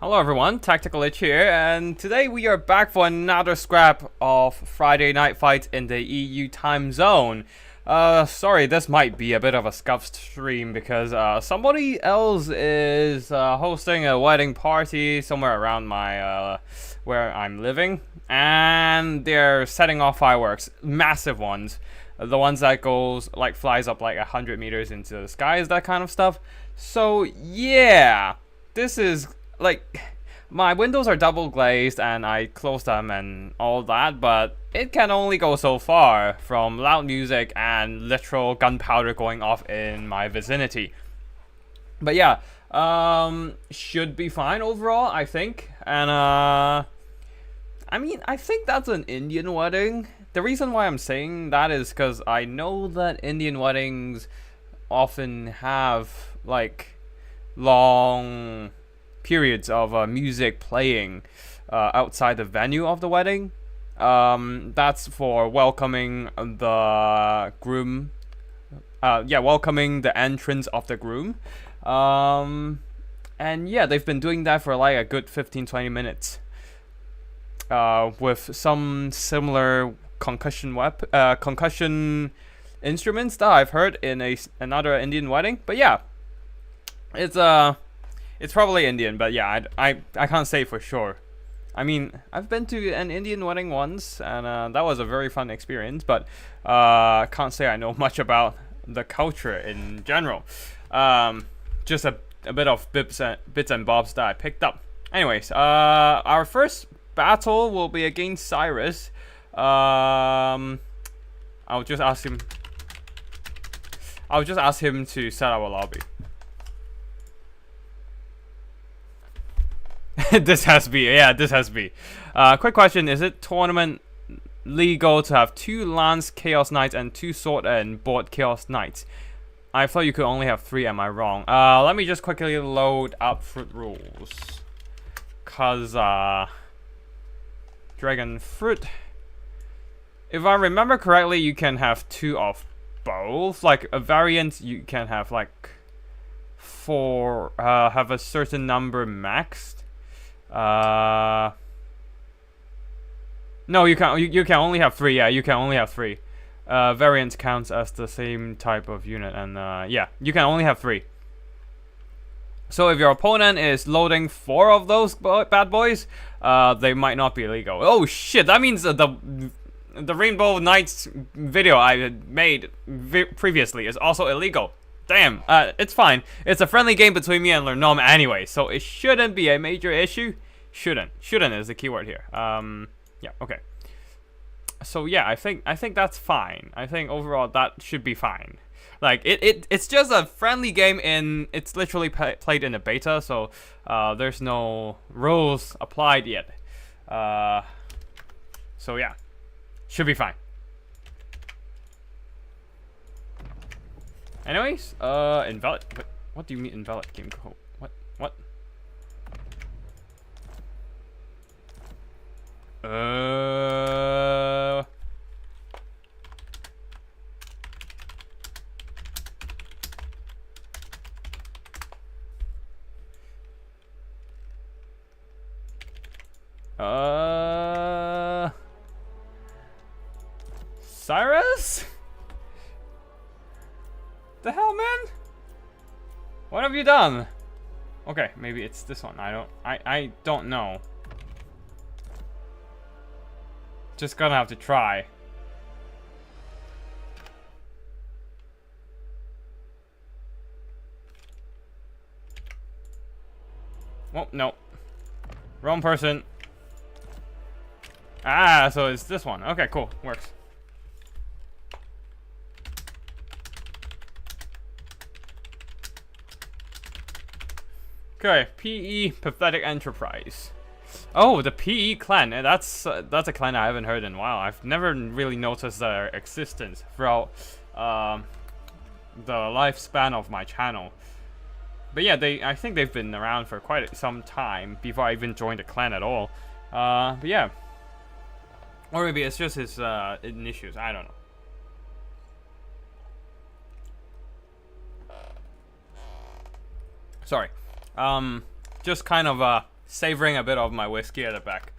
Hello everyone, Tactical Itch here, and today we are back for another scrap of Friday Night Fights in the EU time zone. Sorry, this might be a bit of a scuffed stream because somebody else is hosting a wedding party somewhere around my where I'm living, and they're setting off fireworks, massive ones, the ones that flies up like 100 meters into the skies, that kind of stuff. So yeah, this is like, my windows are double glazed and I closed them and all that, but it can only go so far from loud music and literal gunpowder going off in my vicinity. But yeah, should be fine overall, I think. And I mean, I think that's an Indian wedding. The reason why I'm saying that is because I know that Indian weddings often have like long periods of music playing outside the venue of the wedding. That's for welcoming the groom. Welcoming the entrance of the groom. And yeah, they've been doing that for like a good 15-20 minutes. With some similar concussion instruments that I've heard in another Indian wedding. But yeah, it's probably Indian, but yeah, I can't say for sure. I mean, I've been to an Indian wedding once, and that was a very fun experience, but can't say I know much about the culture in general. Just a bit of bits and bobs that I picked up. Anyways, our first battle will be against Cyrus. I'll just ask him to set up a lobby. This has to be. Quick question: is it tournament legal to have 2 Lance Chaos Knights and 2 Sword and Board Chaos Knights? I thought you could only have 3. Am I wrong? Let me just quickly load up fruit rules. Cause Dragon Fruit. If I remember correctly, you can have 2 of both. Like a variant, you can have like 4. Have a certain number maxed. No, you can only have 3. Yeah, you can only have 3. Variant counts as the same type of unit, and yeah, you can only have 3. So if your opponent is loading 4 of those bad boys, they might not be legal. Oh shit, that means the Rainbow Knights video I had made previously is also illegal. Damn, it's fine. It's a friendly game between me and Lernom anyway, so it shouldn't be a major issue. Shouldn't is the keyword here. Yeah, okay. So yeah, I think that's fine. I think overall that should be fine. Like it's just a friendly game it's literally played in a beta, so there's no rules applied yet. So yeah, should be fine. Anyways, invalid. What do you mean invalid game code? What? Cyrus? The hell, man? What have you done? Okay, maybe it's this one. I don't know. Just gonna have to try. Oh, no. Wrong person. Ah, so it's this one. Okay, cool. Works. Okay, PE Pathetic Enterprise. Oh, the PE clan. That's a clan I haven't heard in a while. I've never really noticed their existence throughout the lifespan of my channel. But yeah, I think they've been around for quite some time before I even joined the clan at all. But yeah, or maybe it's just his issues. I don't know. Sorry. Just kind of savoring a bit of my whiskey at the back.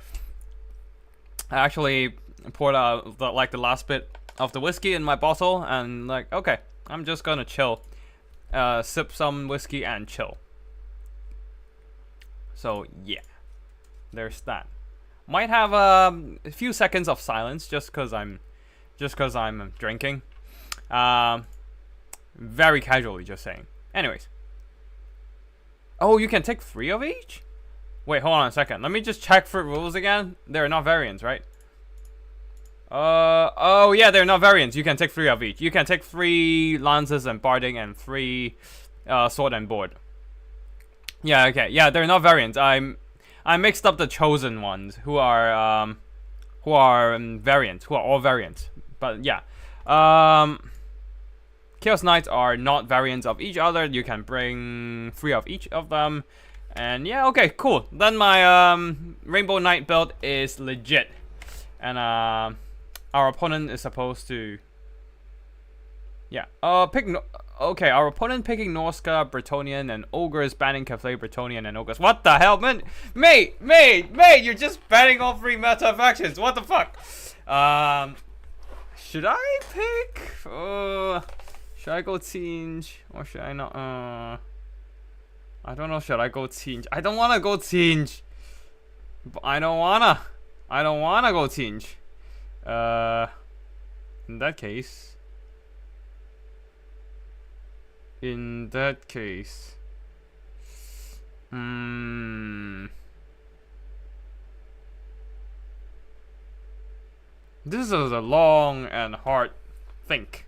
I actually poured out like the last bit of the whiskey in my bottle, and like, okay, I'm just gonna chill, sip some whiskey and chill. So yeah, there's that. Might have a few seconds of silence just cause I'm drinking, very casually, just saying. Anyways, oh, you can take 3 of each? Wait, hold on a second. Let me just check for rules again. They're not variants, right? Oh yeah, they're not variants. You can take 3 of each. You can take 3 lances and barding and 3 sword and board. Yeah, okay. Yeah, they're not variants. I mixed up the chosen ones who are variants, who are all variants. But yeah. Chaos Knights are not variants of each other. You can bring 3 of each of them. And yeah, okay, cool. Then my Rainbow Knight build is legit. And our opponent is supposed to... Yeah, okay, our opponent picking Norsca, Bretonnian, and Ogres, banning Cathay, Bretonnian, and Ogres. What the hell, man? Mate, you're just banning all 3 meta factions. What the fuck? Should I pick? Should I go Tzeentch? Or should I not? I don't know, should I go Tzeentch? I don't wanna go Tzeentch. I don't wanna go Tzeentch. In that case. This is a long and hard think.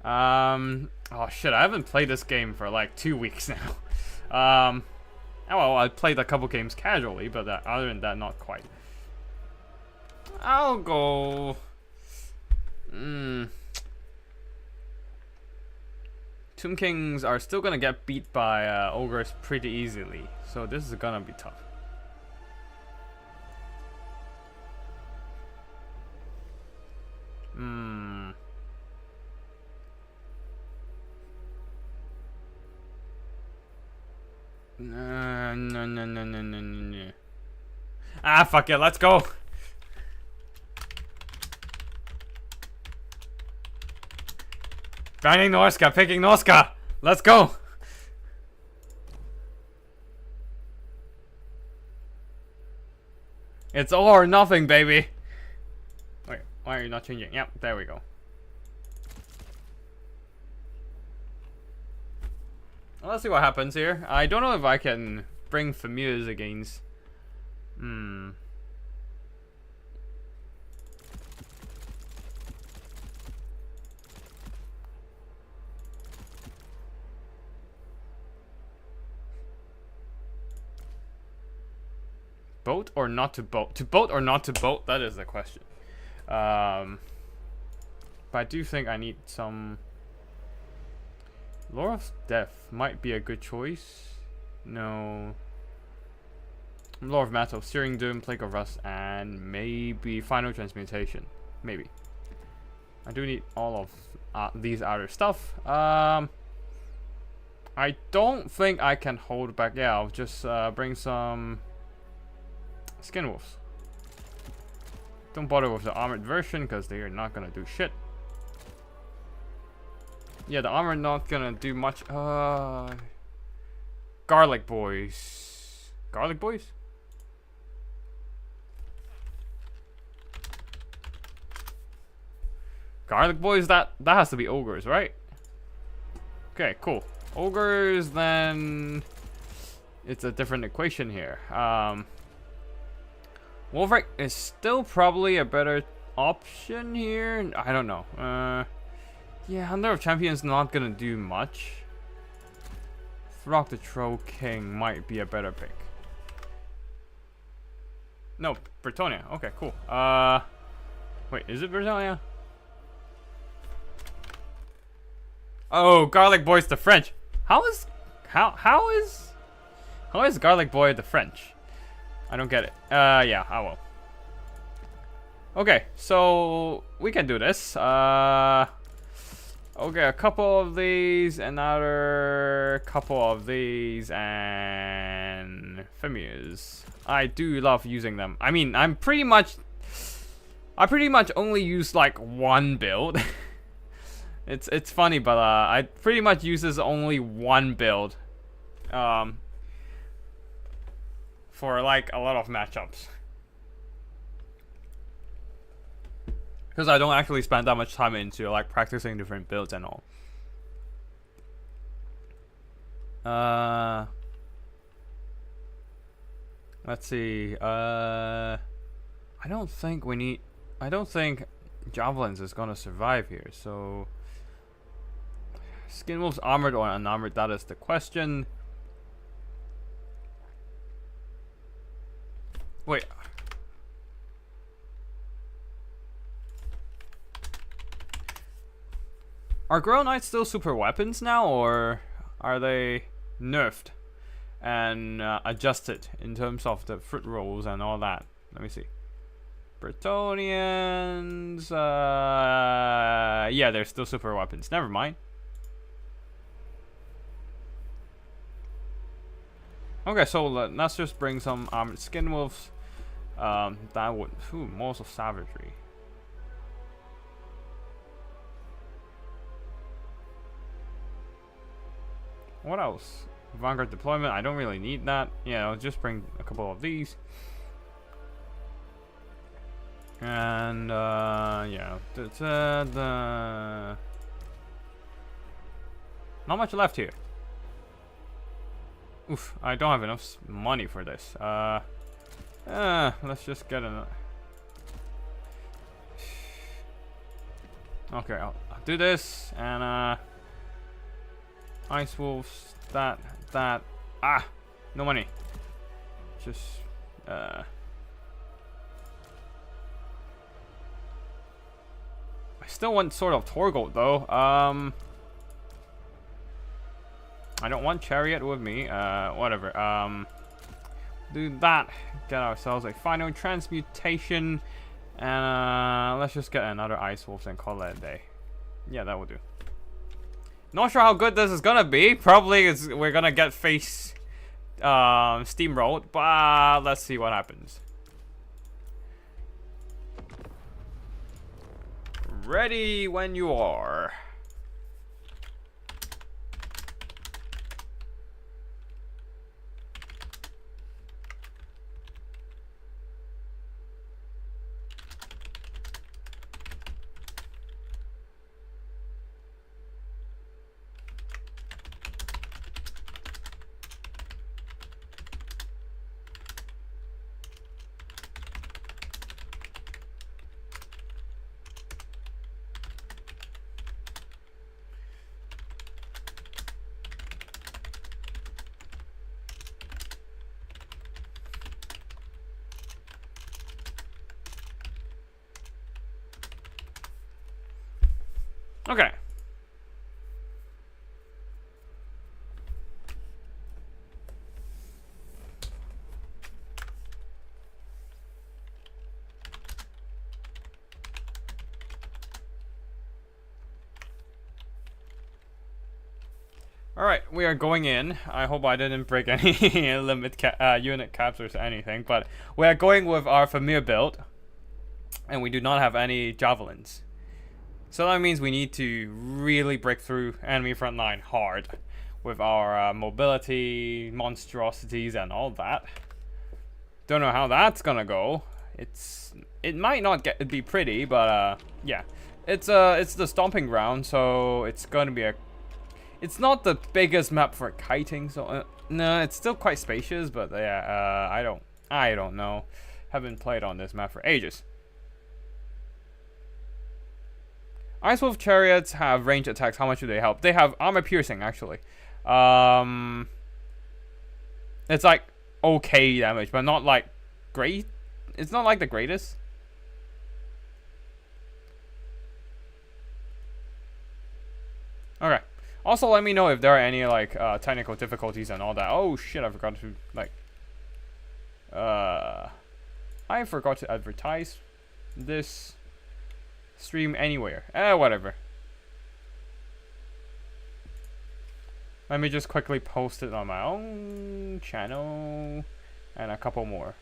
Oh shit, I haven't played this game for like 2 weeks now. Oh well, I played a couple games casually, but other than that, not quite. I'll go... Tomb Kings are still gonna get beat by Ogres pretty easily, so this is gonna be tough. No. Ah, fuck it, let's go. Banning Norsca, picking Norsca. Let's go. It's all or nothing, baby. Wait, why are you not changing? Yep, there we go. Well, let's see what happens here. I don't know if I can bring familiars against... Boat or not to boat? To boat or not to boat? That is the question. But I do think I need some... Lore of Death might be a good choice. No. Lore of Metal, Searing Doom, Plague of Rust, and maybe Final Transmutation. Maybe. I do need all of these other stuff. I don't think I can hold back. Yeah, I'll just bring some Skin Wolves. Don't bother with the armored version because they are not gonna do shit. Yeah, the armor not gonna do much. Garlic boys. Garlic boys? Garlic boys, that has to be ogres, right? Okay, cool. Ogres, then it's a different equation here. Wolfrike is still probably a better option here. I don't know. Yeah, Hunter of Champions not gonna do much. Throg the Troll King might be a better pick. No, Bretonnia. Okay, cool. Wait, is it Bretonnia? Oh, Garlic Boy's the French. How is Garlic Boy the French? I don't get it. Yeah, I will. Okay, so we can do this. Okay, a couple of these, another couple of these, and Familiars. I do love using them. I mean, I pretty much only use like one build. It's funny, but I pretty much uses only one build. For like a lot of matchups. Because I don't actually spend that much time into like practicing different builds and all. Let's see. I don't think Javelins is gonna survive here, so Skin Wolves armored or unarmored, that is the question. Wait. Are Grell Knights still super weapons now, or are they nerfed and adjusted in terms of the fruit rolls and all that? Let me see. Bretonnians, yeah, they're still super weapons. Never mind. Okay, so let's just bring some armored skin wolves. That would, Malls of Savagery. What else? Vanguard deployment. I don't really need that. Yeah, I'll just bring a couple of these. And yeah, not much left here. Oof, I don't have enough money for this. Let's just get another. Okay, I'll do this and Ice Wolves. That. Ah, no money. Just I still want Sword of Torgold though. I don't want Chariot with me. Whatever. Do that. Get ourselves a final transmutation. And let's just get another Ice Wolf and call it a day. Yeah, that will do. Not sure how good this is gonna be. Probably we're gonna get face steamrolled, but let's see what happens. Ready when you are. Okay. Alright, we are going in. I hope I didn't break any unit caps or anything, but we are going with our familiar build, and we do not have any javelins. So that means we need to really break through enemy front line hard with our mobility, monstrosities, and all that. Don't know how that's gonna go. It might not be pretty, but yeah, it's the stomping ground, so it's gonna be it's not the biggest map for kiting, so no, it's still quite spacious, but yeah, I don't know. Haven't played on this map for ages. Ice Wolf Chariots have range attacks. How much do they help? They have armor piercing, actually. It's like okay damage, but not like great. It's not like the greatest. Okay. Also, let me know if there are any like technical difficulties and all that. Oh shit! I forgot to like. I forgot to advertise this stream anywhere. Whatever. Let me just quickly post it on my own channel. And a couple more.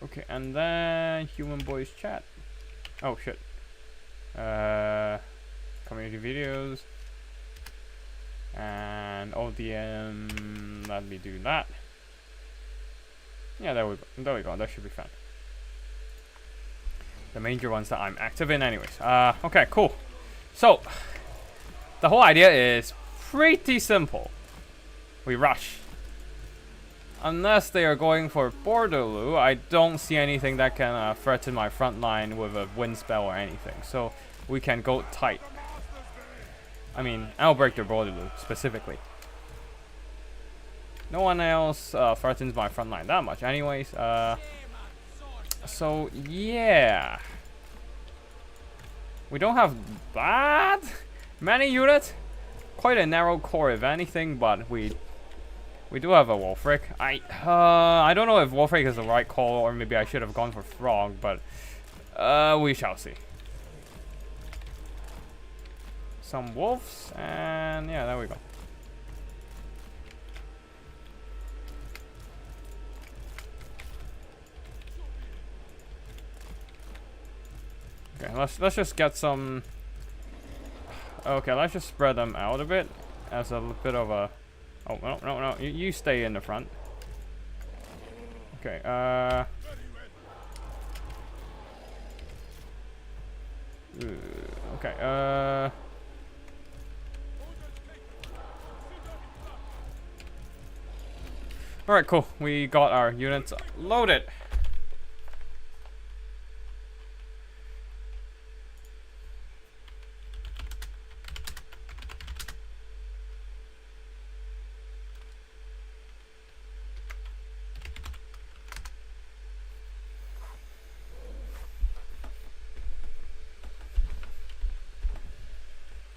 Okay, and then human boys chat. Oh shit. Community videos and ODM. Let me do that. Yeah, there we go. There we go. That should be fun. The major ones that I'm active in, anyways. Okay, cool. So the whole idea is pretty simple. We rush. Unless they are going for Borderloo, I don't see anything that can threaten my front line with a wind spell or anything. So we can go tight. I mean, I'll break their Borderloo specifically. No one else threatens my front line that much anyways. So yeah. We don't have that many units. Quite a narrow core if anything, but we do have a Wolfric. I don't know if Wolfric is the right call, or maybe I should have gone for Frog, but we shall see. Some wolves, and yeah, there we go. Okay, let's just get some. Okay, let's just spread them out a bit as a bit of a. Oh, no. You stay in the front. Okay, okay, alright, cool. We got our units loaded.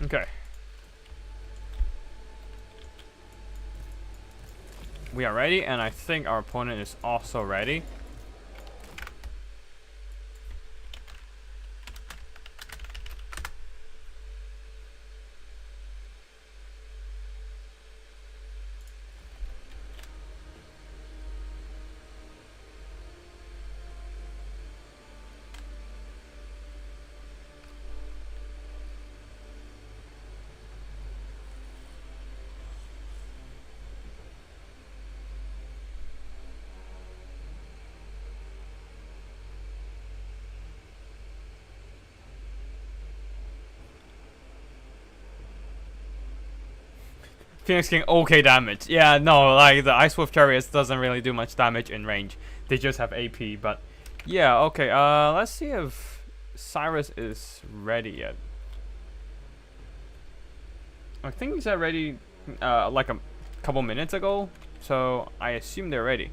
Okay. We are ready, and I think our opponent is also ready. Phoenix King okay damage. Yeah, no, like the Ice Wolf Chariots doesn't really do much damage in range. They just have AP, but yeah, okay. Let's see if Cyrus is ready yet. I think he's ready like a couple minutes ago, so I assume they're ready.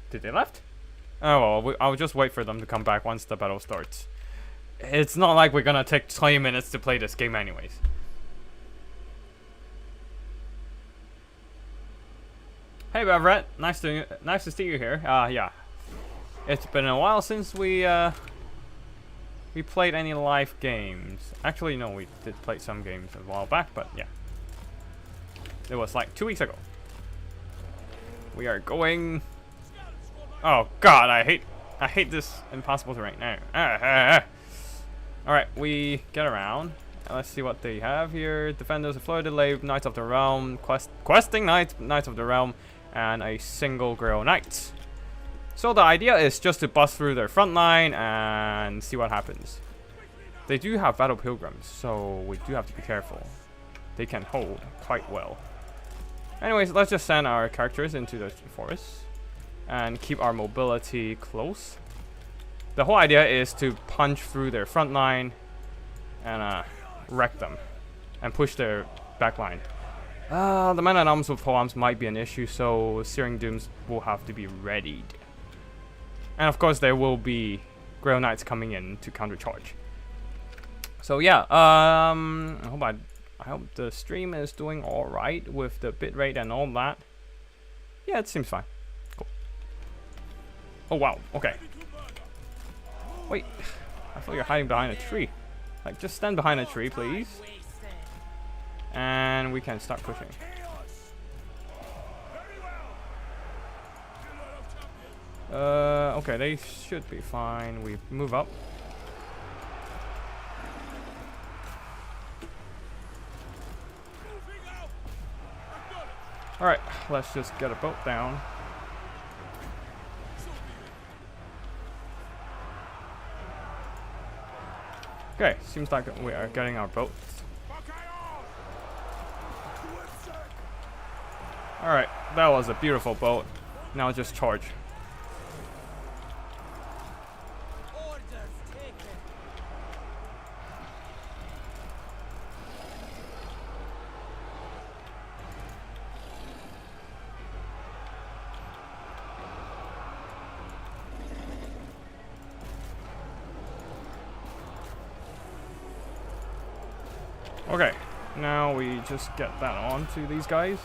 Did they left? Oh well, I'll just wait for them to come back once the battle starts. It's not like we're gonna take 20 minutes to play this game anyways. Hey Beverett, nice to see you here. Yeah. It's been a while since we played any live games. Actually no, we did play some games a while back, but yeah. It was like 2 weeks ago. We are going. Oh god, I hate this impossible terrain now. Alright, we get around. Let's see what they have here. Defenders of Fleur de Lave, Knights of the Realm, questing Knights of the Realm, and a single Grail Knight. So the idea is just to bust through their front line and see what happens. They do have Battle Pilgrims, so we do have to be careful. They can hold quite well. Anyways, let's just send our characters into the forest and keep our mobility close. The whole idea is to punch through their front line and wreck them and push their back line. The Man-at-Arms with polearms might be an issue, so Searing Dooms will have to be readied. And of course there will be Grail Knights coming in to countercharge. So yeah, I hope the stream is doing alright with the bitrate and all that. Yeah, it seems fine. Cool. Oh wow, okay. Wait, I thought you were hiding behind a tree. Like, just stand behind a tree, please. And we can start pushing. Okay, they should be fine. We move up. Alright, let's just get a boat down. Okay, seems like we are getting our boats. Alright, that was a beautiful boat. Now just charge. Okay, now we just get that on to these guys.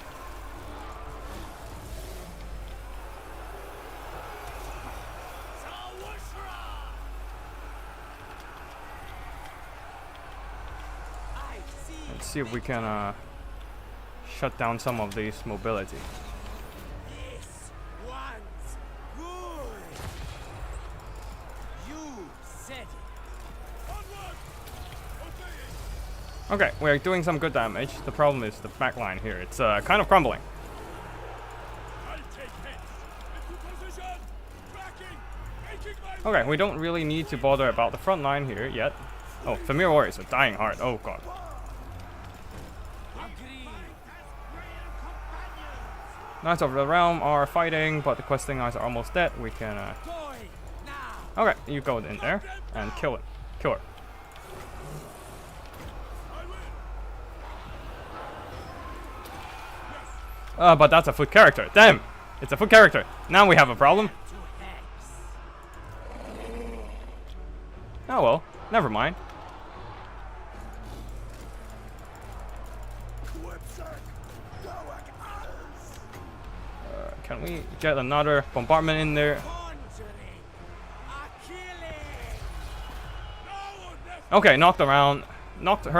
Let's see if we can shut down some of these mobility. Okay, we're doing some good damage. The problem is the back line here. It's kind of crumbling. Okay, we don't really need to bother about the front line here yet. Oh, Familiar Warriors are dying hard. Oh god. Knights of the Realm are fighting, but the questing knights are almost dead. We can... Okay, you go in there and kill it. Kill her. But that's a foot character. Damn! It's a foot character. Now we have a problem. Oh well, never mind. Can we get another bombardment in there? Okay, knocked her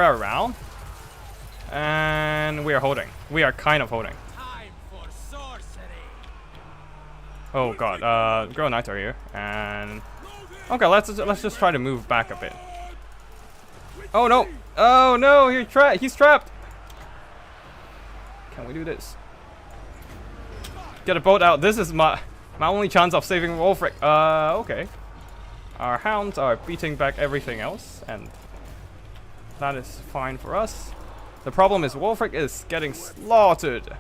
around. And we are holding. We are kind of holding. Oh god, Girl Knights are here, and okay, let's just try to move back a bit. Oh no! Oh no! He's trapped. Can we do this? Get a boat out. This is my only chance of saving Wolfric. Okay. Our hounds are beating back everything else, and that is fine for us. The problem is Wolfric is getting slaughtered.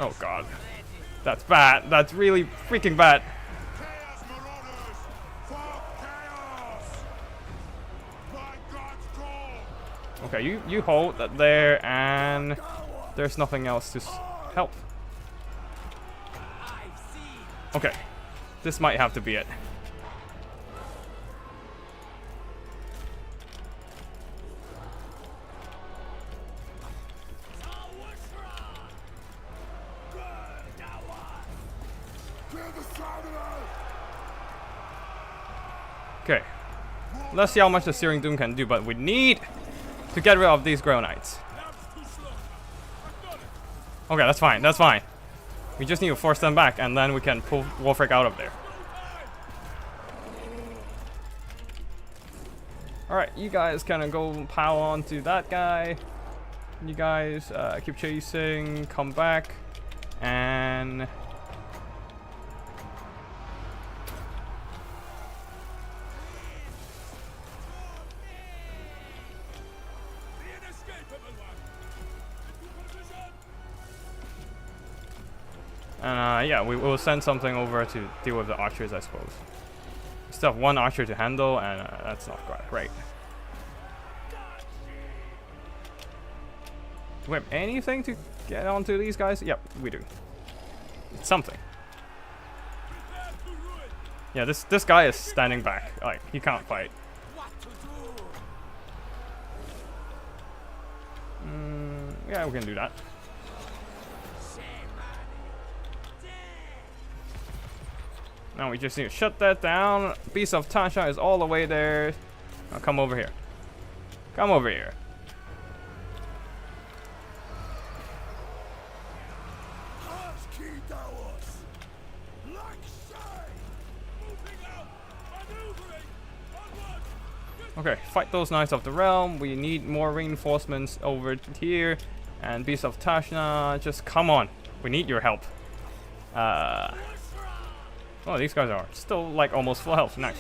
Oh god. That's bad. That's really freaking bad. Okay, you hold that there, and there's nothing else to help. Okay. This might have to be it. Okay, let's see how much the Searing Doom can do, but we need to get rid of these Grail Knights. Okay, that's fine, that's fine. We just need to force them back, and then we can pull Wolfric out of there. Alright, you guys kind of go pile on to that guy. You guys keep chasing, come back, and... yeah, we will send something over to deal with the archers, I suppose. We still have one archer to handle, and that's not great. Do we have anything to get onto these guys? Yep, we do. It's something. Yeah, this guy is standing back. Like, he can't fight. Yeah, we can do that. Now we just need to shut that down. Beast of Tasha is all the way there. Now come over here. Come over here. Okay, fight those Knights of the Realm. We need more reinforcements over here. And Beast of Tashna, just come on. We need your help. Oh, these guys are still like almost full health. Nice.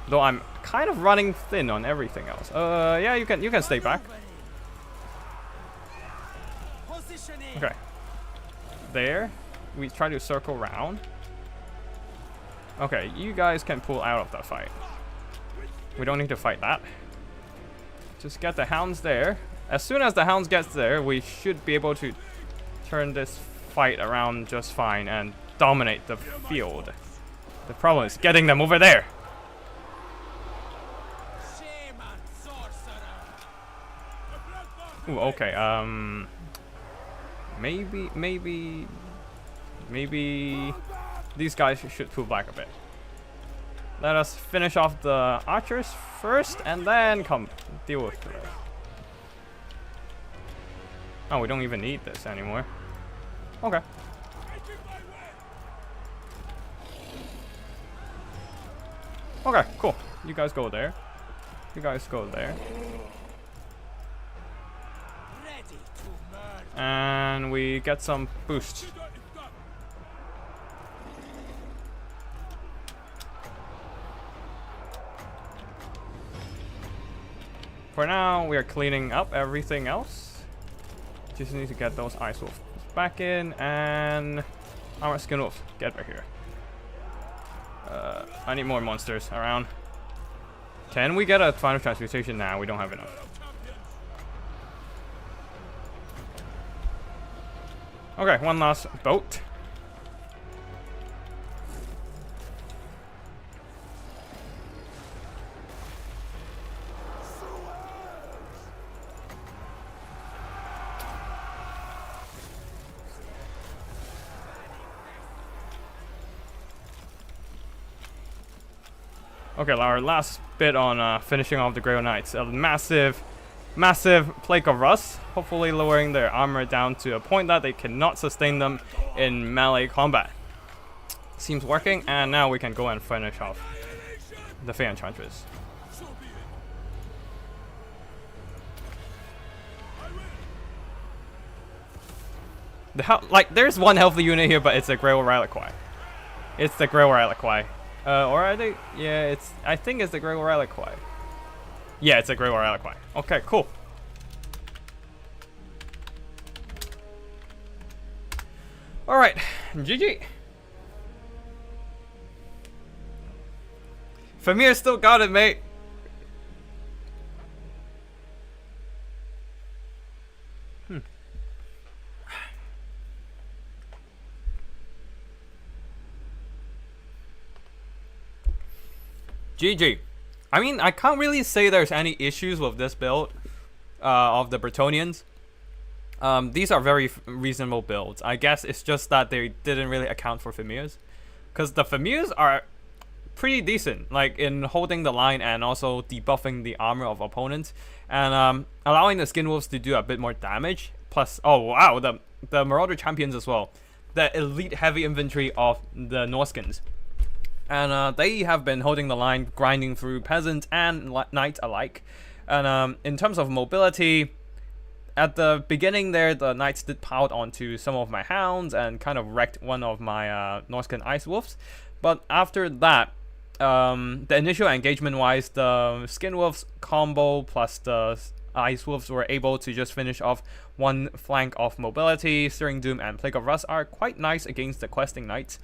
Though I'm kind of running thin on everything else. Yeah, you can stay back. Okay. There. We try to circle around. Okay, you guys can pull out of that fight. We don't need to fight that. Just get the hounds there. As soon as the hounds gets there, we should be able to turn this fight around just fine and dominate the field. The problem is getting them over there. Ooh, okay, maybe these guys should pull back a bit. Let us finish off the archers first, and then come deal with the rest. Oh, we don't even need this anymore. Okay. Okay, cool. You guys go there. You guys go there. And we get some boost. For now, we are cleaning up everything else. Just need to get those Ice Wolves back in, and our Skin Wolves, get back here. I need more monsters around. Can we get a final transmutation? Nah, we don't have enough. Okay, one last boat. Okay, our last bit on finishing off the Grey Knights. A massive Plague of Rust, hopefully lowering their armor down to a point that they cannot sustain them in melee combat. Seems working, and now we can go and finish off the Fey Enchantress. Like, there's one healthy unit here, but it's a Grail Reliquary. It's the Grail Reliquary. Or are they? Yeah, I think it's the Grail Reliquary. Yeah, it's a Grail Reliquary. Okay, cool. Alright, GG. Famir still got it, mate. GG. I mean, I can't really say there's any issues with this build of the Bretonnians. These are very reasonable builds. I guess it's just that they didn't really account for Famirs. Because the Famirs are pretty decent, like in holding the line and also debuffing the armor of opponents. And allowing the Skin Wolves to do a bit more damage. Plus, oh wow, the Marauder Champions as well. The elite heavy infantry of the Norskins. And they have been holding the line, grinding through peasants and knights alike. And in terms of mobility, at the beginning there, the knights did pile onto some of my hounds and kind of wrecked one of my Norscan Ice Wolves. But after that, the initial engagement-wise, the Skin Wolves combo plus the Ice Wolves were able to just finish off one flank of mobility. Stirring Doom and Plague of Rust are quite nice against the questing knights.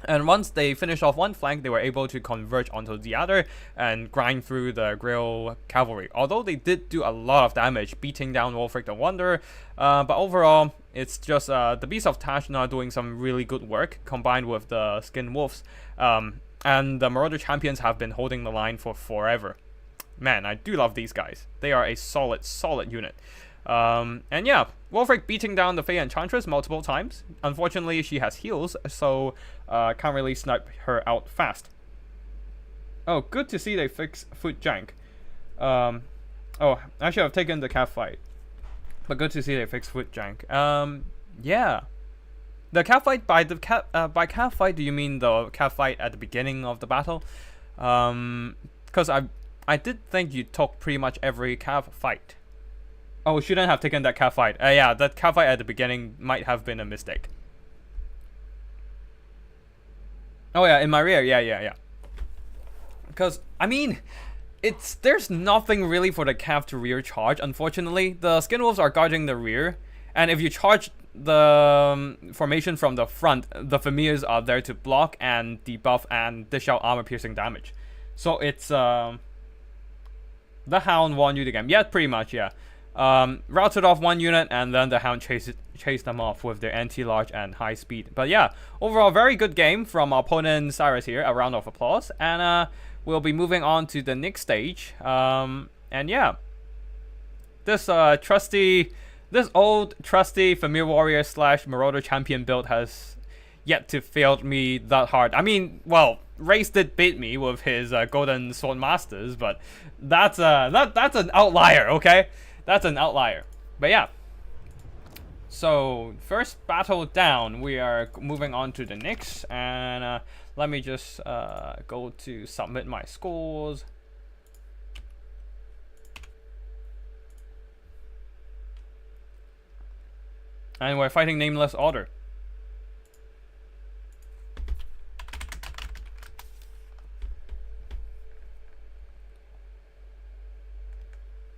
And once they finished off one flank, they were able to converge onto the other and grind through the Grail Cavalry. Although they did do a lot of damage, beating down Wolfric the Wanderer. But overall, it's just the Beast of Tashna doing some really good work, combined with the Skin Wolves And the Marauder champions have been holding the line for forever. Man, I do love these guys. They are a solid unit. And yeah, Wolfric beating down the Fey Enchantress multiple times. Unfortunately, she has heals, so can't really snipe her out fast. Oh, good to see they fix foot jank. Oh, actually I've taken the cat fight. But good to see they fix foot jank. Yeah. The cat fight by cat fight, do you mean the cat fight at the beginning of the battle? Because I did think you took pretty much every cat fight. Oh, shouldn't have taken that cat fight. Yeah, that cat fight at the beginning might have been a mistake. Oh yeah, in my rear, yeah. Because, I mean, there's nothing really for the cav to rear charge, unfortunately. The Skinwolves are guarding the rear, and if you charge the formation from the front, the Familiars are there to block and debuff and dish out armor-piercing damage. So it's, the Hound won you the game. Yeah, pretty much, yeah. Routed off one unit, and then the Hound chased them off with their anti-large and high speed. But yeah, overall, very good game from our opponent Cyrus here. A round of applause. And we'll be moving on to the next stage. And yeah, this old trusty Familiar Warrior / Marauder champion build has yet to fail me that hard. I mean, well, Race did beat me with his Golden Sword Masters, but that's an outlier, okay? That's an outlier. But yeah. So, first battle down. We are moving on to the next. And let me just go to submit my scores. And we're fighting Nameless Order.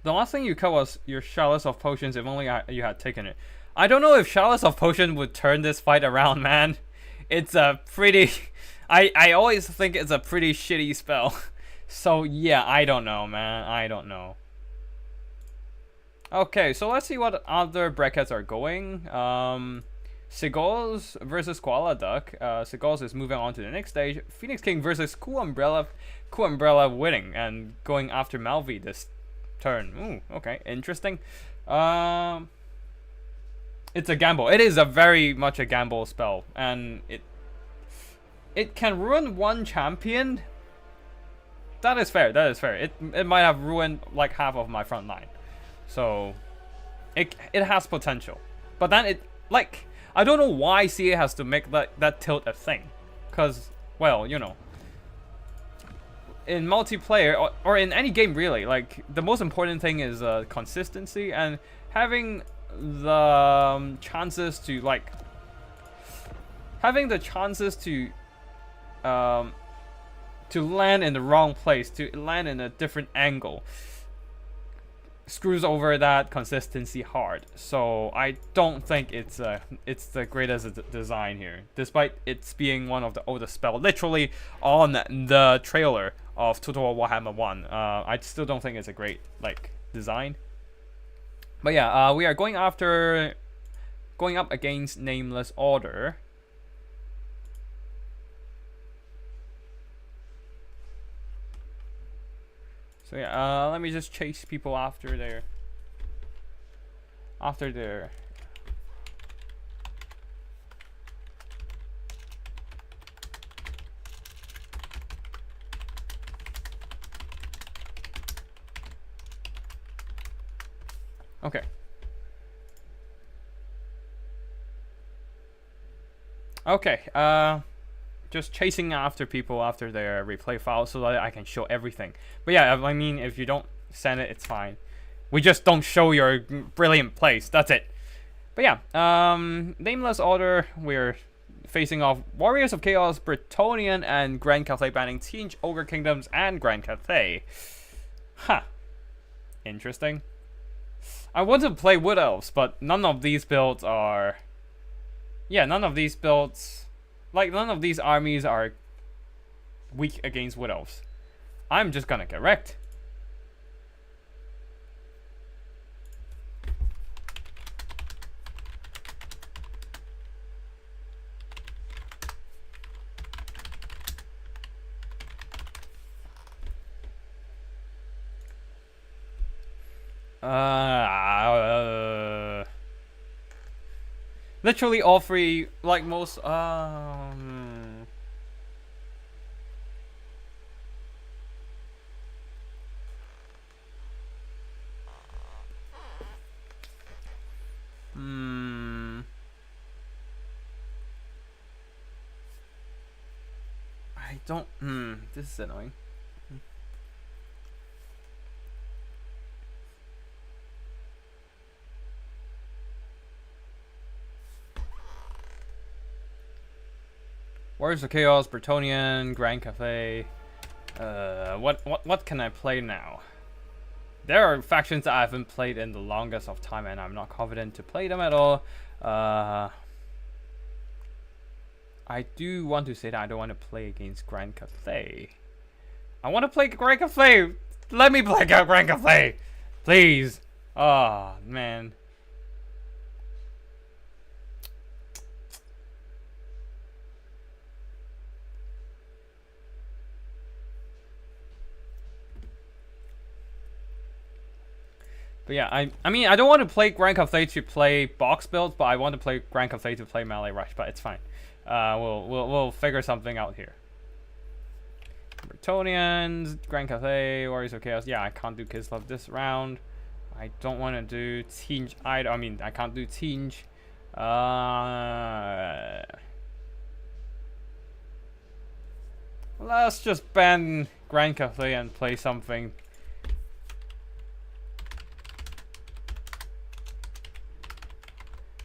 The last thing you cut was your Chalice of Potions, if only you had taken it. I don't know if Chalice of Potion would turn this fight around, man. It's a pretty... I always think it's a pretty shitty spell. So yeah, I don't know, man. I don't know. Okay, so let's see what other brackets are going. Seagulls versus Koala Duck. Seagulls is moving on to the next stage. Phoenix King versus Cool Umbrella. Cool Umbrella winning and going after Malvi this turn. Ooh, okay, interesting. It's a gamble. It is a very much a gamble spell, and it can ruin one champion. That is fair. That is fair. It might have ruined like half of my front line, so it has potential. But then it like I don't know why CA has to make that tilt a thing, cause well you know. In multiplayer or in any game really, like the most important thing is consistency and having the chances to like to land in the wrong place, to land in a different angle, screws over that consistency hard. So I don't think it's the greatest design here, despite it's being one of the oldest spell, literally on the trailer of Total War Warhammer 1. I still don't think it's a great like design. But yeah, we are going up against Nameless Order. So yeah, let me just chase people after their okay. Okay, just chasing after people after their replay files so that I can show everything. But yeah, I mean, if you don't send it, it's fine. We just don't show your brilliant plays. That's it. But yeah, Nameless Order, we're facing off Warriors of Chaos, Bretonnian, and Grand Cathay banning Tzeentch, Ogre Kingdoms, and Grand Cathay. Huh. Interesting. I want to play Wood Elves, but none of these builds are... Yeah, none of these builds... Like, none of these armies are weak against Wood Elves. I'm just gonna get wrecked. Literally all three, like most. I don't. This is annoying. Warriors of Chaos, Bretonnian, Grand Cathay. What can I play now? There are factions that I haven't played in the longest of time, and I'm not confident to play them at all. I do want to say that I don't want to play against Grand Cathay. I want to play Grand Cathay. Let me play Grand Cathay, please. Oh man. But yeah, I mean, I don't want to play Grand Cathay to play box builds, but I want to play Grand Cathay to play melee rush. But it's fine. We'll figure something out here. Bretonnians, Grand Cathay, Warriors of Chaos. Yeah, I can't do Kislev this round. I don't want to do Tzeentch either. I mean, I can't do Tzeentch. Let's just ban Grand Cathay and play something.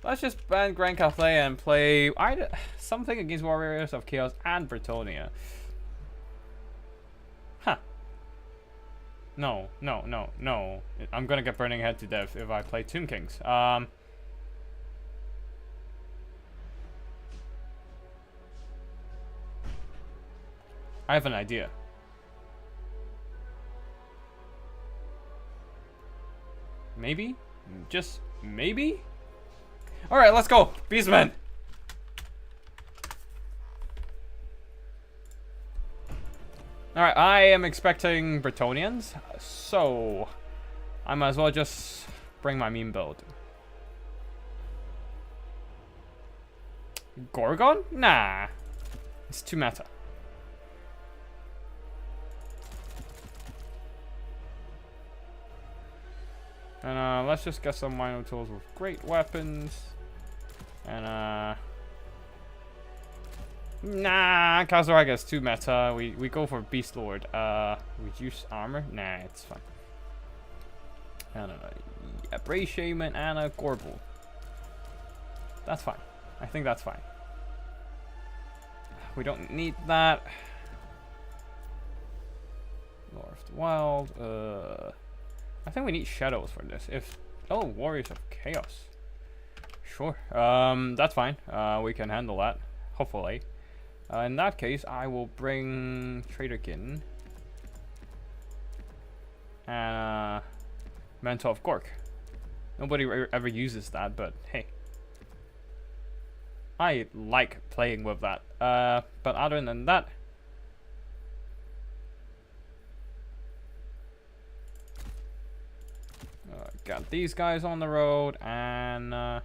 Let's just ban Grand Cathay and play either something against Warriors of Chaos and Bretonnia. Huh. No. I'm gonna get Burning Head to death if I play Tomb Kings. I have an idea. Maybe? Just maybe? Alright, let's go! Beastmen! Alright, I am expecting Bretonnians, so I might as well just bring my meme build. Gorgon? Nah. It's too meta. And let's just get some minor tools with great weapons. And nah, Kazuraga is too meta. We go for Beast Lord. Reduce armor? Nah, it's fine. I don't know. A Bray Shaman and a Gorbel. That's fine. I think that's fine. We don't need that. Lord of the Wild. I think we need shadows for this. Oh, Warriors of Chaos. Sure. That's fine. We can handle that. Hopefully. In that case, I will bring Traderkin. And Mantle of Gork. Nobody ever uses that, but hey. I like playing with that. But other than that, got these guys on the road, and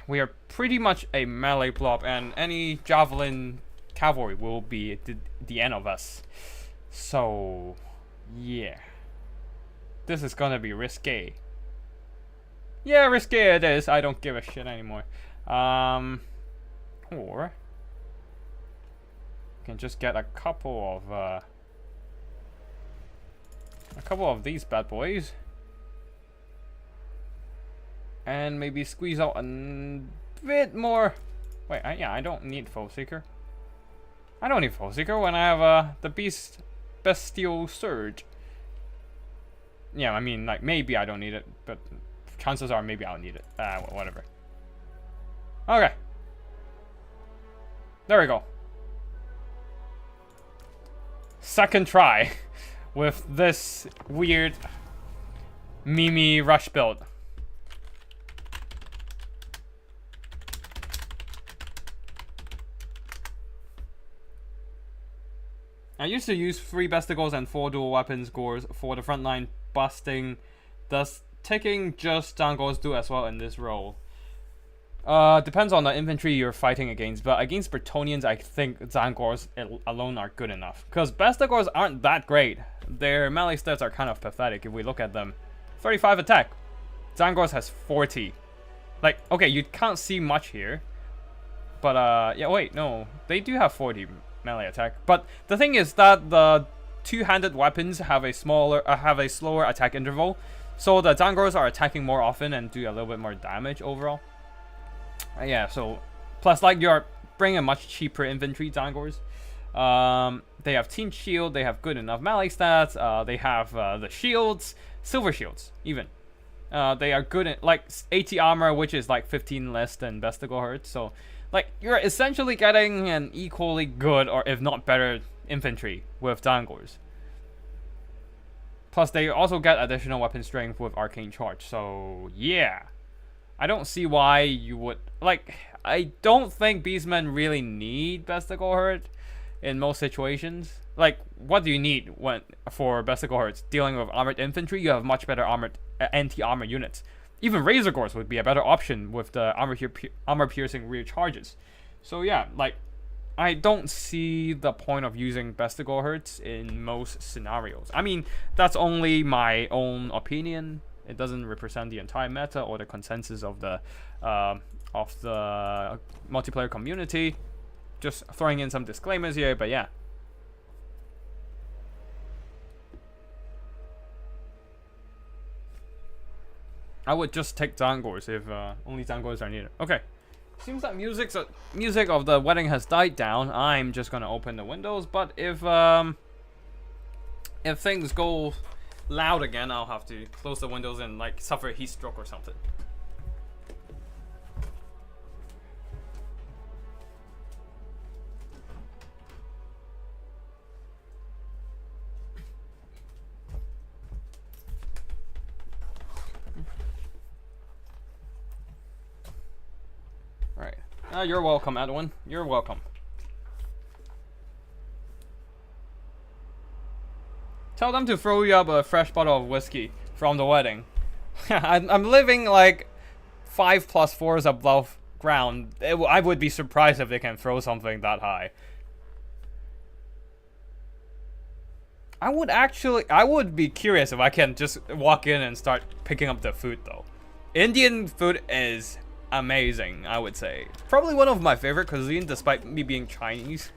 we are pretty much a melee blob, and any javelin cavalry will be the end of us. So yeah, this is gonna be risque. Yeah, risque it is. I don't give a shit anymore. Or we can just get a couple of these bad boys, and maybe squeeze out a bit more. Wait, yeah, I don't need Foe Seeker. I don't need Foe Seeker when I have the Bestial Surge. Yeah, I mean, like, maybe I don't need it, but chances are maybe I'll need it. Whatever. Okay. There we go. Second try with this weird Mimi rush build. I used to use 3 besticles and 4 dual weapons gores for the frontline busting. Does taking just Zangors do as well in this role? Depends on the infantry you're fighting against, but against Bretonnians, I think Zangors alone are good enough. Because besticles aren't that great. Their melee stats are kind of pathetic if we look at them. 35 attack. Zangors has 40. Like, okay, you can't see much here. But, yeah, wait, no. They do have 40 melee attack. But the thing is that the two-handed weapons have a slower attack interval. So the Zangors are attacking more often and do a little bit more damage overall. Yeah, so plus like you're bringing a much cheaper infantry Zangors. They have Tzeentch shield, they have good enough melee stats, they have the shields, silver shields even. They are good at like 80 armor, which is like 15 less than Besticle Hurt. So like you're essentially getting an equally good or if not better infantry with Zangors. Plus they also get additional weapon strength with Arcane Charge. So yeah. I don't see why you would like. I don't think beastmen really need Besticle Hurt in most situations. Like, what do you need for Besticle Hurts? Dealing with armored infantry, you have much better armored anti-armor units. Even Razor Gores would be a better option with the armor-piercing rear charges. So yeah, like, I don't see the point of using Besticle Hurts in most scenarios. I mean, that's only my own opinion. It doesn't represent the entire meta or the consensus of the multiplayer community. Just throwing in some disclaimers here, but yeah. I would just take Zangors if only Zangors are needed. Okay. Seems that music of the wedding has died down. I'm just gonna open the windows, but if things go loud again, I'll have to close the windows and like suffer a heat stroke or something. All right. You're welcome, Edwin. You're welcome. Tell them to throw you up a fresh bottle of whiskey from the wedding. I'm living like 5 plus 4s above ground. I would be surprised if they can throw something that high. I would be curious if I can just walk in and start picking up the food though. Indian food is amazing, I would say. Probably one of my favorite cuisine despite me being Chinese.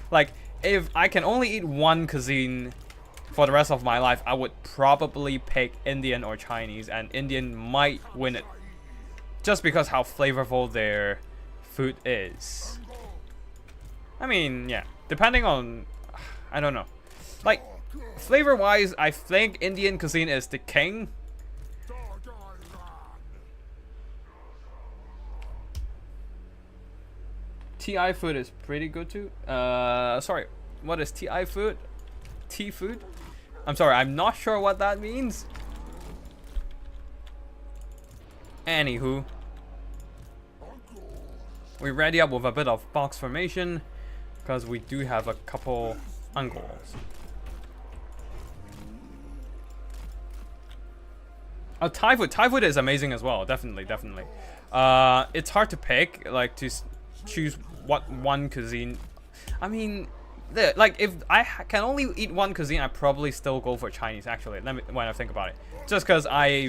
Like, if I can only eat one cuisine for the rest of my life, I would probably pick Indian or Chinese, and Indian might win it. Just because how flavorful their food is. I mean, yeah. Depending on... I don't know. Like, flavor-wise, I think Indian cuisine is the king. TI food is pretty good too. Sorry. What is TI food? Tea food? I'm sorry, I'm not sure what that means. Anywho. We ready up with a bit of box formation. Because we do have a couple uncles. Oh, Thai food. Thai food is amazing as well. Definitely. It's hard to pick, like, to choose what one cuisine. I mean, like, if I can only eat one cuisine, I probably still go for Chinese, actually, when I think about it. Just because I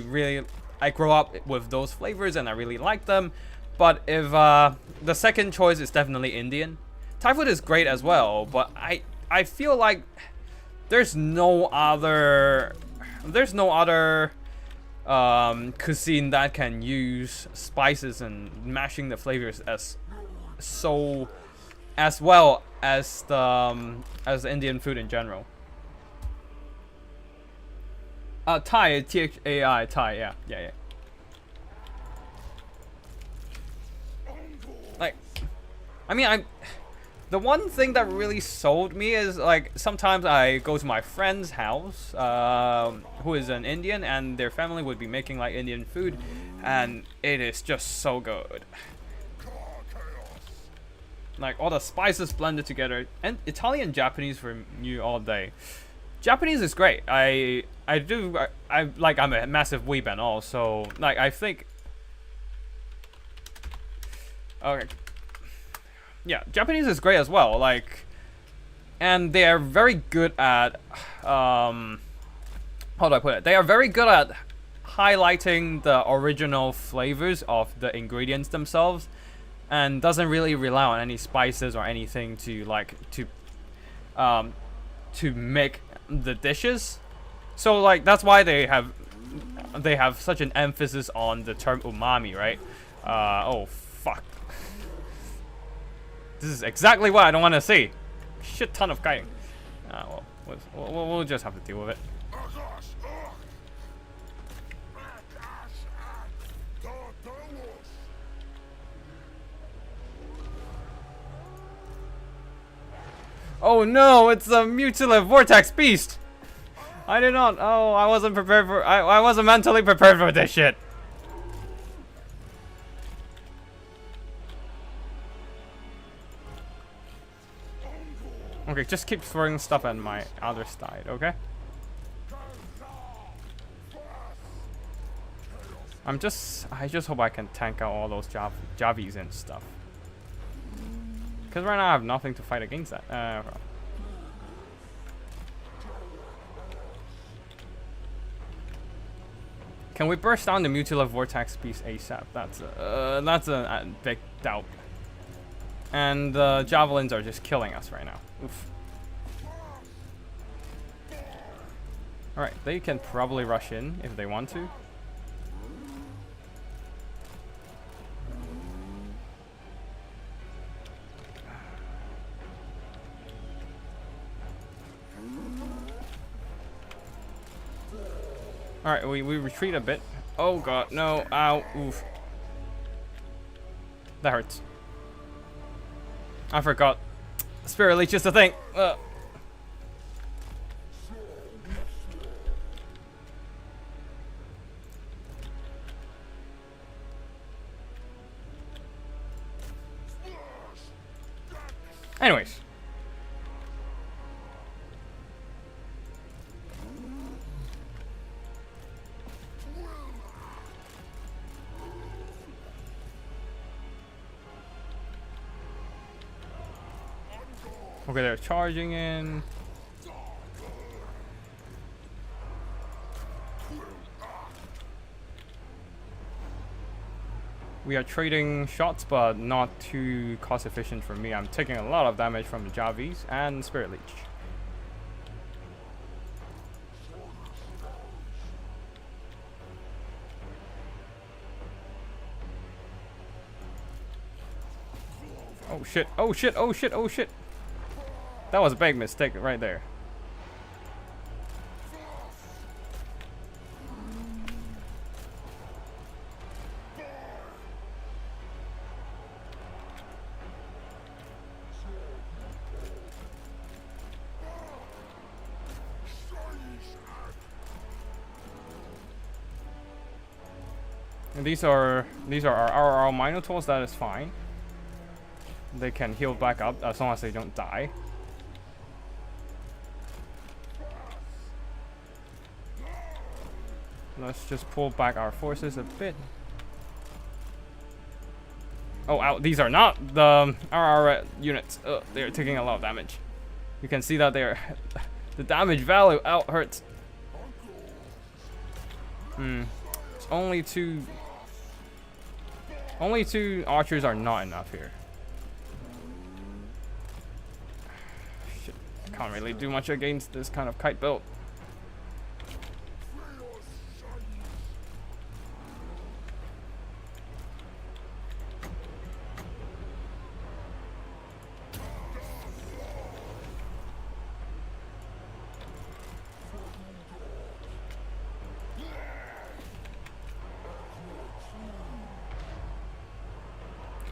grow up with those flavors and I really like them. But if the second choice is definitely Indian. Thai food is great as well, but I feel like there's no other cuisine that can use spices and mashing the flavors as well as the Indian food in general. Thai, Thai, Thai, yeah. Like, I mean, the one thing that really sold me is, like, sometimes I go to my friend's house, who is an Indian, and their family would be making, like, Indian food, and it is just so good. Like all the spices blended together. And Italian Japanese for you all day. Japanese is great. I'm a massive weeb and all, so like I think. Okay. Yeah, Japanese is great as well. Like, and they are very good at how do I put it? They are very good at highlighting the original flavors of the ingredients themselves, and doesn't really rely on any spices or anything to make the dishes. So like that's why they have such an emphasis on the term umami, right? Oh fuck. This is exactly what I don't want to see. Shit ton of kiting. Well, we'll just have to deal with it. Oh no, it's a mutilated vortex beast. I did not. Oh, I wasn't prepared for. I wasn't mentally prepared for this shit. Okay, just keep throwing stuff at my other side, okay? I just hope I can tank out all those Javis and stuff. Because right now I have nothing to fight against that. Can we burst down the mutilated vortex beast ASAP? That's a big doubt. And the javelins are just killing us right now. Oof. Alright, they can probably rush in if they want to. Alright, we retreat a bit. Oh god, no, ow, oof. That hurts. I forgot. Spirit Leech is the thing. Anyways. Okay, they're charging in. We are trading shots, but not too cost efficient for me. I'm taking a lot of damage from the Javis and Spirit Leech. Oh shit, oh shit, oh shit, oh shit. That was a big mistake right there. And these are our Minotaurs. That is fine. They can heal back up as long as they don't die. Let's just pull back our forces a bit. Oh, these are not the RR units. They're taking a lot of damage. You can see that they're the damage value hurts. Only two archers are not enough here. Shit, can't really do much against this kind of kite build.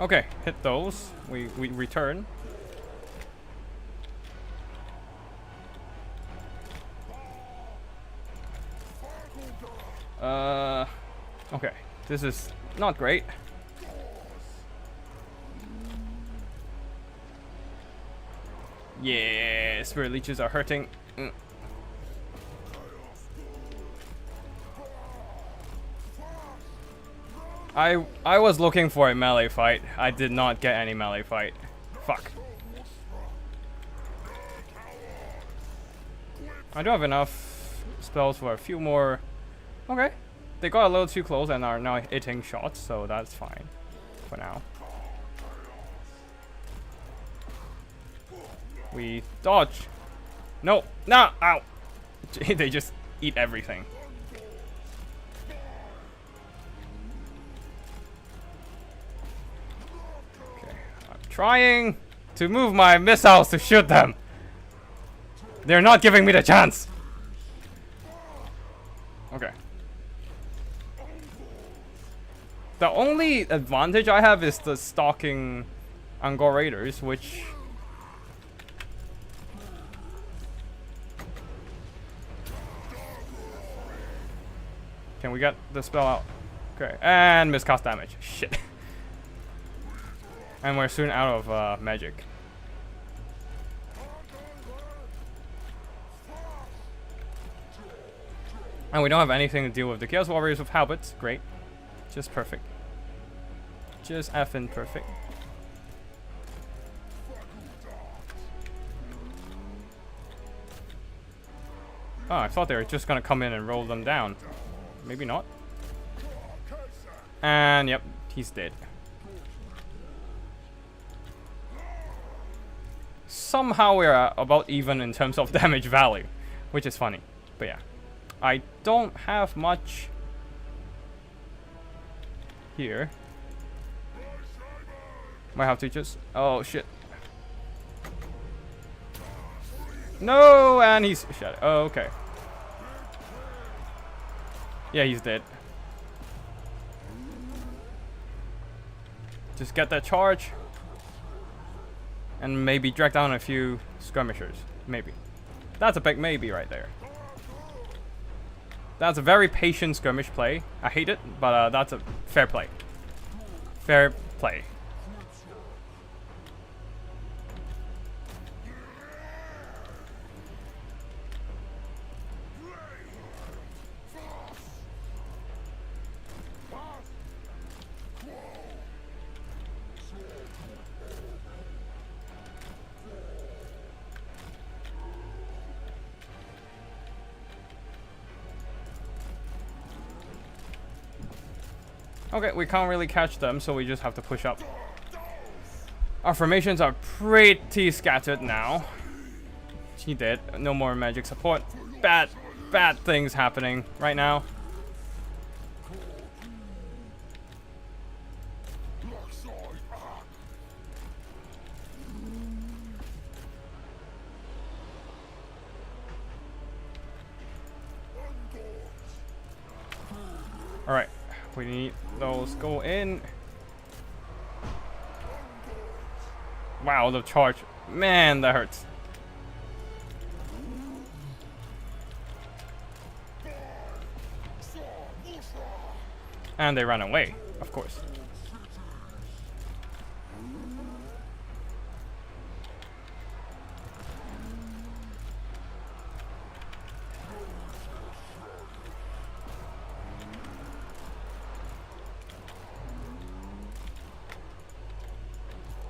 Okay, hit those. We return. Okay, this is not great. Yeah, spirit leeches are hurting. I was looking for a melee fight. I did not get any melee fight. Fuck. I do have enough spells for a few more. Okay. They got a little too close and are now hitting shots, so that's fine for now. We dodge. No, no, ow. They just eat everything. Okay, I'm trying to move my missiles to shoot them. They're not giving me the chance. Okay. The only advantage I have is the stalking Angor Raiders, which... Can we get the spell out? Okay, and miscast damage. Shit. And we're soon out of magic. And we don't have anything to deal with the Chaos Warriors with halberds. Great. Just perfect. Just effing perfect. Oh, I thought they were just gonna come in and roll them down. Maybe not. And yep, he's dead. Somehow we're about even in terms of damage value, which is funny. But yeah, I don't have much here. Might have to just... Oh shit. No, and he's shut. Oh, okay. Yeah, he's dead. Just get that charge. And maybe drag down a few skirmishers. Maybe. That's a big maybe right there. That's a very patient skirmish play. I hate it, but that's a fair play. Fair play. Okay, we can't really catch them, so we just have to push up. Our formations are pretty scattered now. He did. No more magic support. Bad things happening right now. Alright, we need those go in. Wow, the charge. Man, that hurts. And they ran away, of course.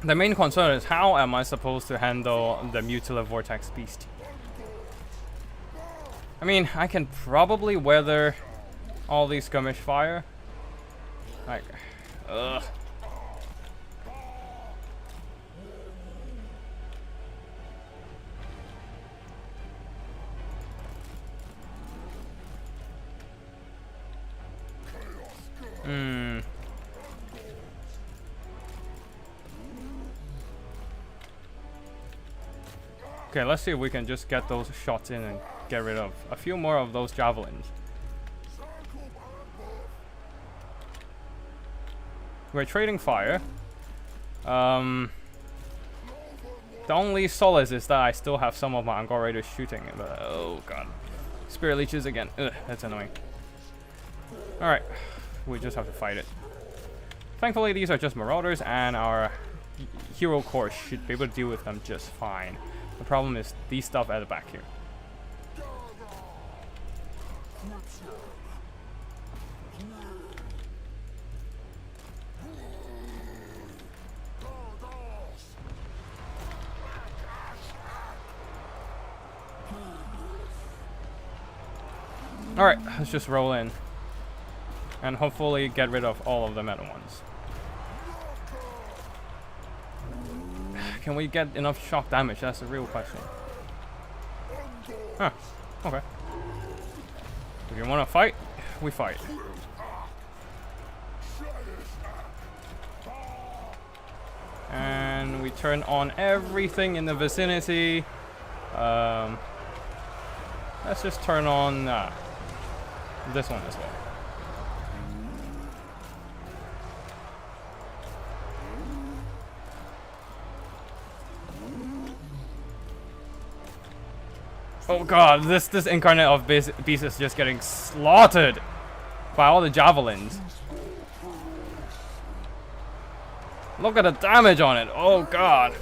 The main concern is how am I supposed to handle the Mutilator Vortex Beast? I mean, I can probably weather all these skirmish fire. Like, ugh. Okay, let's see if we can just get those shots in and get rid of a few more of those javelins. We're trading fire. The only solace is that I still have some of my Angor Raiders shooting. But, oh god. Spirit leeches again. Ugh, that's annoying. Alright, we just have to fight it. Thankfully, these are just marauders, and our hero corps should be able to deal with them just fine. The problem is these stuff at the back here. Alright, let's just roll in. And hopefully get rid of all of them at once. Can we get enough shock damage? That's the real question. Huh. Okay. If you want to fight, we fight. And we turn on everything in the vicinity. Let's just turn on this one as well. Oh god, this incarnate of beast is just getting slaughtered by all the javelins. Look at the damage on it. Oh god.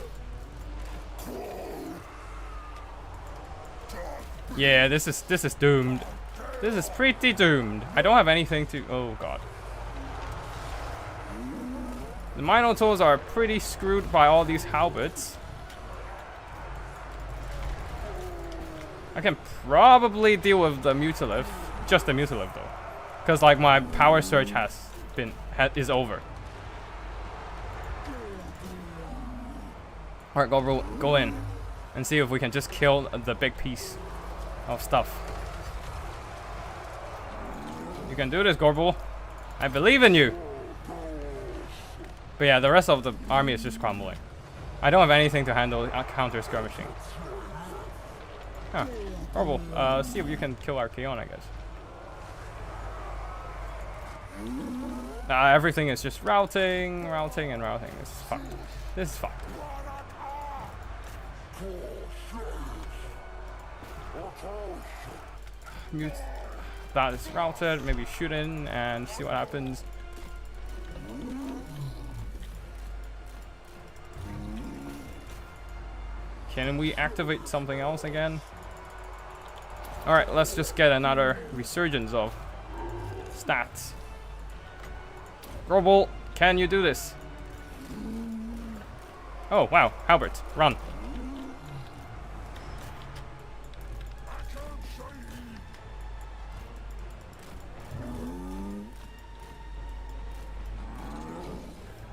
Yeah, this is doomed. This is pretty doomed. I don't have anything to. Oh god. The Minotaurs are pretty screwed by all these halberds. I can probably deal with the Mutilev, just the Mutilev though, because like my power surge is over. All right, go in, and see if we can just kill the big piece of stuff. You can do this, Gorbel. I believe in you. But yeah, the rest of the army is just crumbling. I don't have anything to handle counter skirmishing. Huh. Gorbel, see if you can kill Archaon, I guess. Everything is just routing. This is fucked. This is fucked. Mute. That is routed. Maybe shoot in and see what happens. Can we activate something else again? Alright, let's just get another resurgence of stats. Gorbel, can you do this? Oh, wow. Halbert, run.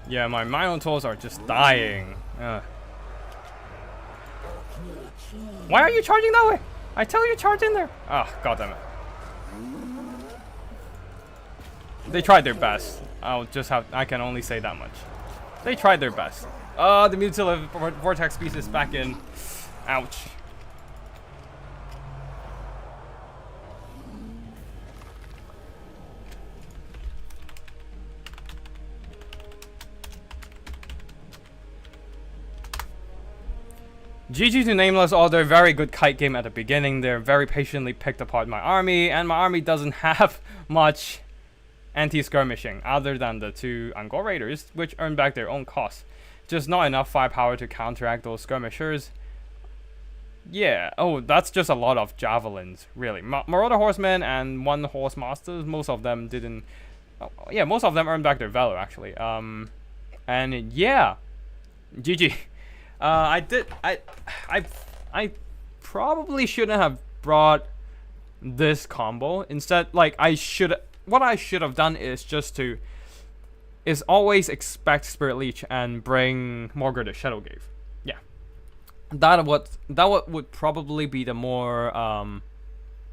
Yeah, my Minotaurs are just dying. Why are you charging that way? I tell you, charge in there. Ah, oh, god damn it. They tried their best. I can only say that much. They tried their best. The Mutilev Vortex piece is back in. Ouch. GG to Nameless, although very good kite game at the beginning. They're very patiently picked apart my army, and my army doesn't have much anti-skirmishing other than the two Angkor Raiders, which earn back their own costs. Just not enough firepower to counteract those skirmishers. Yeah, oh, that's just a lot of javelins, really. Marauder Horsemen and one Horse Masters, most of them didn't. Yeah, most of them earned back their valor, actually. And yeah, GG. I probably shouldn't have brought this combo. Instead, like, what I should have done is always expect Spirit Leech and bring Morgr the Shadowgave. Yeah. That would probably be the more,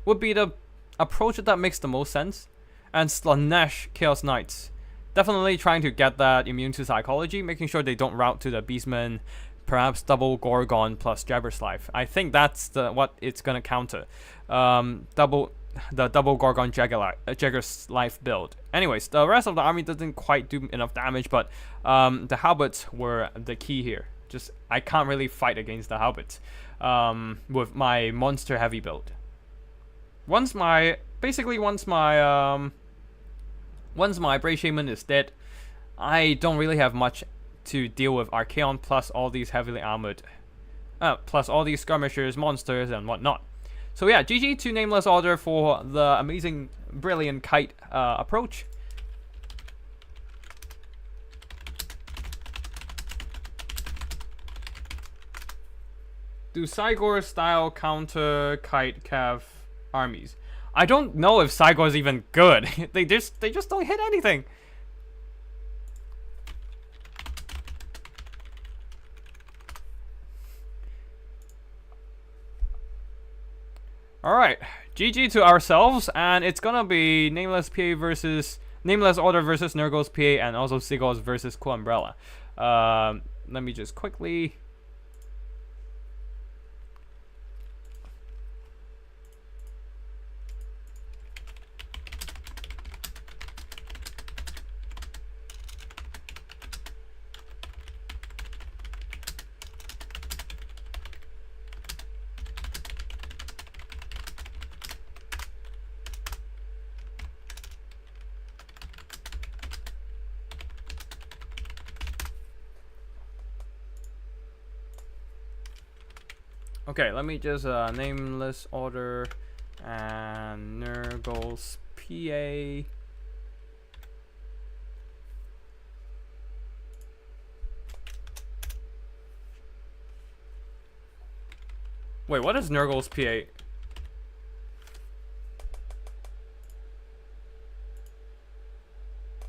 would be the approach that makes the most sense. And Slanesh Chaos Knights. Definitely trying to get that immune to psychology, making sure they don't route to the Beastmen. Perhaps double Gorgon plus Jabberslife. I think that's what it's gonna counter. Double Gorgon Jaggerslife build. Anyways, the rest of the army doesn't quite do enough damage, but the halberds were the key here. Just I can't really fight against the halberds with my monster heavy build. Once my Brave Shaman is dead, I don't really have much to deal with Archaon plus all these heavily armored plus all these skirmishers, monsters, and whatnot. So yeah, GG to Nameless Order for the amazing, brilliant kite approach. Do Cygor style counter kite cav armies? I don't know if Cygor's even good. they just don't hit anything. Alright, GG to ourselves, and it's gonna be Nameless PA versus Nameless Order versus Nurgle PA, and also Seagulls versus Cool Umbrella. Let me just quickly. Okay, let me just Nameless Order and Nurgle PA. Wait, what is Nurgle's PA?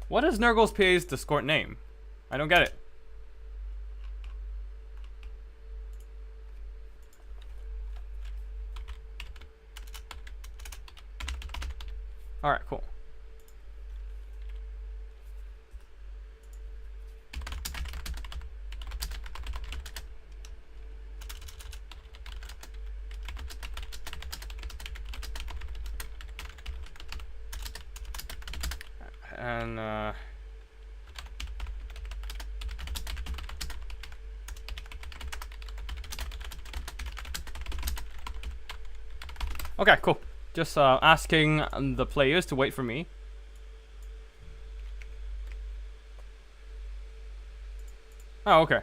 What is Nurgle's PA's Discord name? I don't get it. Alright, cool. And okay, cool. Just asking the players to wait for me. Oh, okay.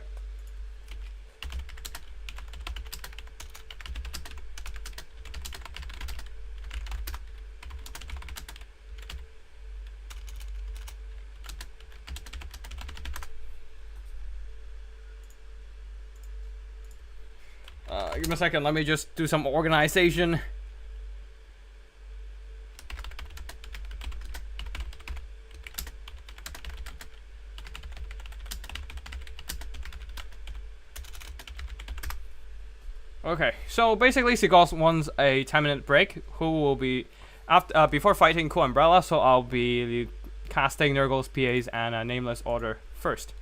Give me a second, let me just do some organization. Okay, so basically Seagulls wants a 10-minute break. Who will be after before fighting Cool Umbrella? So I'll be casting Nurgle's PAs and a Nameless Order first.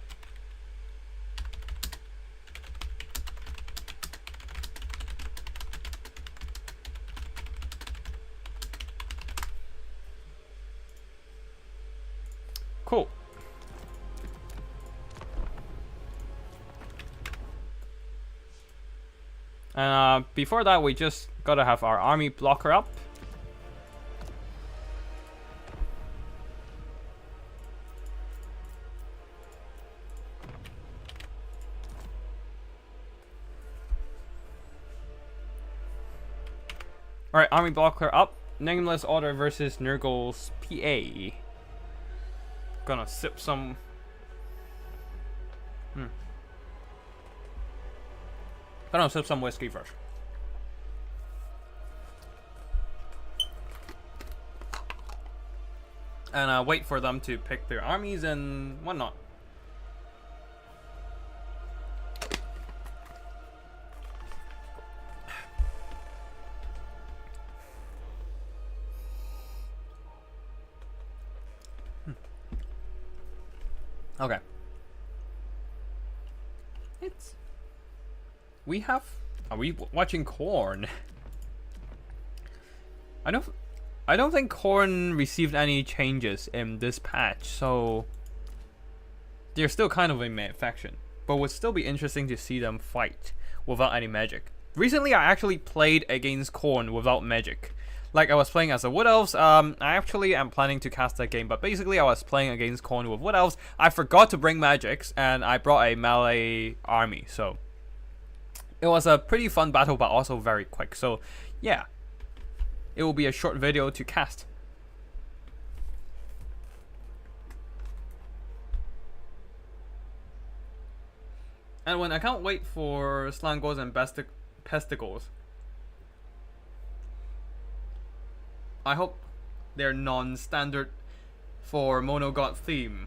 Cool. And before that, we just gotta have our army blocker up. Alright, army blocker up. Nameless Order versus Nurgle's PA. Gonna sip some. Gonna sip some whiskey first. And wait for them to pick their armies and whatnot. Okay. Are we watching Corn? I don't think Corn received any changes in this patch, so they're still kind of a main faction. But would still be interesting to see them fight without any magic. Recently, I actually played against Corn without magic. Like, I was playing as a Wood Elves. I actually am planning to cast that game, but basically I was playing against Corn with Wood Elves. I forgot to bring magics, and I brought a melee army, so It was a pretty fun battle, but also very quick. So, yeah, it will be a short video to cast. And when I can't wait for Slangos and Pesticles. I hope they're non-standard for Monogod theme.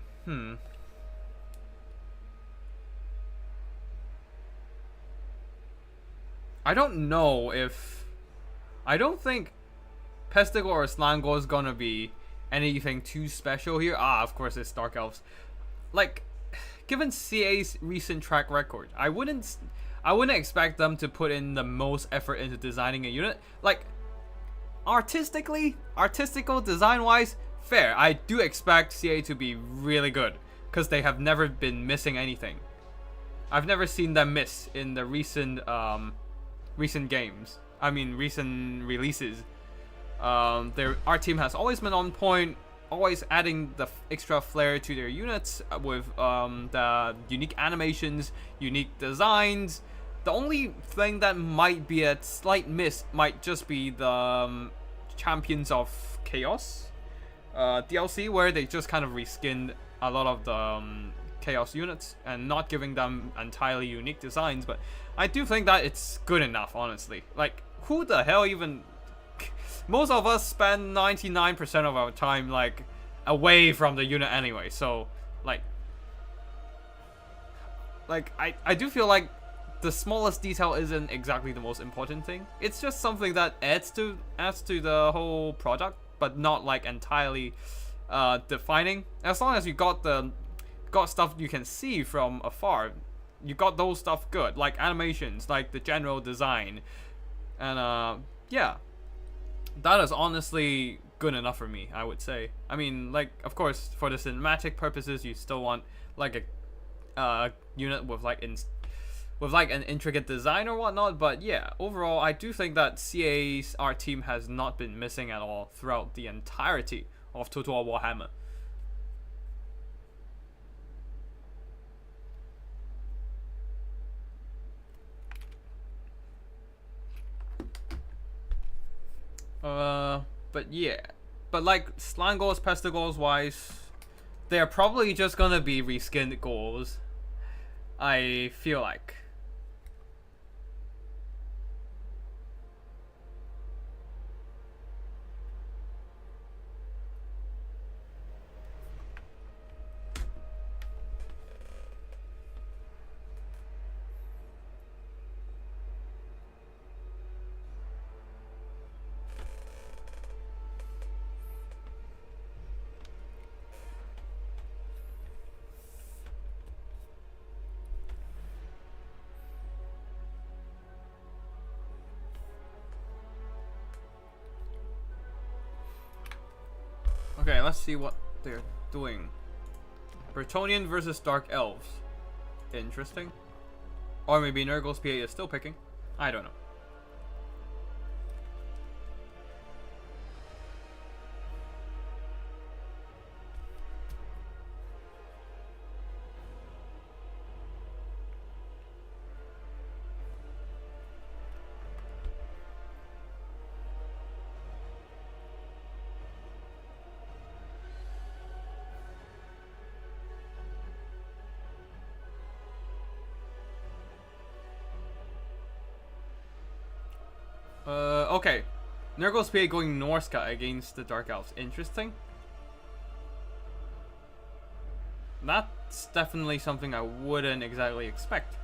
I don't know if... I don't think Pesticle or Slango is gonna be anything too special here. Ah, of course it's Dark Elves. Like, given CA's recent track record, I wouldn't expect them to put in the most effort into designing a unit. Like, artistical design-wise, fair. I do expect CA to be really good, because they have never been missing anything. I've never seen them miss in the recent games. I mean, recent releases. Their art team has always been on point, always adding the extra flair to their units with the unique animations, unique designs. The only thing that might be a slight miss might just be the Champions of Chaos DLC, where they just kind of reskinned a lot of the Chaos units and not giving them entirely unique designs. But I do think that it's good enough, honestly. Like, who the hell even... Most of us spend 99% of our time, like, away from the unit anyway, so, like, I do feel like the smallest detail isn't exactly the most important thing. It's just something that adds to the whole product, but not, like, entirely defining. As long as you got stuff you can see from afar, you got those stuff good, like animations, like the general design, and yeah. That is honestly good enough for me, I would say. I mean, like, of course, for the cinematic purposes, you still want like a unit with like an intricate design or whatnot. But yeah, overall, I do think that CA's art team has not been missing at all throughout the entirety of Total War Warhammer. But yeah. But like, Slangos, Pestigals wise, they're probably just gonna be reskinned goals. I feel like. Okay, let's see what they're doing. Bretonnian versus Dark Elves. Interesting. Or maybe Nurgle PA is still picking. I don't know. Okay. Nurgle PA going Norsca against the Dark Elves. Interesting. That's definitely something I wouldn't exactly expect.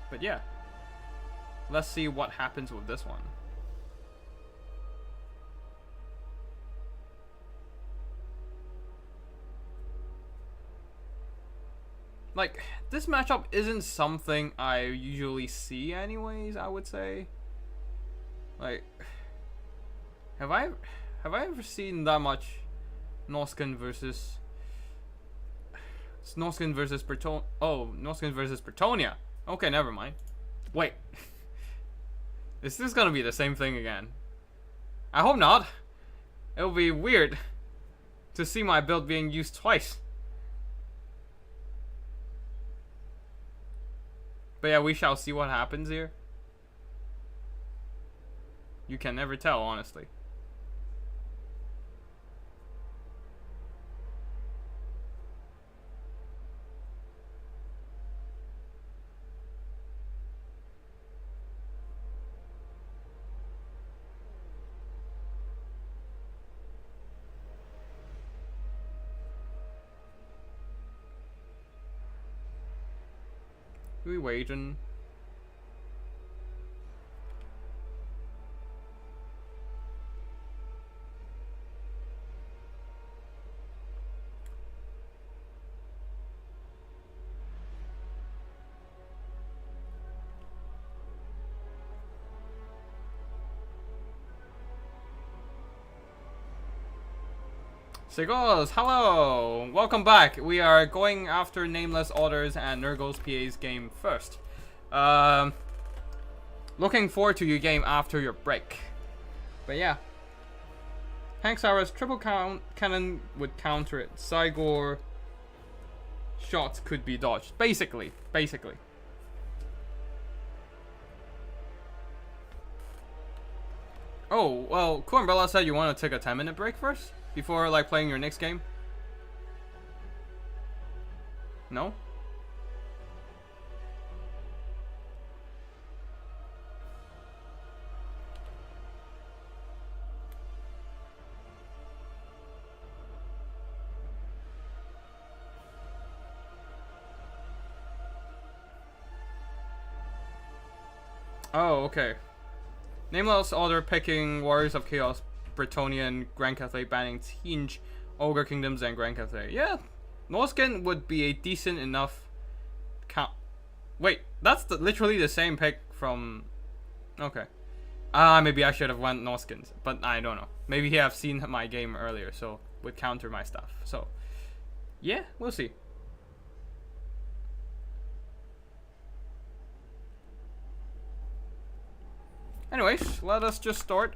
But yeah. Let's see what happens with this one. Like, this matchup isn't something I usually see anyways, I would say. Like, have I ever seen that much Norscan versus Bretonnia? Okay, never mind. Wait. Is this gonna be the same thing again? I hope not. It would be weird to see my build being used twice. But yeah, we shall see what happens here. You can never tell, honestly. We waiting. Sigos, hello! Welcome back. We are going after Nameless Orders and Nurgle PA's game first. Looking forward to your game after your break. But yeah. Hanksara's triple cannon would counter it. Cygor shots could be dodged. Basically. Oh, well, Cool Umbrella said you want to take a 10-minute break first? Before, like, playing your next game? No? Oh, okay. Nameless Order picking Warriors of Chaos, Bretonnia, and Grand Cathay banning Tzeentch, Ogre Kingdoms, and Grand Cathay. Yeah, Norsca would be a decent enough count. Wait, that's literally the same pick from... Okay. Maybe I should have went Norskins, but I don't know. Maybe he have seen my game earlier, so would counter my stuff. So, yeah, we'll see. Anyways, let us just start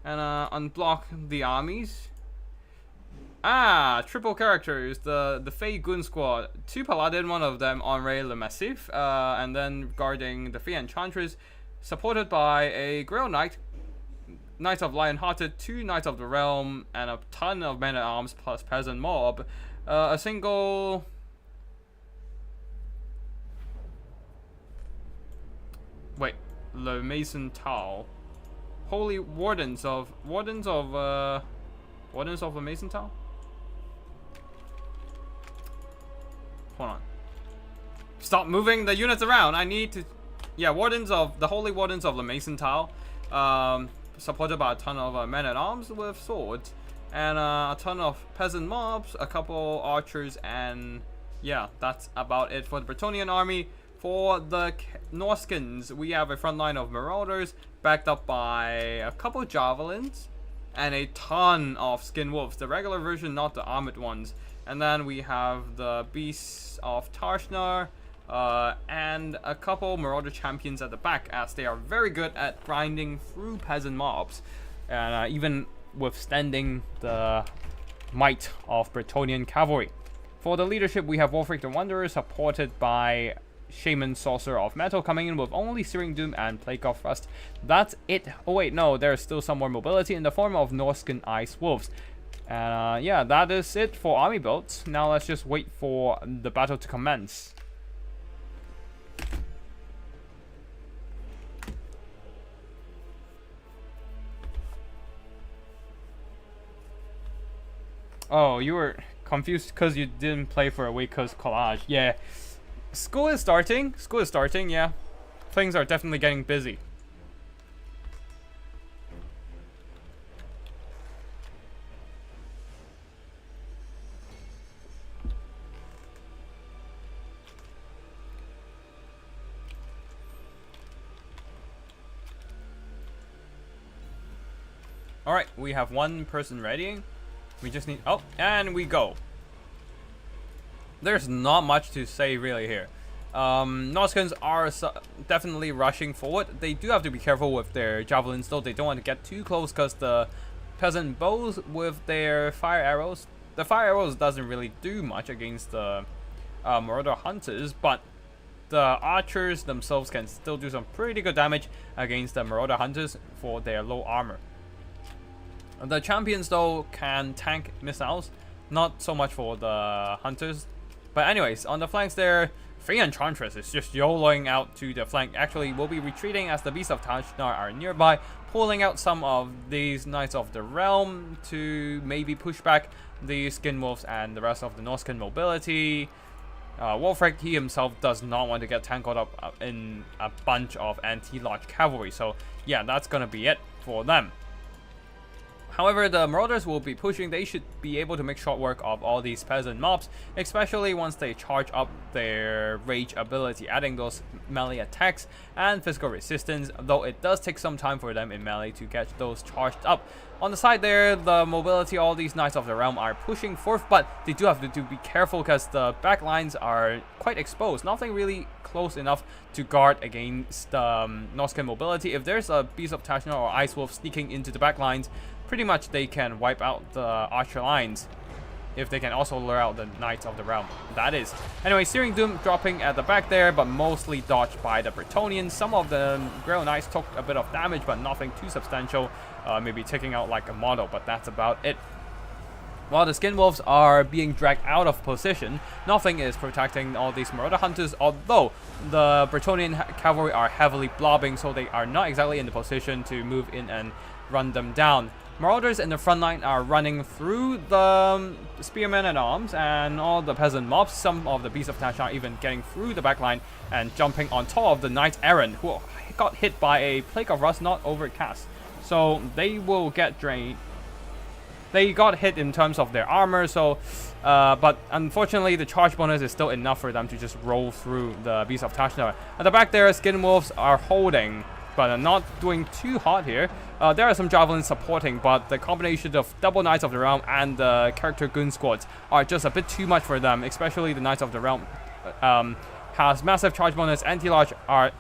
and unblock the armies. Triple characters. The Fey Goon Squad. 2 Paladin, one of them Henri Le Massif, and then guarding the Fey Enchantress, supported by a Grail Knight, Knights of Lionhearted, 2 Knights of the Realm, and a ton of men-at-arms plus Peasant Mob. A single... Wait. Le Mason Tau. Holy Wardens of the Mason Tau? Hold on. Stop moving the units around. I need to... Yeah, Holy Wardens of the Mason Tau. Supported by a ton of men-at-arms with swords. And a ton of peasant mobs, a couple archers, and... Yeah, that's about it for the Bretonnian army. For the Norskins, we have a front line of Marauders, backed up by a couple Javelins, and a ton of Skin Wolves. The regular version, not the armored ones. And then we have the Beasts of Tarshnar, and a couple Marauder Champions at the back, as they are very good at grinding through peasant mobs, and even withstanding the might of Bretonnian cavalry. For the leadership, we have Wolfric the Wanderer, supported by Shaman Sorcerer of Metal, coming in with only Searing Doom and Plague of Rust. That's it. Oh wait, no, there's still some more mobility in the form of Norscan Ice Wolves. And yeah, that is it for army builds. Now let's just wait for the battle to commence. Oh, you were confused because you didn't play for a week because collage. Yeah. School is starting, yeah. Things are definitely getting busy. Alright, we have one person readying. We just need... Oh, and we go. There's not much to say really here. Norskins are definitely rushing forward. They do have to be careful with their javelins though. They don't want to get too close because the peasant bows with their fire arrows. The fire arrows doesn't really do much against the Marauder hunters, but the archers themselves can still do some pretty good damage against the Marauder Hunters for their low armor. The champions though can tank missiles, not so much for the hunters. But anyways, on the flanks there, Fey Enchantress is just YOLOing out to the flank. Actually, we'll be retreating as the Beasts of Tashnar are nearby, pulling out some of these Knights of the Realm to maybe push back the Skin Wolves and the rest of the Norscan mobility. Wolfric, he himself does not want to get tangled up in a bunch of anti-large cavalry. So yeah, that's gonna be it for them. However, the Marauders will be pushing. They should be able to make short work of all these peasant mobs, especially once they charge up their rage ability, adding those melee attacks and physical resistance, though it does take some time for them in melee to get those charged up. On the side there, the mobility, all these Knights of the Realm are pushing forth, but they do have to be careful because the back lines are quite exposed. Nothing really close enough to guard against Norscan mobility. If there's a Beast of Tashnar or Ice Wolf sneaking into the back lines, pretty much they can wipe out the archer lines if they can also lure out the Knights of the Realm, that is. Anyway, Searing Doom dropping at the back there, but mostly dodged by the Bretonnians. Some of the Grail Knights took a bit of damage, but nothing too substantial. Maybe taking out like a model, but that's about it. While the Skin Wolves are being dragged out of position, nothing is protecting all these Marauder Hunters, although the Bretonnian cavalry are heavily blobbing, so they are not exactly in the position to move in and run them down. Marauders in the front line are running through the Spearmen at Arms and all the peasant mobs. Some of the Beasts of Tashnar are even getting through the back line and jumping on top of the Knight Errant, who got hit by a Plague of Rust, not overcast. So they will get drained. They got hit in terms of their armor, so but unfortunately the charge bonus is still enough for them to just roll through the Beast of Tashnar. At the back there, Skin Wolves are holding, but are not doing too hot here. There are some javelins supporting, but the combination of double Knights of the Realm and the character goon squads are just a bit too much for them, especially the Knights of the Realm has massive charge bonus, anti-large,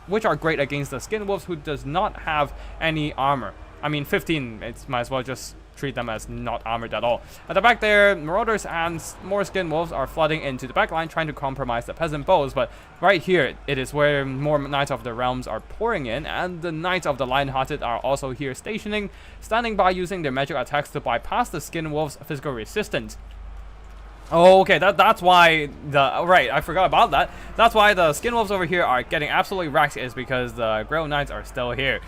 which are great against the Skin Wolves, who does not have any armor. I mean, 15, it might as well just treat them as not armored at all. At the back there, Marauders and more Skin Wolves are flooding into the backline, trying to compromise the peasant bows, but right here, it is where more Knights of the Realms are pouring in, and the Knights of the Lionhearted are also here standing by using their magic attacks to bypass the Skin Wolves' physical resistance. Oh, okay, that's why right, I forgot about that. That's why the Skin Wolves over here are getting absolutely wrecked, is because the Grail Knights are still here,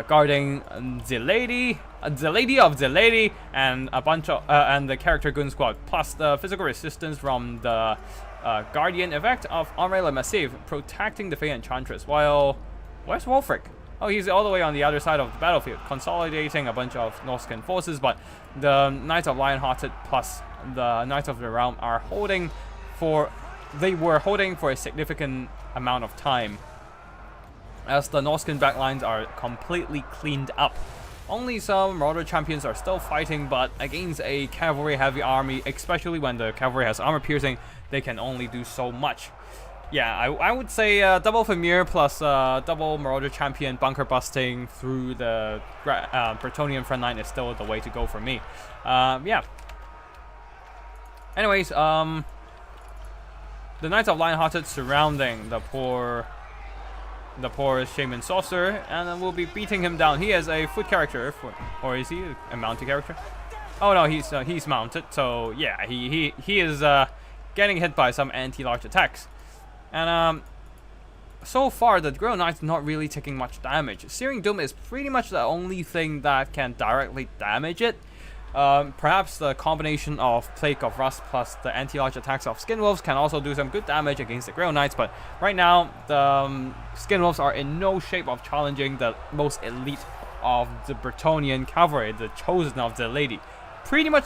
guarding the Lady of the Lady, and a bunch of and the character goon squad, plus the physical resistance from the Guardian effect of Armor Massive, protecting the Fey Enchantress. While where's Wolfric? Oh, he's all the way on the other side of the battlefield, consolidating a bunch of Norscan forces, but the Knights of Lionhearted plus the Knights of the Realm are holding for... They were holding for a significant amount of time, as the Norscan backlines are completely cleaned up. Only some Marauder champions are still fighting, but against a cavalry-heavy army, especially when the cavalry has armor piercing, they can only do so much. Yeah, I would say double Famir plus double Marauder champion bunker busting through the Bretonnian front line is still the way to go for me. Yeah. Anyways, the Knights of Lionhearted surrounding the poor Shaman Sorcerer, and then we'll be beating him down. He is a foot character, or is he a mounted character? Oh no, he's mounted. So yeah, he is getting hit by some anti-large attacks. And so far the Grail Knights not really taking much damage. Searing Doom is pretty much the only thing that can directly damage it. Perhaps the combination of Plague of Rust plus the anti-large attacks of Skin Wolves can also do some good damage against the Grail Knights, but right now the Skin Wolves are in no shape of challenging the most elite of the Bretonnian cavalry, the chosen of the Lady.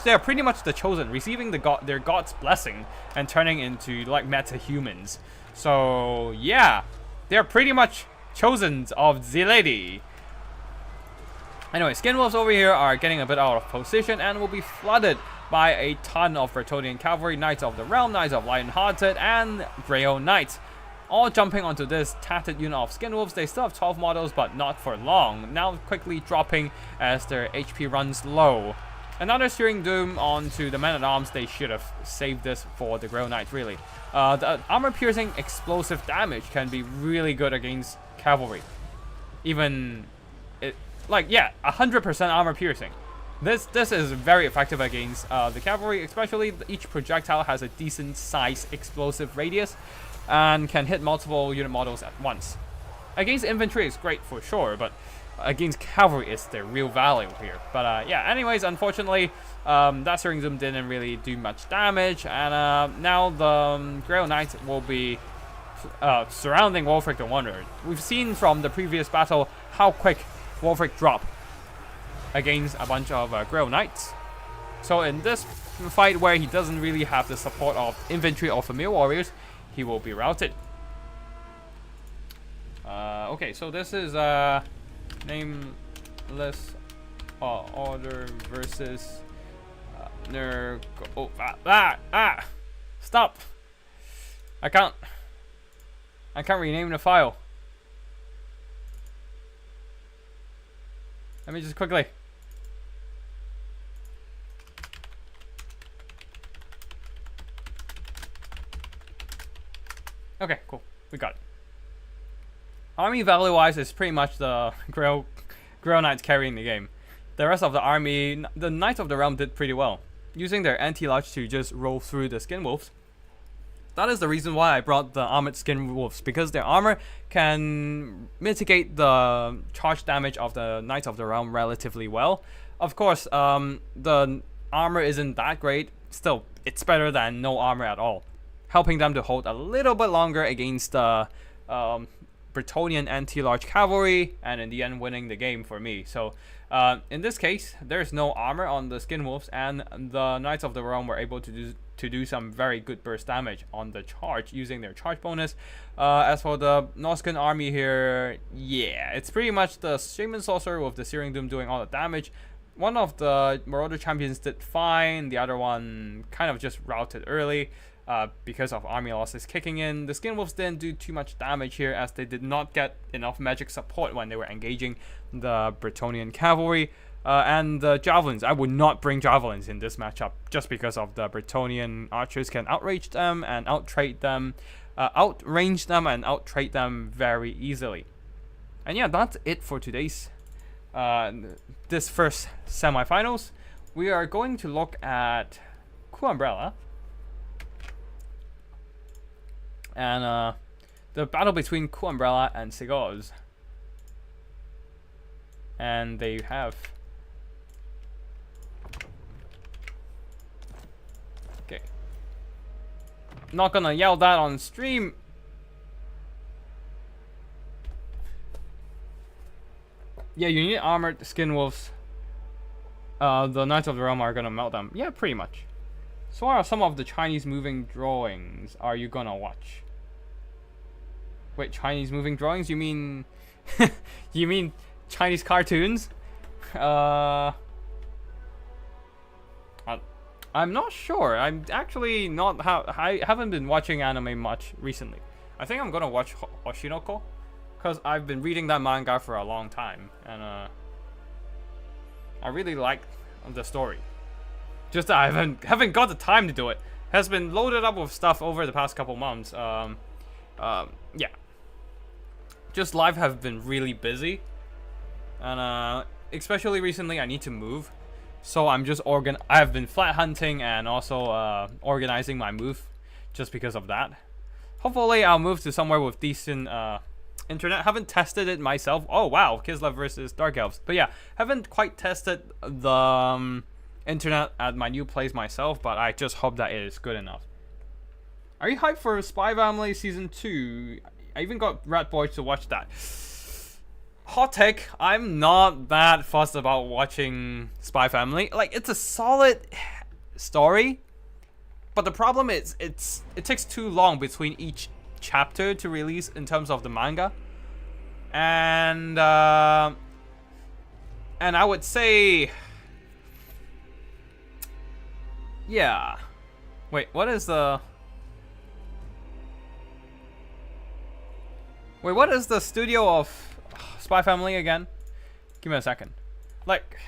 They're pretty much the chosen, receiving their god's blessing and turning into like meta-humans. So yeah, they're pretty much chosen of the Lady. Anyway, Skin Wolves over here are getting a bit out of position and will be flooded by a ton of Bretonnian cavalry, Knights of the Realm, Knights of Lionhearted, and Grail Knights. All jumping onto this tattered unit of Skin Wolves. They still have 12 models, but not for long. Now quickly dropping as their HP runs low. Another Searing Doom onto the Men-at-Arms. They should have saved this for the Grey Knight, really. The armor-piercing explosive damage can be really good against cavalry. Even, yeah, 100% armor-piercing. This is very effective against the cavalry, especially each projectile has a decent size explosive radius and can hit multiple unit models at once. Against infantry, it's great for sure, but against cavalry is the real value here. But yeah, anyways, unfortunately, that Searing Doom didn't really do much damage, and now the Grey Knight will be surrounding Wolfric the Wanderer. We've seen from the previous battle how quick Wolfric dropped against a bunch of Grey Knights. So in this fight where he doesn't really have the support of infantry or familiar warriors, he will be routed. Okay, so this is Nameless Order versus Nurgle. Oh, stop! I can't rename the file. Let me just quickly. Okay, cool. We got it. Army value-wise is pretty much the Grey Knights carrying the game. The rest of the army, the Knights of the Realm did pretty well, using their anti-large to just roll through the Skin Wolves. That is the reason why I brought the armored Skin Wolves, because their armor can mitigate the charge damage of the Knights of the Realm relatively well. Of course, the armor isn't that great. Still, it's better than no armor at all, helping them to hold a little bit longer against the Bretonnian anti-large cavalry, and in the end winning the game for me. So in this case, there's no armor on the Skin Wolves, and the Knights of the Realm were able to do some very good burst damage on the charge using their charge bonus. As for the Norscan army here, yeah, it's pretty much the Shaman Sorcerer with the Searing Doom doing all the damage. One of the Marauder champions did fine, the other one kind of just routed early. Because of army losses kicking in. The Skin Wolves didn't do too much damage here, as they did not get enough magic support when they were engaging the Bretonnian cavalry. And the Javelins, I would not bring Javelins in this matchup, just because of the Bretonnian archers can outrange them and outrange them and outtrade them very easily. And yeah, that's it for today's this first semifinals. We are going to look at Cool Umbrella and the battle between Cool Umbrella and Sigurds. And they have... Okay. Not gonna yell that on stream. Yeah, you need armored Skin Wolves. The Knights of the Realm are gonna melt them. Yeah, pretty much. So what are some of the Chinese moving drawings are you gonna watch? Wait, Chinese moving drawings? You mean... you mean Chinese cartoons? I'm not sure. I'm actually not... I haven't been watching anime much recently. I think I'm gonna watch Oshinoko, because I've been reading that manga for a long time, and I really like the story. Just that I haven't got the time to do it. Has been loaded up with stuff over the past couple months. Yeah. Just life have been really busy, and especially recently I need to move, so I'm just I've been flat hunting and also organizing my move, just because of that. Hopefully I'll move to somewhere with decent internet. Haven't tested it myself. Oh wow, Kislev versus Dark Elves. But yeah, haven't quite tested the internet at my new place myself, but I just hope that it is good enough. Are you hyped for Spy Family Season 2? I even got Rat Boy to watch that. Hot take, I'm not that fussed about watching Spy Family. Like, it's a solid story, but the problem is it takes too long between each chapter to release in terms of the manga. And I would say... Yeah. Wait, what is the... Wait, what is the studio of Spy Family again? Give me a second. Like,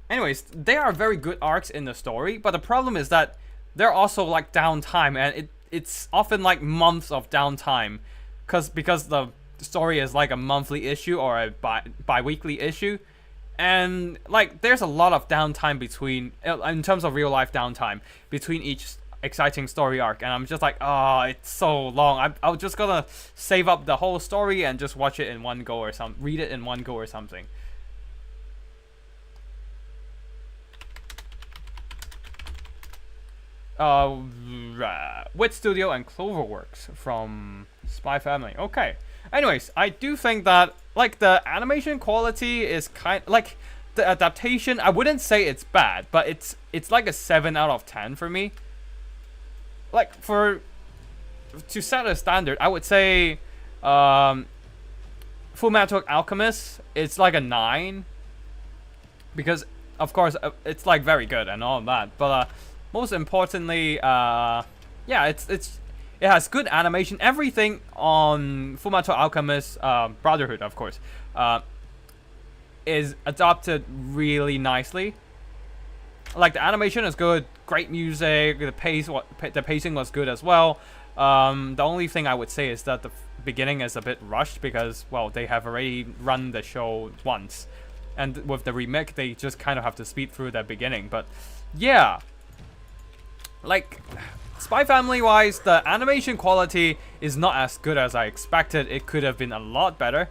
anyways, they are very good arcs in the story, but the problem is that they're also like downtime, and it's often like months of downtime, because the story is like a monthly issue or a bi-weekly issue, and like there's a lot of downtime between, in terms of real life downtime between each exciting story arc, and I'm just like, oh, it's so long. I'm just gonna save up the whole story and just watch it in one go or read it in one go or something. Wit Studio and Cloverworks from Spy Family. Okay. Anyways, I do think that like the animation quality is like the adaptation. I wouldn't say it's bad, but it's like a 7 out of 10 for me. Like to set a standard, I would say Full Metal Alchemist, it's like a 9, because of course it's like very good and all of that, but most importantly, yeah, it has good animation. Everything on Full Metal Alchemist Brotherhood, of course, is adopted really nicely. Like the animation is good, great music, the pacing was good as well. The only thing I would say is that the beginning is a bit rushed because, well, they have already run the show once, and with the remake they just kind of have to speed through the beginning. But yeah, like Spy Family wise, the animation quality is not as good as I expected. It could have been a lot better.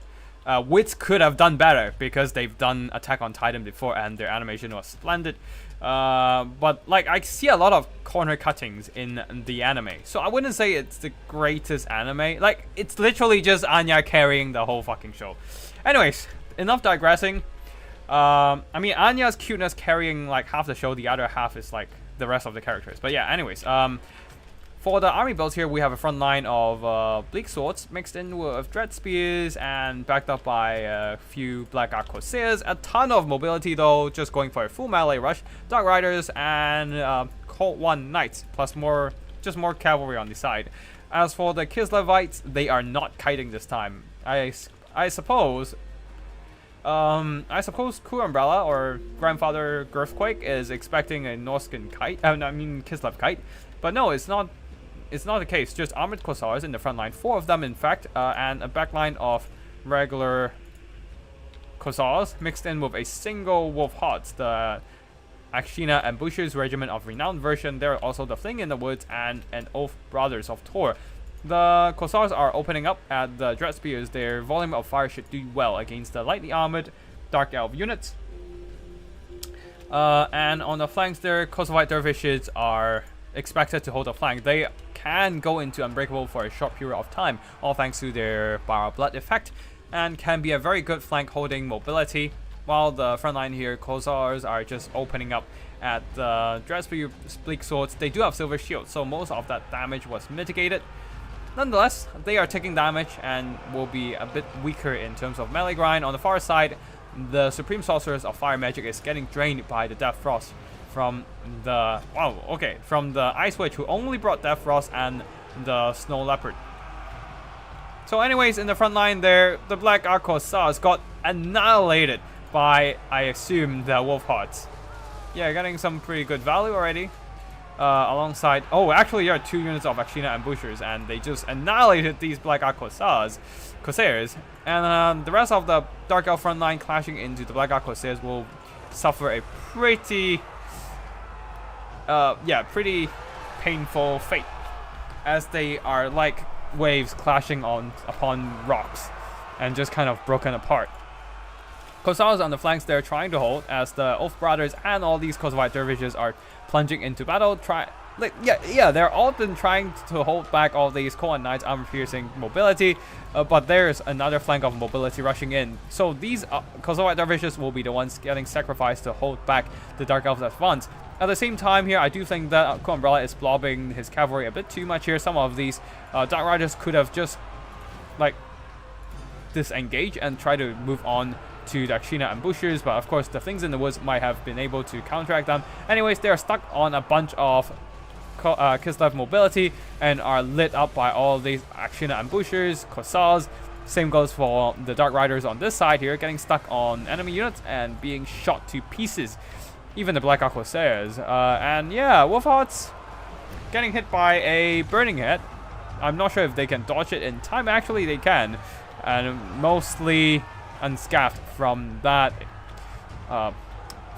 Wits could have done better because they've done Attack on Titan before and their animation was splendid. But like I see a lot of corner cuttings in the anime, so I wouldn't say it's the greatest anime. Like it's literally just Anya carrying the whole fucking show. Anyways, enough digressing. I mean, Anya's cuteness carrying like half the show, the other half is like the rest of the characters. But yeah, anyways, for the army builds here, we have a front line of Bleak Swords mixed in with Dread Spears and backed up by a few Black Ark Corsairs. A ton of mobility though, just going for a full melee rush. Dark Riders and Cold One Knights, plus more cavalry on the side. As for the Kislevites, they are not kiting this time. I suppose Cool Umbrella or Grandfather Girthquake is expecting a Norscan kite. Kislev kite, but no, it's not. It's not the case. Just armored Corsairs in the front line, 4 of them in fact, and a backline of regular Corsairs mixed in with a single Wolf Hods, the Akshina and Bush's Regiment of Renowned version. There are also the Fling in the Woods and an Oath Brothers of Tor. The Corsairs are opening up at the Dread Spears. Their volume of fire should do well against the lightly armored Dark Elf units. And on the flanks there, Kosovo Dervishes are expected to hold the flank. They can go into Unbreakable for a short period of time, all thanks to their Bar of Blood effect, and can be a very good flank holding mobility. While the front line here, Corsairs are just opening up at the Dreadspear Bleak Swords. They do have Silver Shield, so most of that damage was mitigated. Nonetheless, they are taking damage and will be a bit weaker in terms of melee grind. On the far side, the Supreme Sorceress of Fire Magic is getting drained by the Death Frost from the Ice Witch, who only brought Death Frost and the Snow Leopard. So anyways, in the front line there, the Black Ark Corsairs got annihilated by, I assume, the Wolf Hearts. Yeah, getting some pretty good value already. Alongside, oh, actually there are 2 units of Akshina and Bushers, and they just annihilated these Black Ark Corsairs. And the rest of the Dark Elf front line clashing into the Black Ark Corsairs will suffer a pretty painful fate, as they are like waves clashing upon rocks and just kind of broken apart. Corsairs on the flanks, they're trying to hold as the Oath Brothers and all these Kosovo Dervishes are plunging into battle. They're all been trying to hold back all these Cold Knights armor piercing mobility, but there's another flank of mobility rushing in. So these Kosovo Dervishes will be the ones getting sacrificed to hold back the Dark Elves advance. At the same time here, I do think that Cool Umbrella is blobbing his cavalry a bit too much here. Some of these Dark Riders could have just like disengage and try to move on to the Akshina and Bushers, but of course the things in the woods might have been able to counteract them. Anyways, they're stuck on a bunch of Kislev mobility and are lit up by all these Akshina and Bushers, Corsairs, Same goes for the Dark Riders on this side here, getting stuck on enemy units and being shot to pieces. Even the Black Corsairs. And yeah, Wolfhearts getting hit by a burning hit. I'm not sure if they can dodge it in time. Actually, they can. And mostly unscathed from that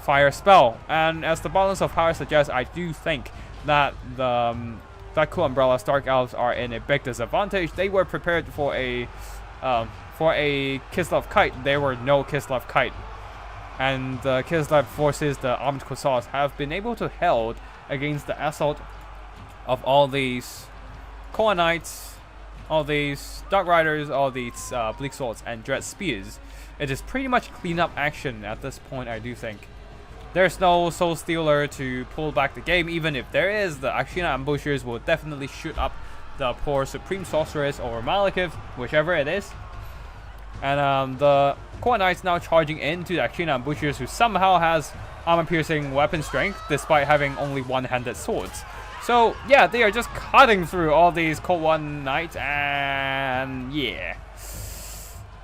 fire spell. And as the balance of power suggests, I do think that that Cool Umbrella Stark Elves are in a big disadvantage. They were prepared for a Kislev kite. There were no Kislev kite. And the Kislev forces, the armed Corsairs, have been able to hold against the assault of all these Core Knights, all these Dark Riders, all these Bleak Swords and Dread Spears. It is pretty much cleanup action at this point, I do think. There's no Soul Stealer to pull back the game. Even if there is, the Akshina Ambushers will definitely shoot up the poor Supreme Sorceress or Malekith, whichever it is. And the Core Knights now charging into the Akshina Ambushers, who somehow has armor-piercing weapon strength despite having only one-handed swords. So yeah, they are just cutting through all these Cold One Knights, and yeah.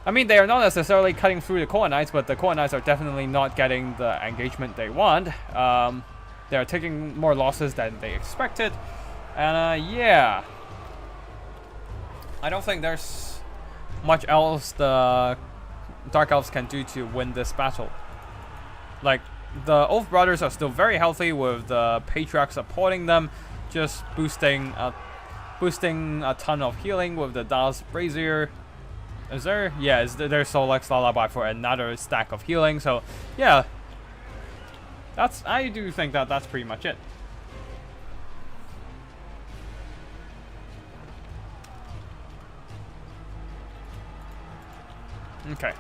I mean, they are not necessarily cutting through the Core Knights, but the Core Knights are definitely not getting the engagement they want. They are taking more losses than they expected. And yeah. I don't think there's much else the Dark Elves can do to win this battle. Like, the Oath Brothers are still very healthy with the Patriarch supporting them, just boosting a ton of healing with the Dal's Brazier. Is there? Yeah, there's Solex's Lullaby for another stack of healing. So yeah, I do think that that's pretty much it. Okay.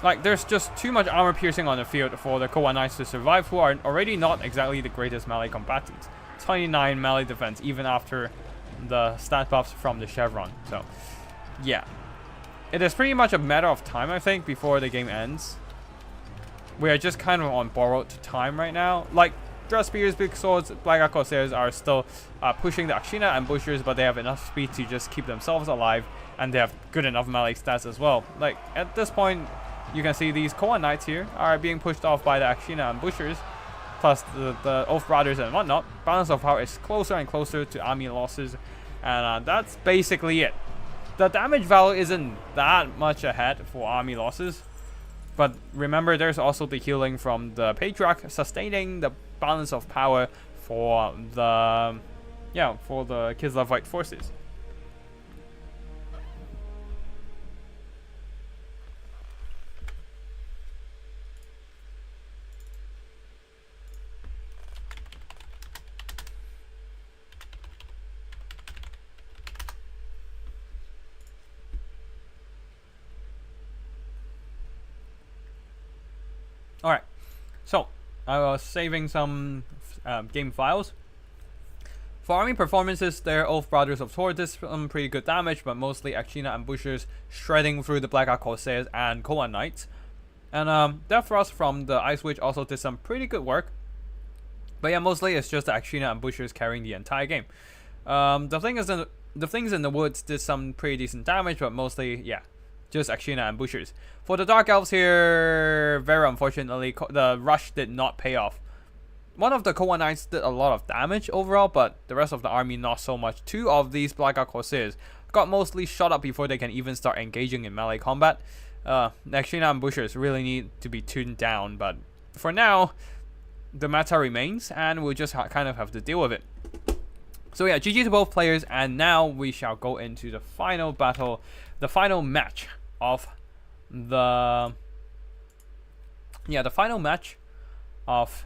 Like, there's just too much armor piercing on the field for the Koa Knights to survive, who are already not exactly the greatest melee combatants. 29 melee defense, even after the stat buffs from the Chevron. So, yeah. It is pretty much a matter of time, I think, before the game ends. We are just kind of on borrowed time right now. Like, Dread Spears, Big Swords, Black Corsairs are still pushing the Akshina Ambushers, but they have enough speed to just keep themselves alive, and they have good enough melee stats as well. Like, at this point, you can see these Koa Knights here are being pushed off by the Akshina Ambushers, plus the Oath Brothers and whatnot. Balance of power is closer and closer to army losses, and that's basically it. The damage value isn't that much ahead for army losses, but remember, there's also the healing from the Patriarch, sustaining the balance of power for the Kislevite forces. Alright, so I was saving some game files. For army performances, their Oath Brothers of Thor did some pretty good damage, but mostly Akshina Ambushers shredding through the Black Corsairs and Koa Knights. And Death Thrust from the Ice Witch also did some pretty good work. But yeah, mostly it's just the Akshina Ambushers carrying the entire game. The things in the woods did some pretty decent damage, but mostly, yeah, just Akshina Ambushers. For the Dark Elves here, very unfortunately, the rush did not pay off. One of the Koa Knights did a lot of damage overall, but the rest of the army not so much. Two of these Black Corsairs got mostly shot up before they can even start engaging in melee combat. The Akshina Ambushers really need to be tuned down, but for now, the meta remains, and we'll just kind of have to deal with it. So yeah, GG to both players, and now we shall go into the final battle, the final match of the final match of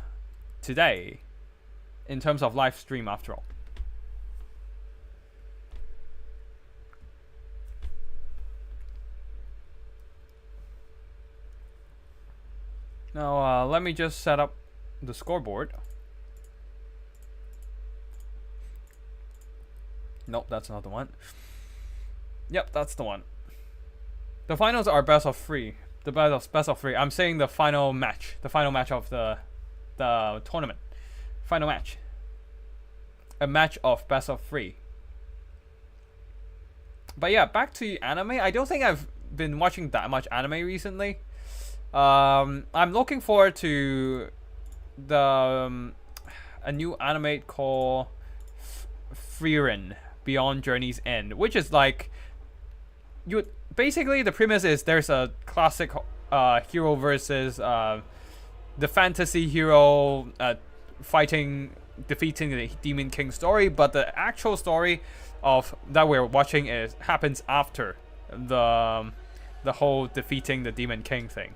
today in terms of live stream after all. Now let me just set up the scoreboard. Nope, that's not the one. Yep, that's the one. The finals are best of three. The best of three. I'm saying the final match. The final match of the tournament. Final match. A match of best of three. But yeah, back to anime. I don't think I've been watching that much anime recently. I'm looking forward to the a new anime called Frieren Beyond Journey's End, which is like you basically the premise is there's a classic hero versus the fantasy hero defeating the Demon King story, but the actual story of that we're watching happens after the whole defeating the Demon King thing,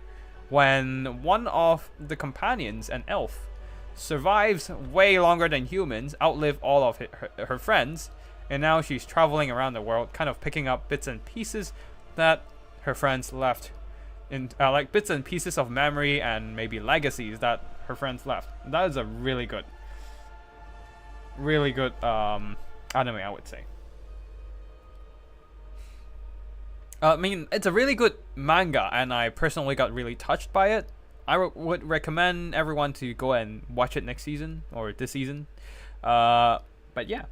when one of the companions, an elf, survives way longer than humans, outlive all of her friends, and now she's traveling around the world, kind of picking up bits and pieces that her friends left, in like bits and pieces of memory and maybe legacies that her friends left. That is a really good anime, I would say. I mean, it's a really good manga, and I personally got really touched by it. I would recommend everyone to go and watch it next season, or this season. But yeah.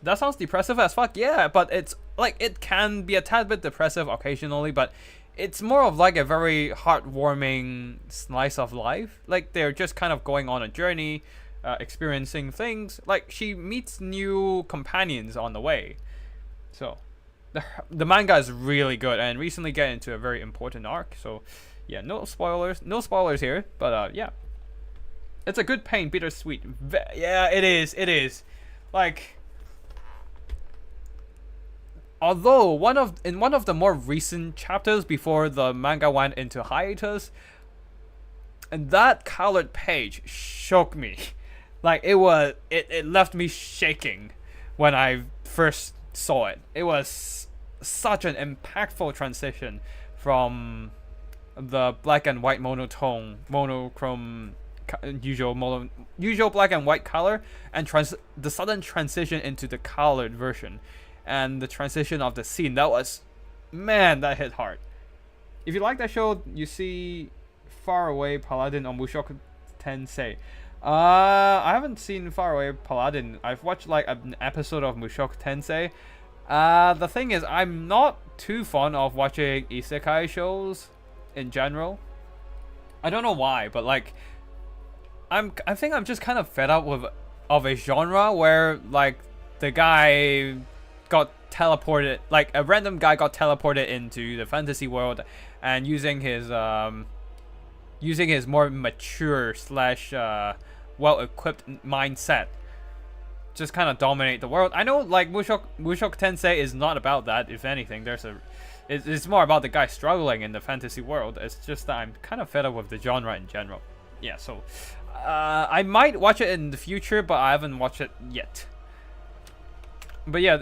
That sounds depressive as fuck, yeah, but it's like, it can be a tad bit depressive occasionally, but it's more of like a very heartwarming slice of life. Like, they're just kind of going on a journey, experiencing things. Like, she meets new companions on the way. So the manga is really good, and recently get into a very important arc. So yeah, no spoilers here, but yeah, it's a good pain, bittersweet. Yeah, it is like, although in one of the more recent chapters before the manga went into hiatus, and that colored page shook me. Like, it left me shaking when I first saw it. It was such an impactful transition from the black and white monochrome usual black and white color, and the sudden transition into the colored version, and the transition of the scene. That hit hard. If you like that show, you see Far Away Paladin on Mushoku Tensei. I haven't seen Far Away Paladin. I've watched like an episode of Mushoku Tensei. The thing is, I'm not too fond of watching isekai shows in general. I don't know why, but like, I think I'm just kind of fed up of a genre where like the guy got teleported, like a random guy got teleported into the fantasy world, and using his more mature slash well-equipped mindset just kind of dominate the world. I know like Mushoku Tensei is not about that. If anything, it's more about the guy struggling in the fantasy world. It's just that I'm kind of fed up with the genre in general. Yeah, so I might watch it in the future, but I haven't watched it yet. But yeah,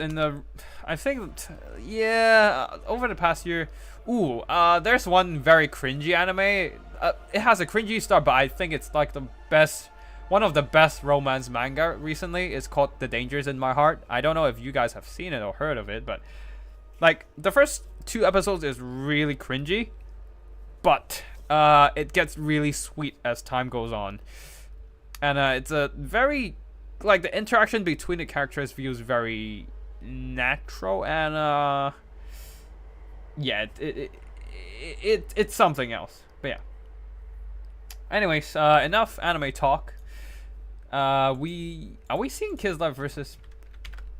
I think, yeah, over the past year, there's one very cringy anime. It has a cringy start, but I think it's like one of the best romance manga recently. It's called The Dangers in My Heart. I don't know if you guys have seen it or heard of it, but like the first 2 episodes is really cringy, but it gets really sweet as time goes on, and it's a very, like, the interaction between the characters feels very natural, and yeah, it's something else. But yeah, anyways, enough anime talk. Are we seeing Kislev versus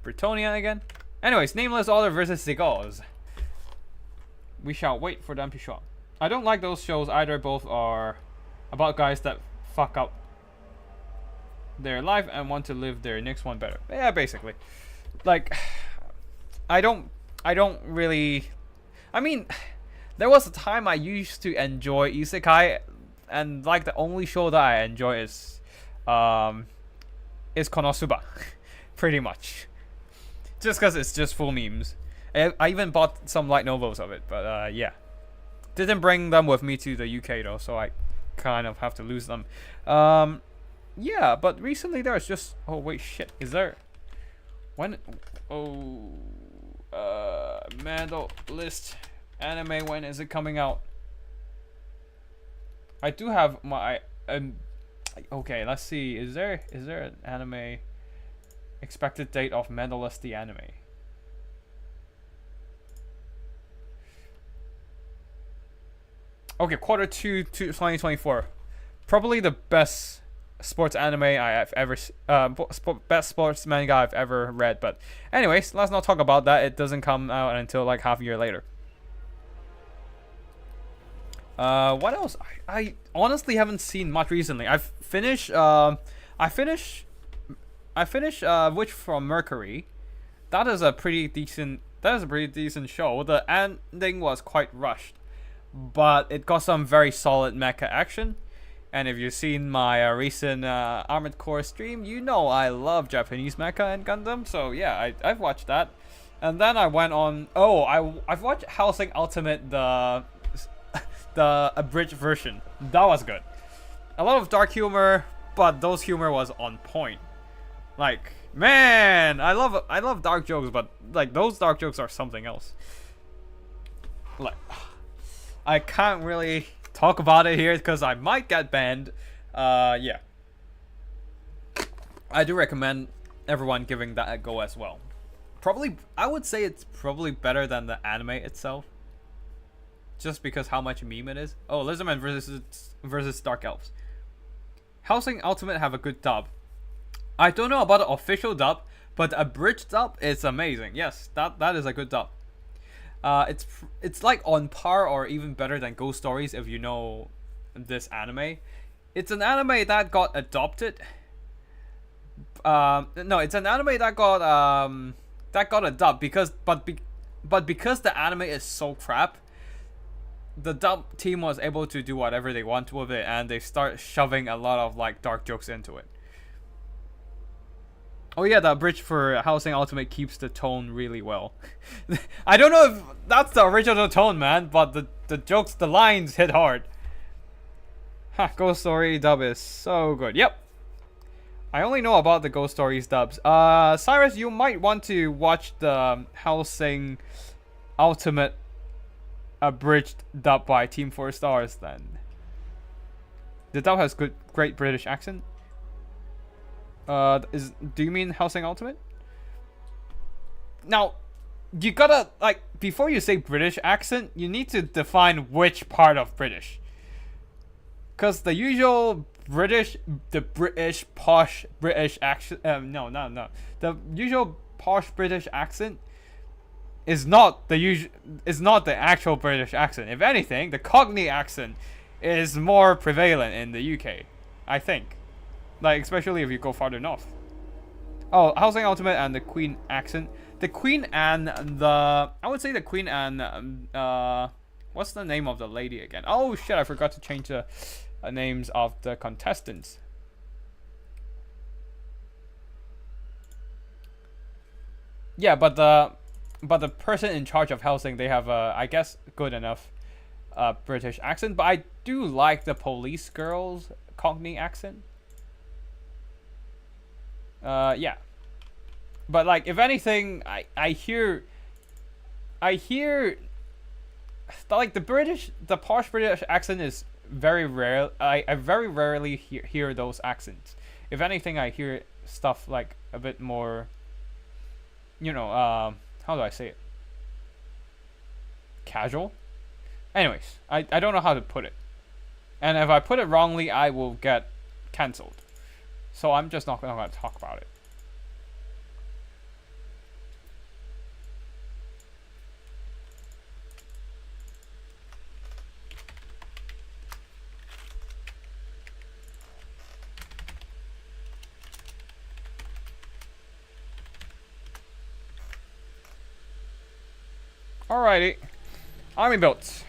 Bretonnia again? Anyways, Nameless Order versus Zigos. We shall wait for them to show up. I don't like those shows either. Both are about guys that fuck up their life and want to live their next one better. Yeah, basically. Like, I don't really, I mean, there was a time I used to enjoy isekai, and like the only show that I enjoy is Konosuba. Pretty much. Just because it's just full memes. I even bought some light novels of it, but yeah. Didn't bring them with me to the UK though, so I kind of have to lose them. Yeah, but recently there's just, oh wait, shit, is there, when, Mandal list anime, when is it coming out? I do have my, okay, let's see, is there an anime expected date of Mandalist the anime? Okay, Quarter 2 to 2024. Probably the best sports anime I have ever, best sports manga I've ever read. But anyways, let's not talk about that. It doesn't come out until like half a year later. What else? I honestly haven't seen much recently. I finished Witch from Mercury. That is a pretty decent. That is a pretty decent show. The ending was quite rushed, but it got some very solid mecha action. And if you've seen my recent Armored Core stream, you know I love Japanese mecha and Gundam. So yeah, I've watched that. And then I went on. Oh, I've watched Hellsing Ultimate, the abridged version. That was good. A lot of dark humor, but those humor was on point. Like, man, I love dark jokes, but like those dark jokes are something else. Like, I can't really talk about it here because I might get banned. Yeah. I do recommend everyone giving that a go as well. Probably, I would say it's probably better than the anime itself. Just because how much meme it is. Oh, Lizardmen versus Dark Elves. Hellsing Ultimate have a good dub. I don't know about the official dub, but the abridged dub is amazing. Yes, that is a good dub. It's like on par or even better than Ghost Stories if you know this anime. It's an anime that got adopted. No, it's an anime that got a dub because because the anime is so crap, the dub team was able to do whatever they want with it, and they start shoving a lot of like dark jokes into it. Oh yeah, the bridge for Hellsing Ultimate keeps the tone really well. I don't know if that's the original tone, man, but the jokes, the lines hit hard. Ha, Ghost Story dub is so good. Yep. I only know about the Ghost Stories dubs. Cyrus, you might want to watch the Hellsing Ultimate abridged dub by Team 4 Stars then. The dub has great British accent. Do you mean Hellsing Ultimate? Now, you gotta, like, before you say British accent, you need to define which part of British. Cause the usual British posh British accent, no. The usual posh British accent is not the actual British accent. If anything, the Cockney accent is more prevalent in the UK, I think. Like, especially if you go farther north. Oh, Hellsing Ultimate and the Queen accent. The Queen and I would say the Queen and what's the name of the lady again? Oh shit, I forgot to change the names of the contestants. Yeah, but the person in charge of Hellsing, they have I guess good enough British accent, but I do like the police girl's Cockney accent. Yeah, but like if anything, I hear like the posh British accent is very rare. I very rarely hear those accents. If anything, I hear stuff like a bit more, you know, how do I say it? Casual. Anyways, I don't know how to put it, and if I put it wrongly, I will get cancelled. So I'm just not going to talk about it. Alrighty. Army builds.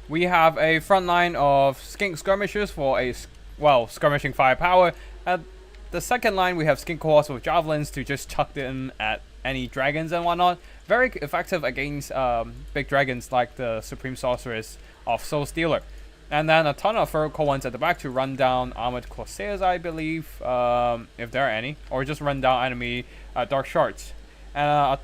We have a front line of skink skirmishers for a, well, skirmishing firepower. At the second line, we have skink cohorts with javelins to just chuck them at any dragons and whatnot. Very effective against big dragons like the Supreme Sorceress of Soul Stealer. And then a ton of vertical ones at the back to run down armored corsairs, I believe, if there are any, or just run down enemy dark shards. Yeah,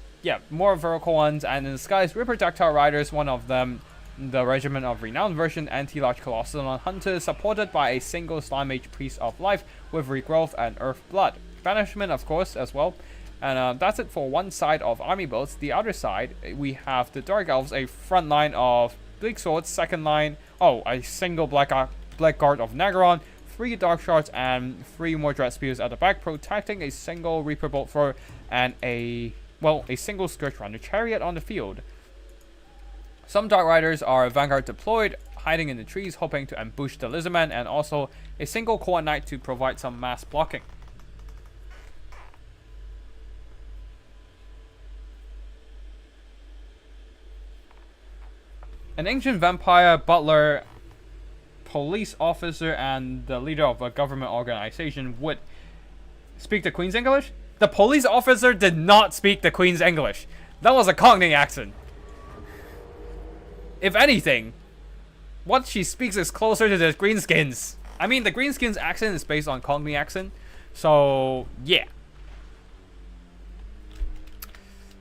more vertical ones, and in the skies, Ripper Tactile Riders, one of them, the Regiment of Renowned version, Anti-Large Colossal Hunters, supported by a single Slime Mage Priest of Life with Regrowth and Earth Blood. Banishment, of course, as well. And that's it for one side of army builds. The other side, we have the Dark Elves, a front line of Bleak Swords, second line, a single Blackguard of Nagaron, 3 Dark Shards, and 3 more Dread Spears at the back, protecting a single Reaper Bolt Thrower and a single Scourge Runner Chariot on the field. Some Dark Riders are Vanguard deployed, hiding in the trees, hoping to ambush the Lizardmen, and also a single Cold Knight to provide some mass blocking. An ancient vampire, butler, police officer, and the leader of a government organization would speak the Queen's English? The police officer did not speak the Queen's English. That was a Cockney accent. If anything, what she speaks is closer to the Greenskins. I mean, the Greenskins accent is based on Cockney accent. So, yeah.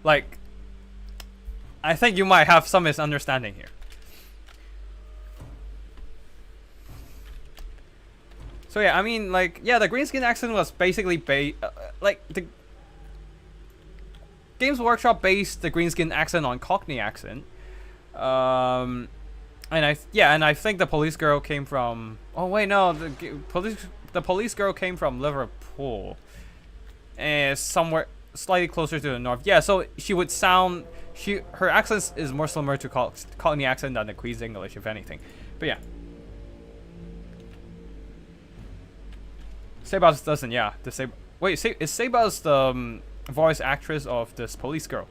Like, I think you might have some misunderstanding here. So yeah, I mean, like, yeah, the Greenskin accent was basically like the Games Workshop based the Greenskin accent on Cockney accent, and I think the police girl came from. Oh wait, no, the police girl came from Liverpool, somewhere slightly closer to the north. Yeah, so she would sound her accent is more similar to Cockney accent than the Queen's English, if anything. But yeah. Sebas doesn't, yeah. Wait, is Sebas the voice actress of this police girl?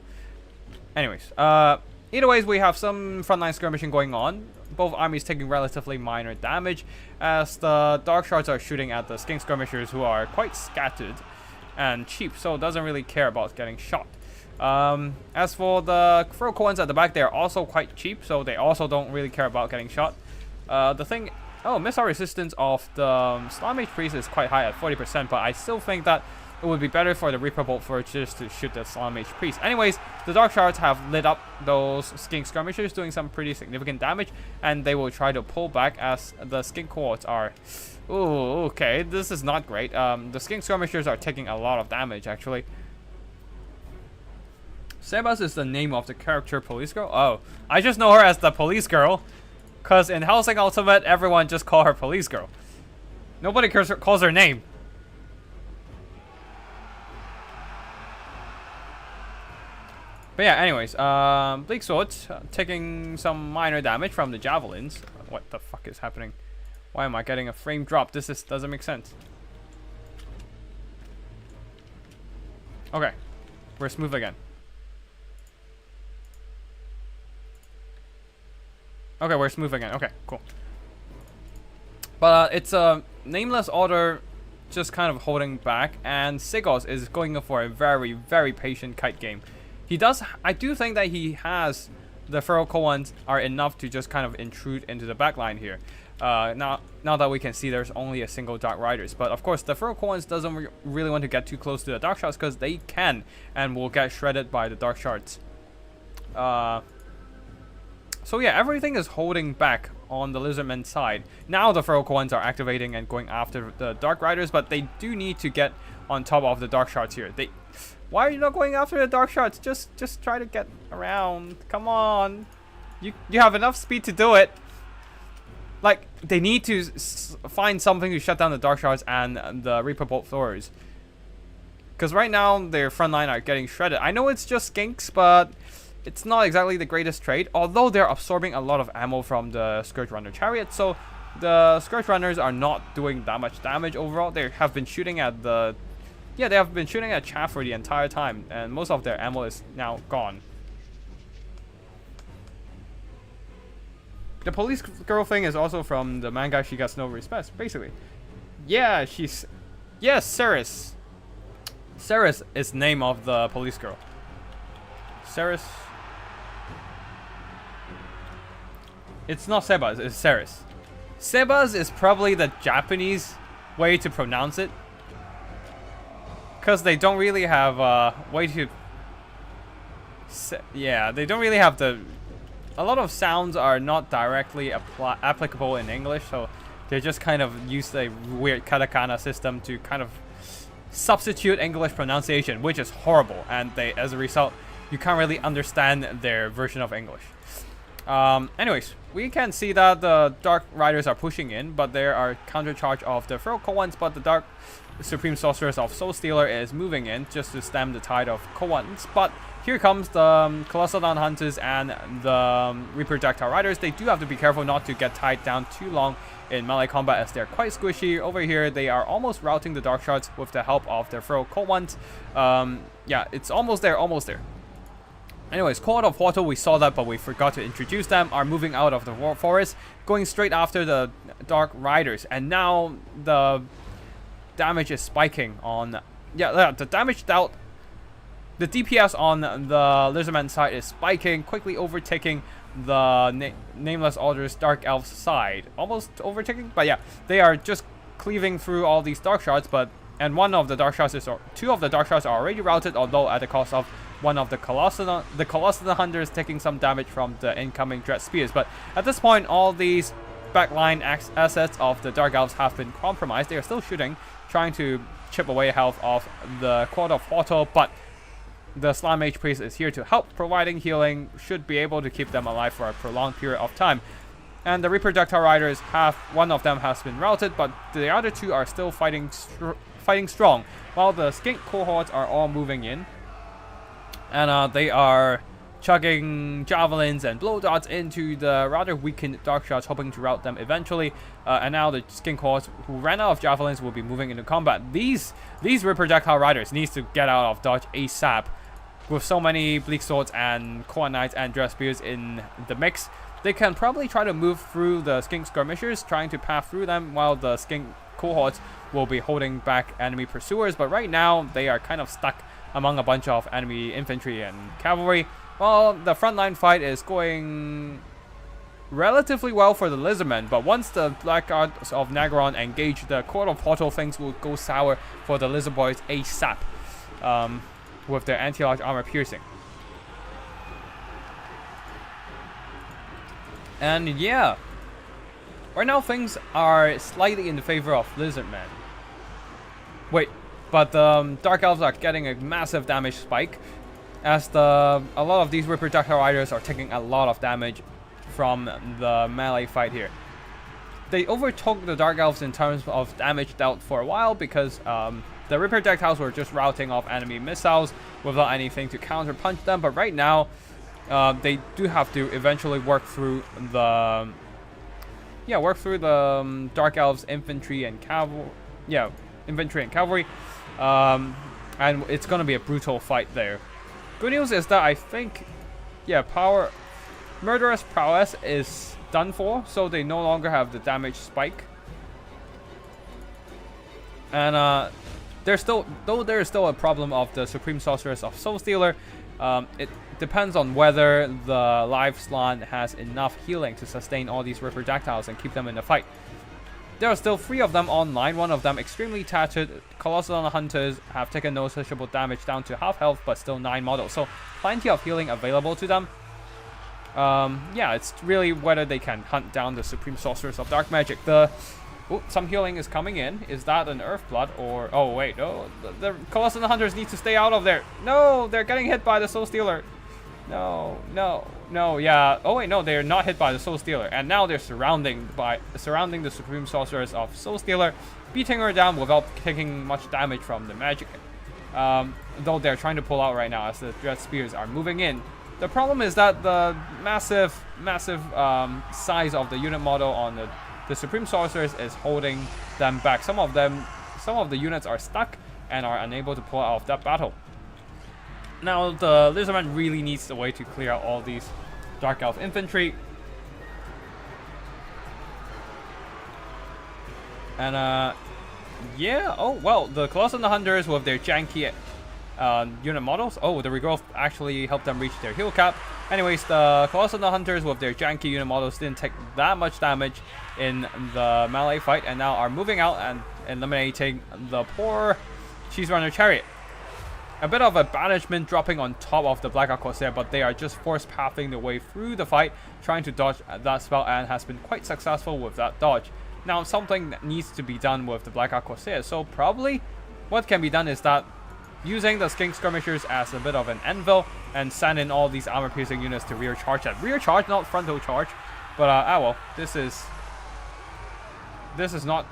Anyways, either ways, we have some frontline skirmishing going on. Both armies taking relatively minor damage, as the Dark Shards are shooting at the skink skirmishers, who are quite scattered and cheap, so doesn't really care about getting shot. As for the Froco ones at the back, they're also quite cheap, so they also don't really care about getting shot. Missile resistance of the Slime Mage Priest is quite high at 40%, but I still think that it would be better for the Reaper Bolt Forgers to shoot the Slime Mage Priest. Anyways, the Dark Shards have lit up those Skink Skirmishers, doing some pretty significant damage, and they will try to pull back as the Skink Cohorts are... Ooh, okay, this is not great. The Skink Skirmishers are taking a lot of damage, actually. Sebas is the name of the character Police Girl? Oh, I just know her as the Police Girl. Because in Hellsing Ultimate, everyone just call her Police Girl. Nobody calls her name. But yeah, anyways, Bleak Swords taking some minor damage from the Javelins. What the fuck is happening? Why am I getting a frame drop? This doesn't make sense. Okay, we're smooth again. Okay, we're smooth again. Okay, cool. But it's a Nameless order just kind of holding back, and Sigos is going for a very, very patient kite game. I do think that he has the Feral ones are enough to just kind of intrude into the backline here. Now that we can see there's only a single Dark Riders, but of course the Feral ones doesn't really want to get too close to the Dark Shards because they can and will get shredded by the Dark Shards. So yeah, everything is holding back on the Lizardmen side. Now the Feral ones are activating and going after the Dark Riders, but they do need to get on top of the Dark Shards here. Why are you not going after the Dark Shards? Just try to get around. Come on. You have enough speed to do it. Like, they need to find something to shut down the Dark Shards and the Reaper Bolt Throwers. Because right now, their front line are getting shredded. I know it's just skinks, but it's not exactly the greatest trade. Although they're absorbing a lot of ammo from the Scourge Runner Chariot. So, the Scourge Runners are not doing that much damage overall. They have been shooting at the... Yeah, they have been shooting at chaff for the entire time. And most of their ammo is now gone. The police girl thing is also from the manga She Gets No Respect, basically. Yeah, yes, Ceres. Ceres is the name of the police girl. Ceres. It's not Sebas, it's Ceres. Sebas is probably the Japanese way to pronounce it. Because they don't really have a way to... Yeah, they don't really have the... A lot of sounds are not directly applicable in English, so they just kind of use a weird katakana system to kind of substitute English pronunciation, which is horrible, and as a result, you can't really understand their version of English. Anyways, we can see that the Dark Riders are pushing in, but there are countercharge of the Feral Cold Ones, but the Dark Supreme Sorceress of Soul Stealer is moving in just to stem the tide of Cold Ones. But here comes the Colossal Hunters and the Reaper Dactyl Riders. They do have to be careful not to get tied down too long in melee combat, as they're quite squishy. Over here, they are almost routing the Dark Shards with the help of their Feral Cold Ones. Yeah, it's almost there, almost there. Anyways, Court of Portal, we saw that, but we forgot to introduce them, are moving out of the forest, going straight after the Dark Riders. And now the damage is spiking on... Yeah, the damage dealt... The DPS on the Lizardmen side is spiking, quickly overtaking the Nameless Order's Dark Elves side. Almost overtaking? But yeah, they are just cleaving through all these Dark Shards, but... And one of the Dark Shards is... Two of the Dark Shards are already routed, although at the cost of one of the Colossal Hunters taking some damage from the incoming Dread Spears. But at this point, all these backline assets of the Dark Elves have been compromised. They are still shooting, trying to chip away health of the Court of Portal, but the Slime Mage Priest is here to help, providing healing, should be able to keep them alive for a prolonged period of time. And the Reaper Dactyl Riders one of them has been routed, but the other two are still fighting strong, while the Skink cohorts are all moving in. And they are chugging javelins and blow darts into the rather weakened Dark Shards, hoping to rout them eventually. And now the Skink cohorts who ran out of javelins will be moving into combat. These Reaper Dactyl Riders needs to get out of dodge ASAP. With so many Bleak Swords and Core Knights and Dread Spears in the mix, they can probably try to move through the Skink skirmishers, trying to pass through them, while the Skink cohorts will be holding back enemy pursuers. But right now, they are kind of stuck among a bunch of enemy infantry and cavalry. Well, the frontline fight is going relatively well for the Lizardmen, but once the Black Arts of Nagaron engage the Court of Portal, things will go sour for the Lizard Boys ASAP, with their anti-large armor piercing. And yeah, right now things are slightly in the favor of Lizardmen. Wait, but the Dark Elves are getting a massive damage spike, as a lot of these Reaper Dactyl Riders are taking a lot of damage from the melee fight here. They overtook the Dark Elves in terms of damage dealt for a while, because the Reaper Dactyls were just routing off enemy missiles without anything to counter punch them. But right now, they do have to eventually work through the Dark Elves infantry and cavalry. Yeah, infantry and cavalry. And it's gonna be a brutal fight there. Good news is that I think, yeah, Murderous Prowess is done for, so they no longer have the damage spike. And there is still a problem of the Supreme Sorceress of Soul Stealer. It depends on whether the Life Slant has enough healing to sustain all these Reaper Dactyls and keep them in the fight. There are still 3 of them online, one of them extremely tattered. Colossal Hunters have taken noticeable damage down to half health, but still 9 models, so plenty of healing available to them. Yeah, it's really whether they can hunt down the Supreme Sorceress of Dark Magic. Some healing is coming in. Is that an Earth Blood or... Oh, wait, no. The Colossal Hunters need to stay out of there. No, they're getting hit by the Soul Stealer. No, yeah. Oh, wait, no, they're not hit by the Soul Stealer. And now they're surrounding the Supreme Sorceress of Soul Stealer, beating her down without taking much damage from the magic. Though they're trying to pull out right now as the Dread Spears are moving in. The problem is that the massive size of the unit model on the Supreme Sorcerers is holding them back. Some of the units are stuck and are unable to pull out of that battle. Now the Lizardman really needs a way to clear out all these Dark Elf infantry. And yeah, oh well, the Colossal Hunters with their janky unit models. Oh, the regrowth actually helped them reach their heal cap. Anyways, the Colossal Hunters with their janky unit models didn't take that much damage in the melee fight, and now are moving out and eliminating the poor Cheese Runner Chariot. A bit of a banishment dropping on top of the Black Ark Corsair, but they are just force pathing their way through the fight, trying to dodge that spell, and has been quite successful with that dodge. Now, something that needs to be done with the Black Ark Corsair, so probably what can be done is that using the skink skirmishers as a bit of an anvil and send in all these armor piercing units to rear charge that. Rear charge, not frontal charge. But well, this is not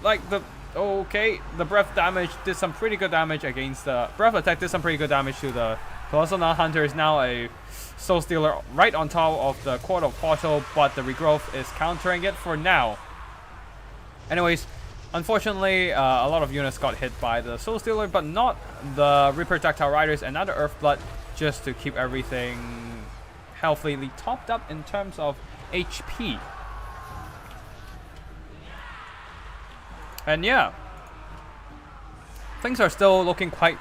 like the okay. The breath damage did some pretty good damage against the breath attack. Did some pretty good damage to the Colossal Hunter. Is now a Soul Stealer right on top of the Court of Portal, but the regrowth is countering it for now. Anyways, unfortunately, a lot of units got hit by the Soul Stealer, but not the Reaper Tactile Riders and other Earthblood, just to keep everything healthily topped up in terms of HP. And yeah, things are still looking quite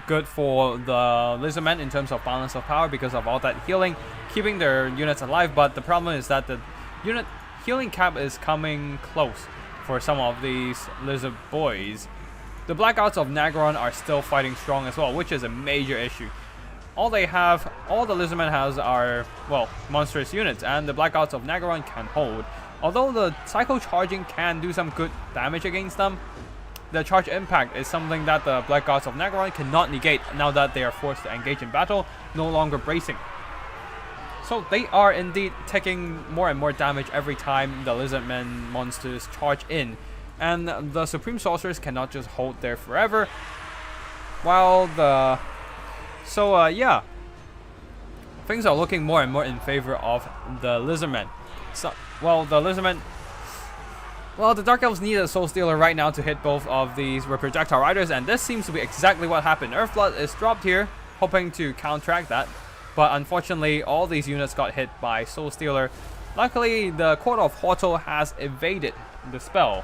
good for the Lizardmen in terms of balance of power because of all that healing, keeping their units alive. But the problem is that the unit healing cap is coming close for some of these lizard boys. The Blackouts of Nagaron are still fighting strong as well, which is a major issue. All the Lizardmen has are, well, monstrous units, and the Blackouts of Nagaron can hold. Although the Psycho Charging can do some good damage against them, the charge impact is something that the Blackouts of Nagaron cannot negate now that they are forced to engage in battle, no longer bracing. So they are indeed taking more and more damage every time the Lizardmen monsters charge in. And the Supreme Sorcerers cannot just hold there forever. While the... So yeah, things are looking more and more in favor of the Lizardmen. So, well, the Lizardmen... Well, the Dark Elves need a Soul Stealer right now to hit both of these Projectile Riders, and this seems to be exactly what happened. Earthblood is dropped here, hoping to counteract that. But unfortunately, all these units got hit by Soul Stealer. Luckily, the Court of Portal has evaded the spell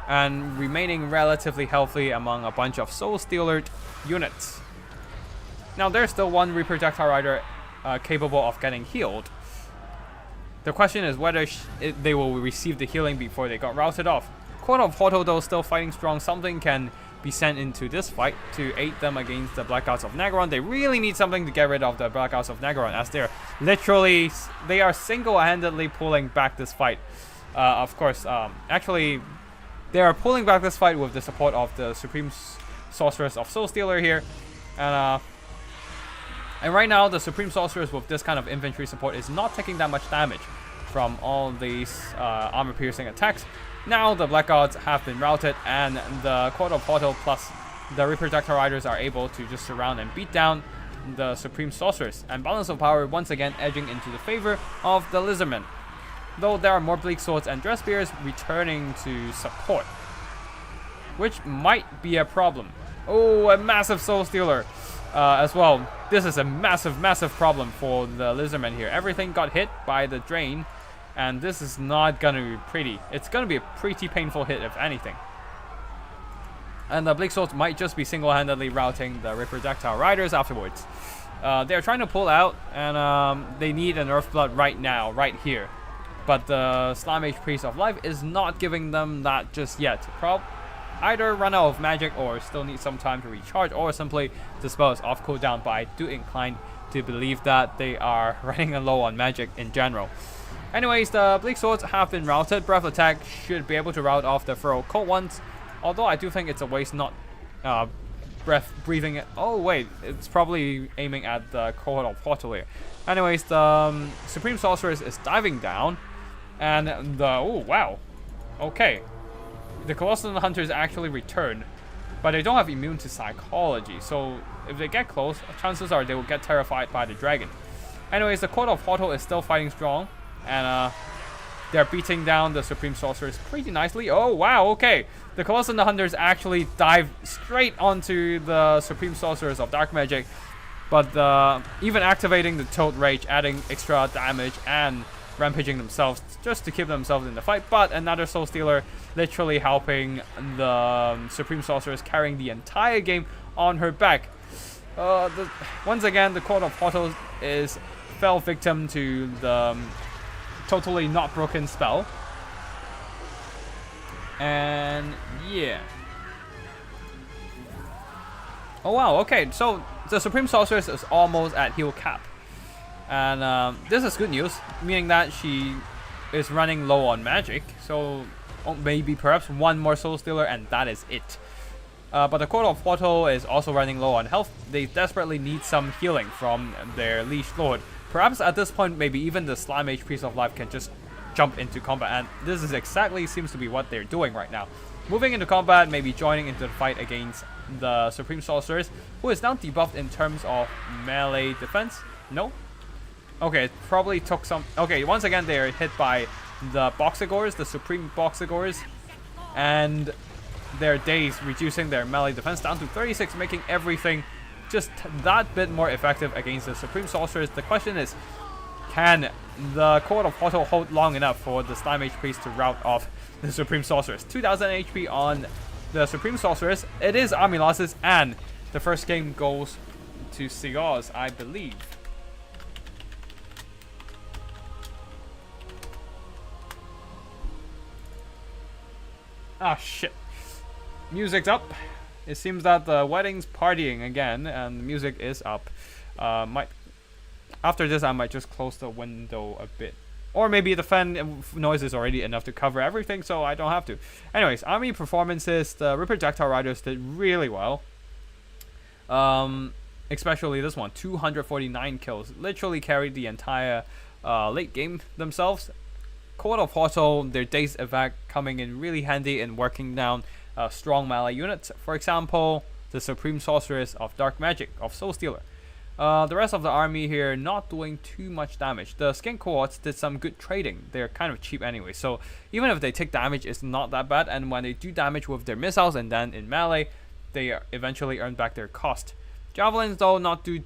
and remaining relatively healthy among a bunch of Soul Stealer units. Now, there's still one Projectile Rider capable of getting healed. The question is whether they will receive the healing before they got routed off. Court of Portal, though, still fighting strong. Something can be sent into this fight to aid them against the Blackouts of Nagaron. They really need something to get rid of the Blackouts of Nagaron, as they are single-handedly pulling back this fight. Of course, actually, they are pulling back this fight with the support of the Supreme Sorceress of Soul Stealer here. And right now, the Supreme Sorceress with this kind of infantry support is not taking that much damage from all these armor-piercing attacks. Now the Blackouts have been routed, and the Court of Portal plus the Reproductor Riders are able to just surround and beat down the Supreme Sorceress. And balance of power once again edging into the favor of the Lizardmen. Though there are more Bleak Swords and Dress Spears returning to support, which might be a problem. Oh, a massive Soul Stealer as well. This is a massive problem for the Lizardmen here. Everything got hit by the drain, and this is not gonna be pretty. It's gonna be a pretty painful hit, if anything. And the Bleak Swords might just be single-handedly routing the Reproductile Riders afterwards. They're trying to pull out, and they need an Earthblood right now, right here. But the Slime Priest of Life is not giving them that just yet. Either run out of magic or still need some time to recharge, or simply the spell is off cooldown, but I do incline to believe that they are running low on magic in general. Anyways, the Bleak Swords have been routed. Breath Attack should be able to rout off the Feral Cold ones, although I do think it's a waste not breathing it. Oh wait, it's probably aiming at the Court of Portal here. Anyways, the Supreme Sorceress is diving down, and the... oh wow, okay. The Colossal Hunters actually return, but they don't have immune to psychology, so if they get close, chances are they will get terrified by the dragon. Anyways, the Court of Portal is still fighting strong, and they're beating down the Supreme Sorcerers pretty nicely. Oh wow, okay. The Colossal Hunters actually dive straight onto the Supreme Sorcerers of Dark Magic, but even activating the Toad Rage, adding extra damage and rampaging themselves just to keep themselves in the fight. But another Soul Stealer literally helping the Supreme Sorceress, carrying the entire game on her back. Once again, the Court of Portals fell victim to the totally not broken spell. And yeah. Oh wow, okay, so the Supreme Sorceress is almost at heal cap. And this is good news, meaning that she is running low on magic. So maybe perhaps one more Soul Stealer and that is it. But the Court of Portal is also running low on health. They desperately need some healing from their Liege Lord. Perhaps at this point, maybe even the Slime Age Priest of Life can just jump into combat, and this is exactly seems to be what they're doing right now. Moving into combat, maybe joining into the fight against the Supreme Sorceress, who is now debuffed in terms of melee defense. No? Okay, it probably took some... Okay, once again, they are hit by the Boxigors, the Supreme Boxigors, and their days reducing their melee defense down to 36, making everything just that bit more effective against the Supreme Sorceress. The question is, can the Court of Portal hold long enough for the Slime Age Priest to rout off the Supreme Sorceress? 2000 HP on the Supreme Sorceress. It is army losses, and the first game goes to Cigars, I believe. Ah, shit. Music's up. It seems that the wedding's partying again, and the music is up. After this, I might just close the window a bit. Or maybe the fan noise is already enough to cover everything, so I don't have to. Anyways, army performances. The Ripper Projectile Riders did really well. Especially this one. 249 kills. Literally carried the entire late game themselves. Court of Portal, their Dazed Evac coming in really handy in working down strong melee units. For example, the Supreme Sorceress of Dark Magic of Soul Stealer. The rest of the army here not doing too much damage. The Skink cohorts did some good trading. They're kind of cheap anyway, so even if they take damage, it's not that bad. And when they do damage with their missiles and then in melee, they eventually earn back their cost. Javelins though not doing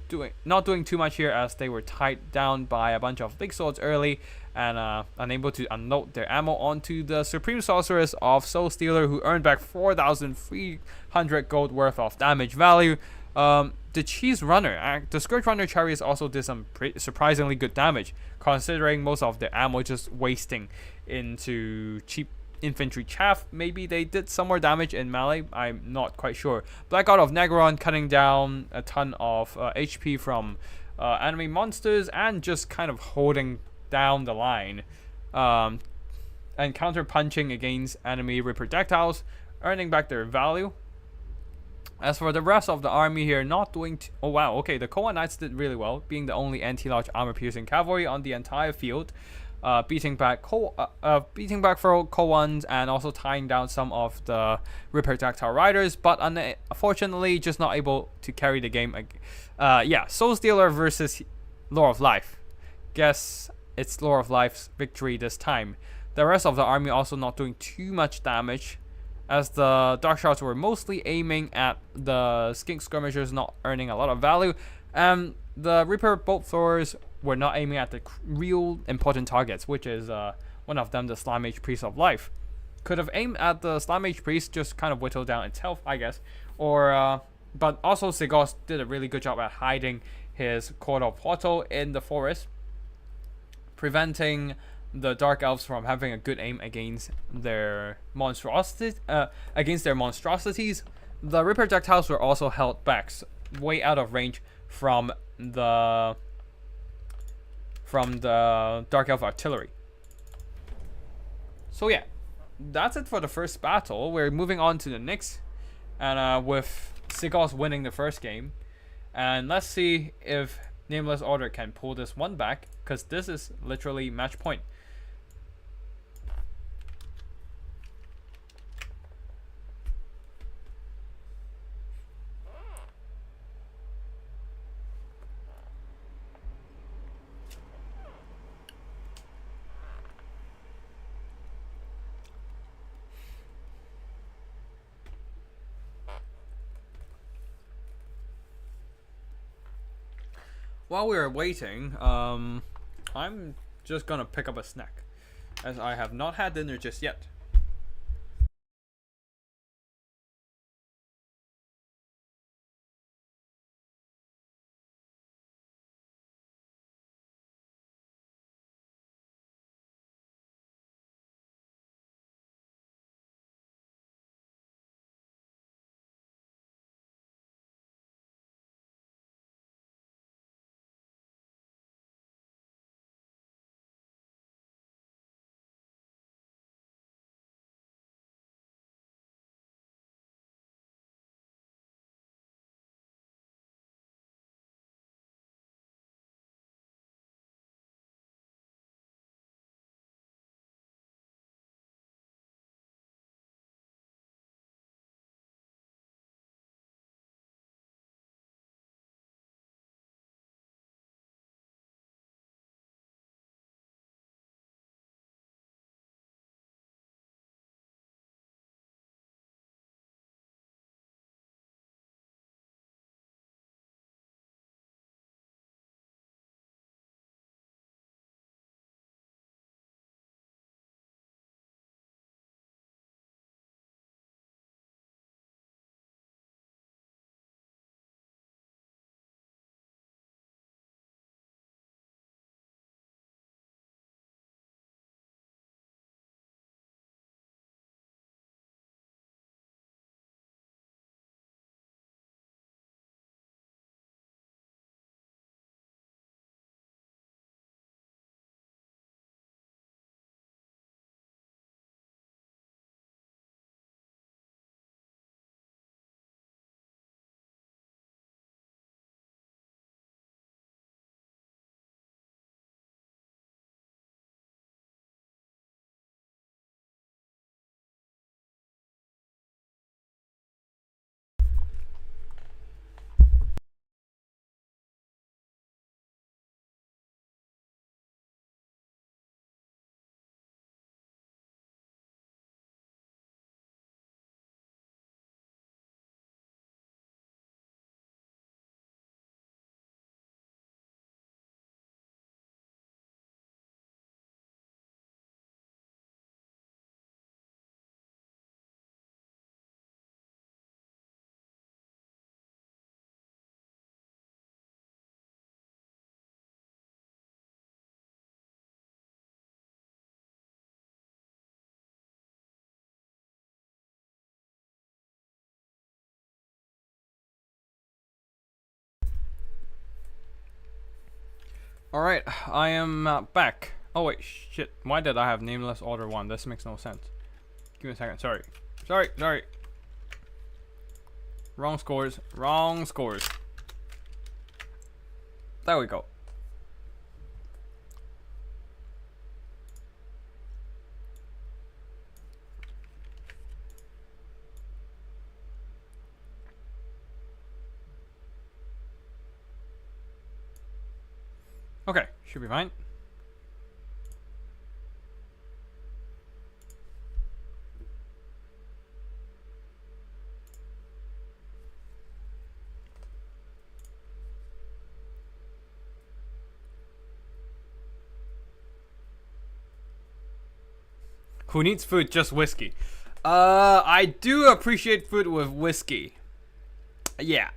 too much here, as they were tied down by a bunch of big swords early and unable to unload their ammo onto the Supreme Sorceress of Soul Stealer, who earned back 4,300 gold worth of damage value. The Cheese Runner, the Scourge Runner Chariots also did some surprisingly good damage, considering most of their ammo just wasting into cheap infantry chaff. Maybe they did some more damage in melee, I'm not quite sure. Black God of Negron cutting down a ton of HP from enemy monsters and just kind of holding down the line. And counter punching against enemy projectiles, earning back their value. As for the rest of the army here, not doing... oh wow, okay, the Koa Knights did really well, being the only anti-large armor-piercing cavalry on the entire field, beating back for Koans and also tying down some of the Projectile Riders, but unfortunately just not able to carry the game. Yeah, Soul Stealer versus Lore of Life. Guess it's Lore of Life's victory this time. The rest of the army also not doing too much damage, as the Dark Shrouds were mostly aiming at the Skink Skirmishers, not earning a lot of value, and the Reaper Bolt Throwers were not aiming at the real important targets, which is one of them, the Slime Age Priest of Life. Could have aimed at the Slime Age Priest, just kind of whittled down its health, I guess. Or, but also Sigos did a really good job at hiding his Court of Portal in the forest, preventing the Dark Elves from having a good aim against their monstrosities. The Ripper Projectiles were also held back, way out of range from the Dark Elf artillery. So yeah, that's it for the first battle. We're moving on to the next, and with Sigos winning the first game, and let's see if Nameless Order can pull this one back, because this is literally match point. While we are waiting, I'm just gonna pick up a snack, as I have not had dinner just yet. Alright, I am back. Oh wait, shit. Why did I have Nameless Order 1? This makes no sense. Give me a second. Sorry. Wrong scores. There we go. Okay, should be fine. Who needs food? Just whiskey. I do appreciate food with whiskey. Yeah.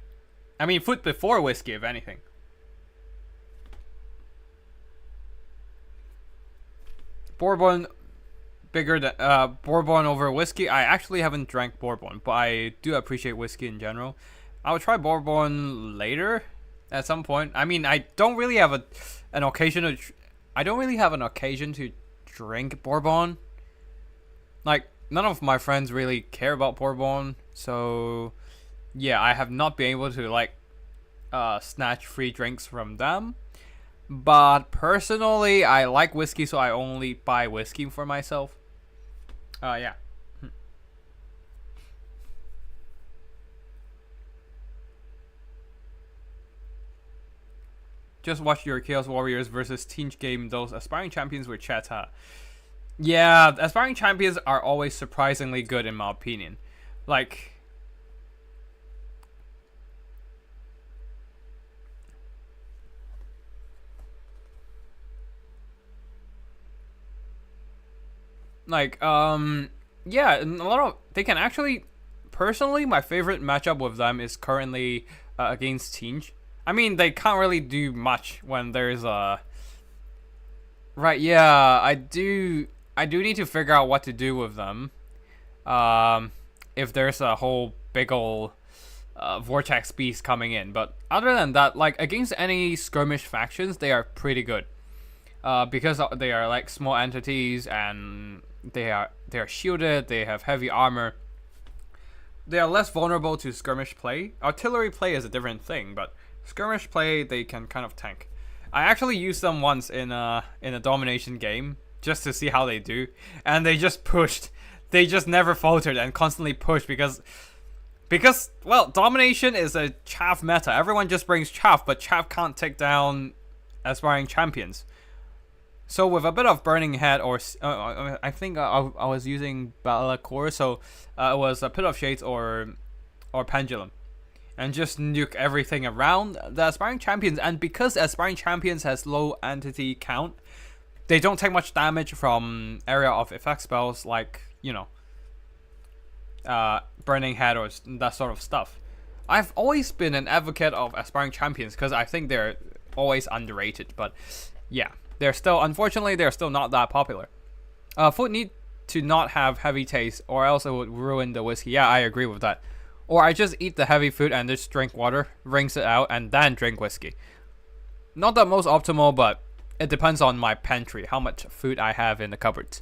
I mean, food before whiskey, if anything. Bourbon bigger than bourbon over whiskey. I actually haven't drank bourbon, but I do appreciate whiskey in general. I'll try bourbon later at some point. I mean, I don't really have an occasion to drink bourbon. Like, none of my friends really care about bourbon, so yeah, I have not been able to like snatch free drinks from them. But personally, I like whiskey, so I only buy whiskey for myself. Yeah. Just watch your Chaos Warriors versus Tzeentch game. Those aspiring champions were Cathay. Yeah, aspiring champions are always surprisingly good in my opinion. Like, yeah, and a lot of they can actually. Personally, my favorite matchup with them is currently against Tzeentch. I mean, they can't really do much when there's a. Right, yeah, I do need to figure out what to do with them. If there's a whole big ol' vortex beast coming in, but other than that, like against any skirmish factions, they are pretty good. Because they are like small entities and they are shielded, they have heavy armor. They are less vulnerable to skirmish play. Artillery play is a different thing, but skirmish play they can kind of tank. I actually used them once in a domination game just to see how they do, and they just pushed. They just never faltered and constantly pushed because well, domination is a chaff meta. Everyone just brings chaff, but chaff can't take down aspiring champions. So with a bit of Burning Head, or I think I was using Balakor, so it was a Pit of Shades or Pendulum, and just nuke everything around the aspiring champions. And because aspiring champions has low entity count, they don't take much damage from area of effect spells like, you know, Burning Head or that sort of stuff. I've always been an advocate of aspiring champions because I think they're always underrated, but yeah. Unfortunately, they're still not that popular. Food need to not have heavy taste, or else it would ruin the whiskey. Yeah, I agree with that. Or I just eat the heavy food and just drink water, rinse it out, and then drink whiskey. Not the most optimal, but it depends on my pantry, how much food I have in the cupboards.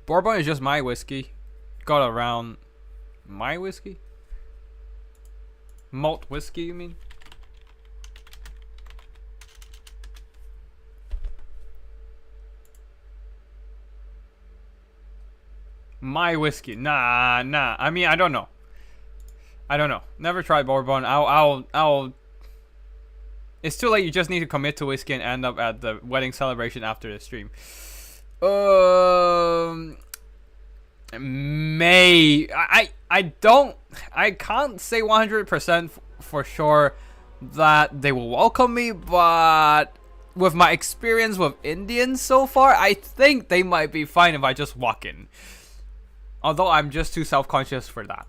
Bourbon is just my whiskey. Got around. My whiskey? Malt whiskey, you mean? My whiskey? Nah. I mean, I don't know. Never tried bourbon. I'll. It's too late. You just need to commit to whiskey and end up at the wedding celebration after the stream. I can't say 100% for sure that they will welcome me, but with my experience with Indians so far, I think they might be fine if I just walk in. Although I'm just too self-conscious for that.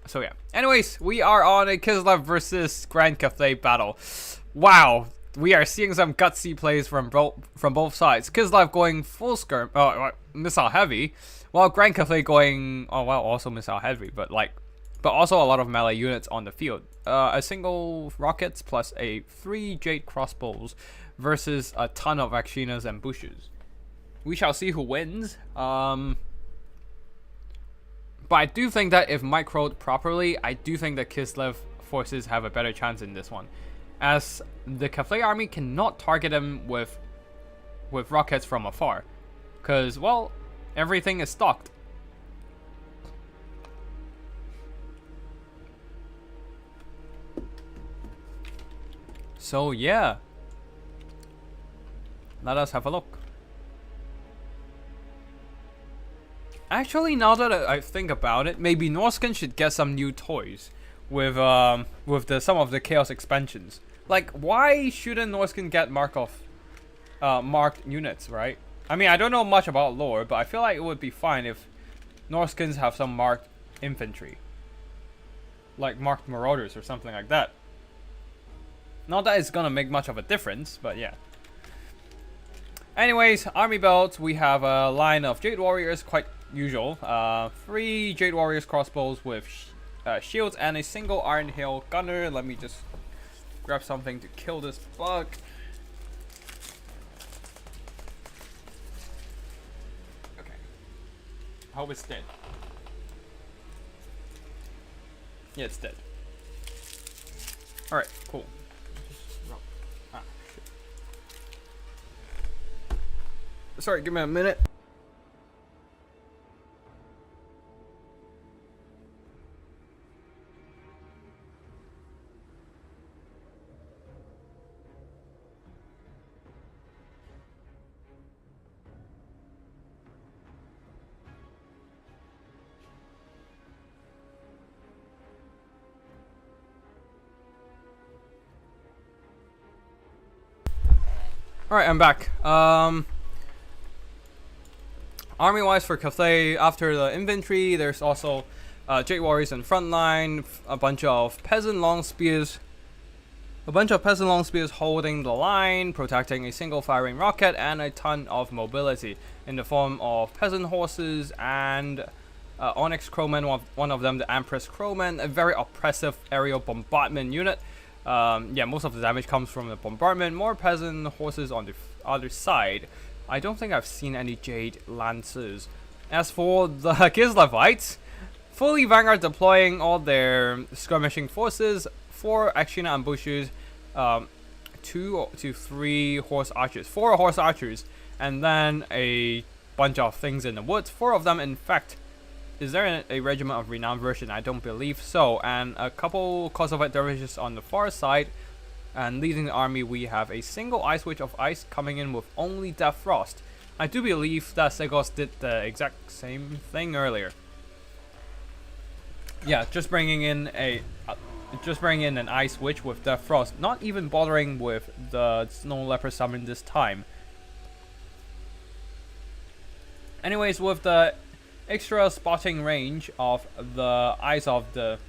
So yeah. Anyways, we are on a Kislev versus Grand Cathay battle. Wow. We are seeing some gutsy plays from both sides. Kislev going full missile heavy, Well, Grand Cathay going, oh well, also missile heavy, but also a lot of melee units on the field. A single rockets plus 3 jade crossbows versus a ton of Akshinas and bushes. We shall see who wins. But I do think that if microed properly, I do think that Kislev forces have a better chance in this one, as the Cathay army cannot target him with rockets from afar, because, well, everything is stocked. So yeah, let us have a look. Actually, now that I think about it, maybe Norscan should get some new toys with some of the Chaos expansions. Like, why shouldn't Norscan get marked units, right? I mean, I don't know much about lore, but I feel like it would be fine if Norscans have some marked infantry, like marked marauders or something like that. Not that it's gonna make much of a difference, but yeah. Anyways, army belts, we have a line of Jade Warriors, quite usual. 3 Jade Warriors crossbows with shields and a single Iron Hail gunner. Let me just grab something to kill this bug. Okay. I hope it's dead. Yeah, it's dead. Alright, cool. Sorry, give me a minute. Alright, I'm back. Army-wise for Cathay, after the infantry, there's also Jade Warriors in front line, a bunch of peasant long spears holding the line, protecting a single firing rocket, and a ton of mobility in the form of peasant horses and Onyx Crowmen, one of them the Empress Crowmen, a very oppressive aerial bombardment unit. Yeah, most of the damage comes from the bombardment, more peasant horses on the other side. I don't think I've seen any Jade Lancers. As for the Kislevites, fully Vanguard deploying all their skirmishing forces, 4 Akshina ambushes, 2 to 3 horse archers, 4 horse archers, and then a bunch of things in the woods. 4 of them, in fact. Is there a regiment of renowned version? I don't believe so. And a couple Kosovo dervishes on the far side. And leading the army, we have a single Ice Witch of Ice coming in with only Death Frost. I do believe that Segos did the exact same thing earlier. Yeah, just bringing in an Ice Witch with Death Frost, not even bothering with the Snow Leopard summon this time. Anyways, with the extra spotting range of the eyes of the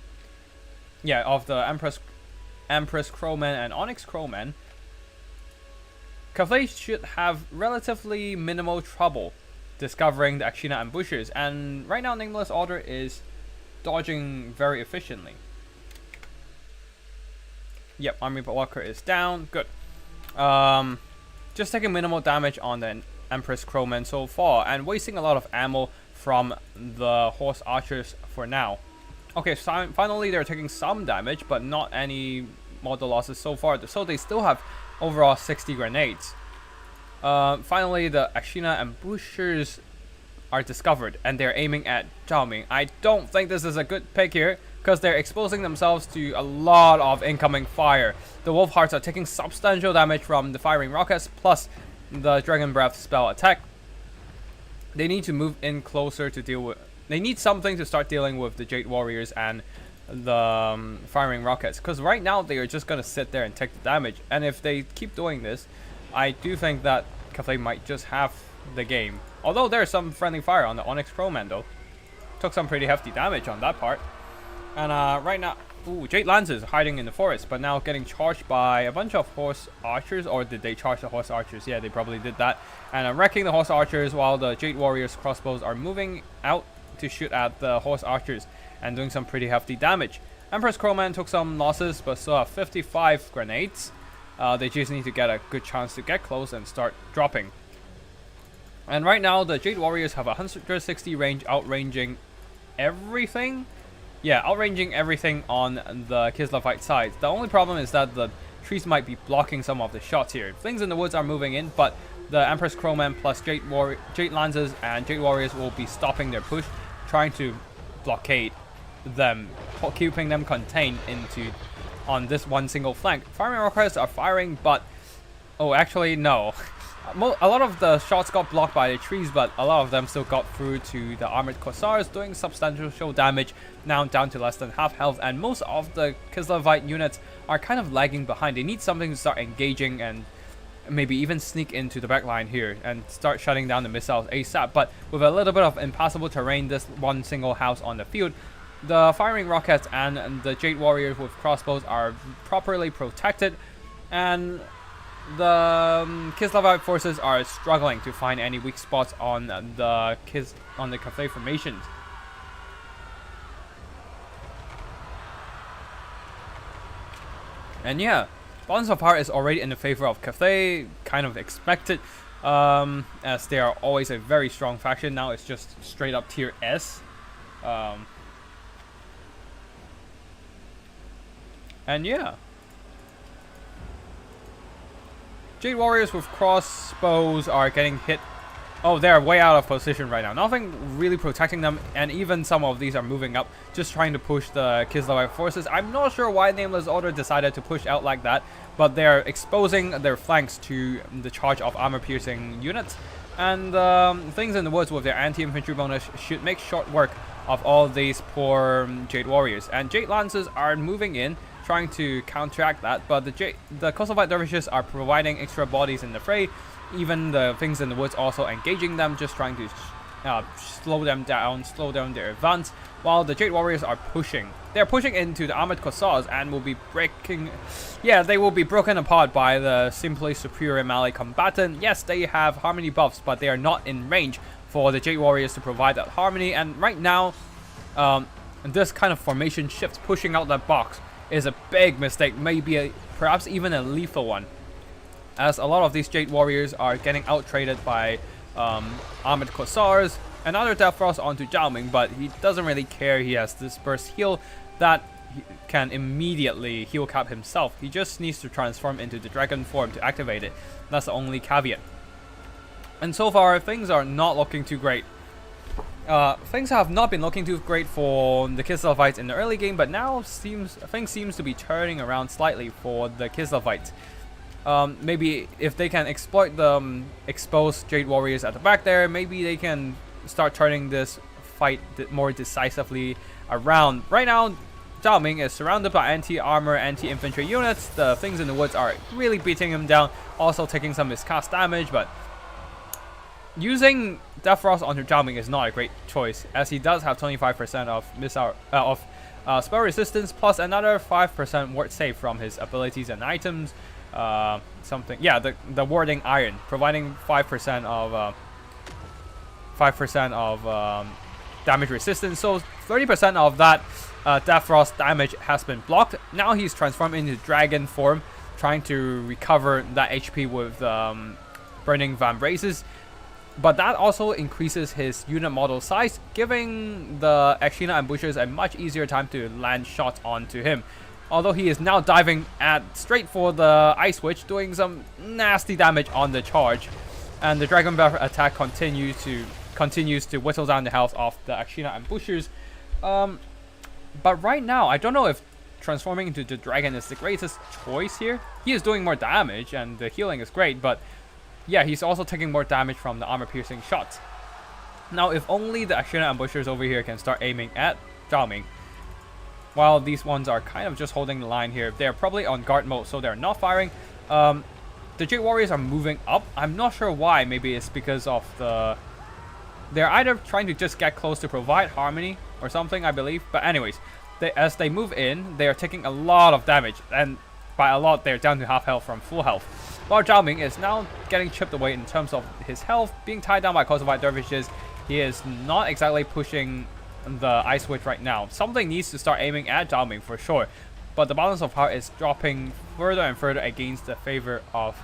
Empress Crowmen and Onyx Crowmen, Cathay should have relatively minimal trouble discovering the Akshina ambushes, and right now Nameless Order is dodging very efficiently. Yep, Army Walker is down. Good. Just taking minimal damage on the Empress Crowmen so far, and wasting a lot of ammo from the Horse Archers for now. Okay, so finally they're taking some damage, but not any model losses so far. So they still have overall 60 grenades. Finally, the Akshina ambushers are discovered, and they're aiming at Zhao Ming. I don't think this is a good pick here, because they're exposing themselves to a lot of incoming fire. The Wolf Hearts are taking substantial damage from the firing rockets, plus the Dragon Breath spell attack. They need to move in closer to deal with... They need something to start dealing with the Jade Warriors and the firing rockets, because right now they are just going to sit there and take the damage. And if they keep doing this, I do think that Cathay might just have the game. Although there's some friendly fire on the Onyx Crowman though. Took some pretty hefty damage on that part. And right now... Ooh, Jade Lances hiding in the forest, but now getting charged by a bunch of horse archers. Or did they charge the horse archers? Yeah, they probably did that. And I'm wrecking the horse archers while the Jade Warriors crossbows are moving out to shoot at the horse archers and doing some pretty hefty damage. Empress Crowman took some losses, but still have 55 grenades. They just need to get a good chance to get close and start dropping. And right now, the Jade Warriors have 160 range, outranging everything. Yeah, outranging everything on the Kislevite side. The only problem is that the trees might be blocking some of the shots here. Things in the woods are moving in, but the Empress Crowman plus Jade Lances and Jade Warriors will be stopping their push, trying to blockade them, keeping them contained on this one single flank. Firing rockets are firing, but oh, actually no. A lot of the shots got blocked by the trees, but a lot of them still got through to the armored Corsairs, doing substantial damage, now down to less than half health, and most of the Kislevite units are kind of lagging behind. They need something to start engaging and maybe even sneak into the back line here and start shutting down the missiles ASAP. But with a little bit of impassable terrain, this one single house on the field, the firing rockets and the Jade Warriors with crossbows are properly protected, and the Kislevite forces are struggling to find any weak spots on the Cathay formations. And yeah, balance of power is already in the favor of Cathay, kind of expected, as they are always a very strong faction. Now it's just straight up tier S. And yeah, Jade Warriors with crossbows are getting hit. Oh, they're way out of position right now. Nothing really protecting them, and even some of these are moving up, just trying to push the Kislevite forces. I'm not sure why Nameless Order decided to push out like that, but they're exposing their flanks to the charge of armor-piercing units. And things in the woods with their anti-infantry bonus should make short work of all these poor Jade Warriors. And Jade Lancers are moving in, trying to counteract that, but the Kislevite dervishes are providing extra bodies in the fray. Even the things in the woods also engaging them, just trying to slow them down, slow down their advance, while the Jade Warriors are pushing. They're pushing into the armored Corsairs and will be breaking... Yeah, they will be broken apart by the simply superior melee combatant. Yes, they have harmony buffs, but they are not in range for the Jade Warriors to provide that harmony. And right now, this kind of formation shift, pushing out that box, is a big mistake, maybe perhaps even a lethal one, as a lot of these Jade Warriors are getting out-traded by armored Corsairs. Another Death Frost onto Zhao Ming, but he doesn't really care. He has this burst heal that he can immediately heal cap himself. He just needs to transform into the dragon form to activate it. That's the only caveat. And so far, things are not looking too great. Things have not been looking too great for the Kislevites in the early game, but now things seems to be turning around slightly for the Kislevites. Maybe if they can exploit the exposed Jade Warriors at the back there, maybe they can start turning this fight more decisively around. Right now, Zhao Ming is surrounded by anti-armor, anti-infantry units. The things in the woods are really beating him down, also taking some miscast damage, but using Death Frost onto Zhao Ming is not a great choice, as he does have 25% of spell resistance, plus another 5% ward save from his abilities and items. The warding iron, providing 5% of damage resistance. So 30% of that Death Frost damage has been blocked. Now he's transformed into dragon form, trying to recover that HP with burning vambraces. But that also increases his unit model size, giving the Akshina ambushers a much easier time to land shots onto him. Although he is now diving straight for the Ice Witch, doing some nasty damage on the charge. And the Dragon Breath attack continues to whittle down the health of the Akshina ambushers. But right now, I don't know if transforming into the dragon is the greatest choice here. He is doing more damage and the healing is great, but yeah, he's also taking more damage from the armor-piercing shots. Now, if only the Akshina ambushers over here can start aiming at Zhao Ming, while these ones are kind of just holding the line here. They're probably on guard mode, so they're not firing. The Jade Warriors are moving up. I'm not sure why. Maybe it's because of they're either trying to just get close to provide harmony or something, I believe. But anyways, as they move in, they are taking a lot of damage, and by a lot, they're down to half health from full health. While Zhao Ming is now getting chipped away in terms of his health, being tied down by Kosovo dervishes. He is not exactly pushing the Ice Witch right now. Something needs to start aiming at Zhao Ming for sure, but the balance of power is dropping further and further against the favor of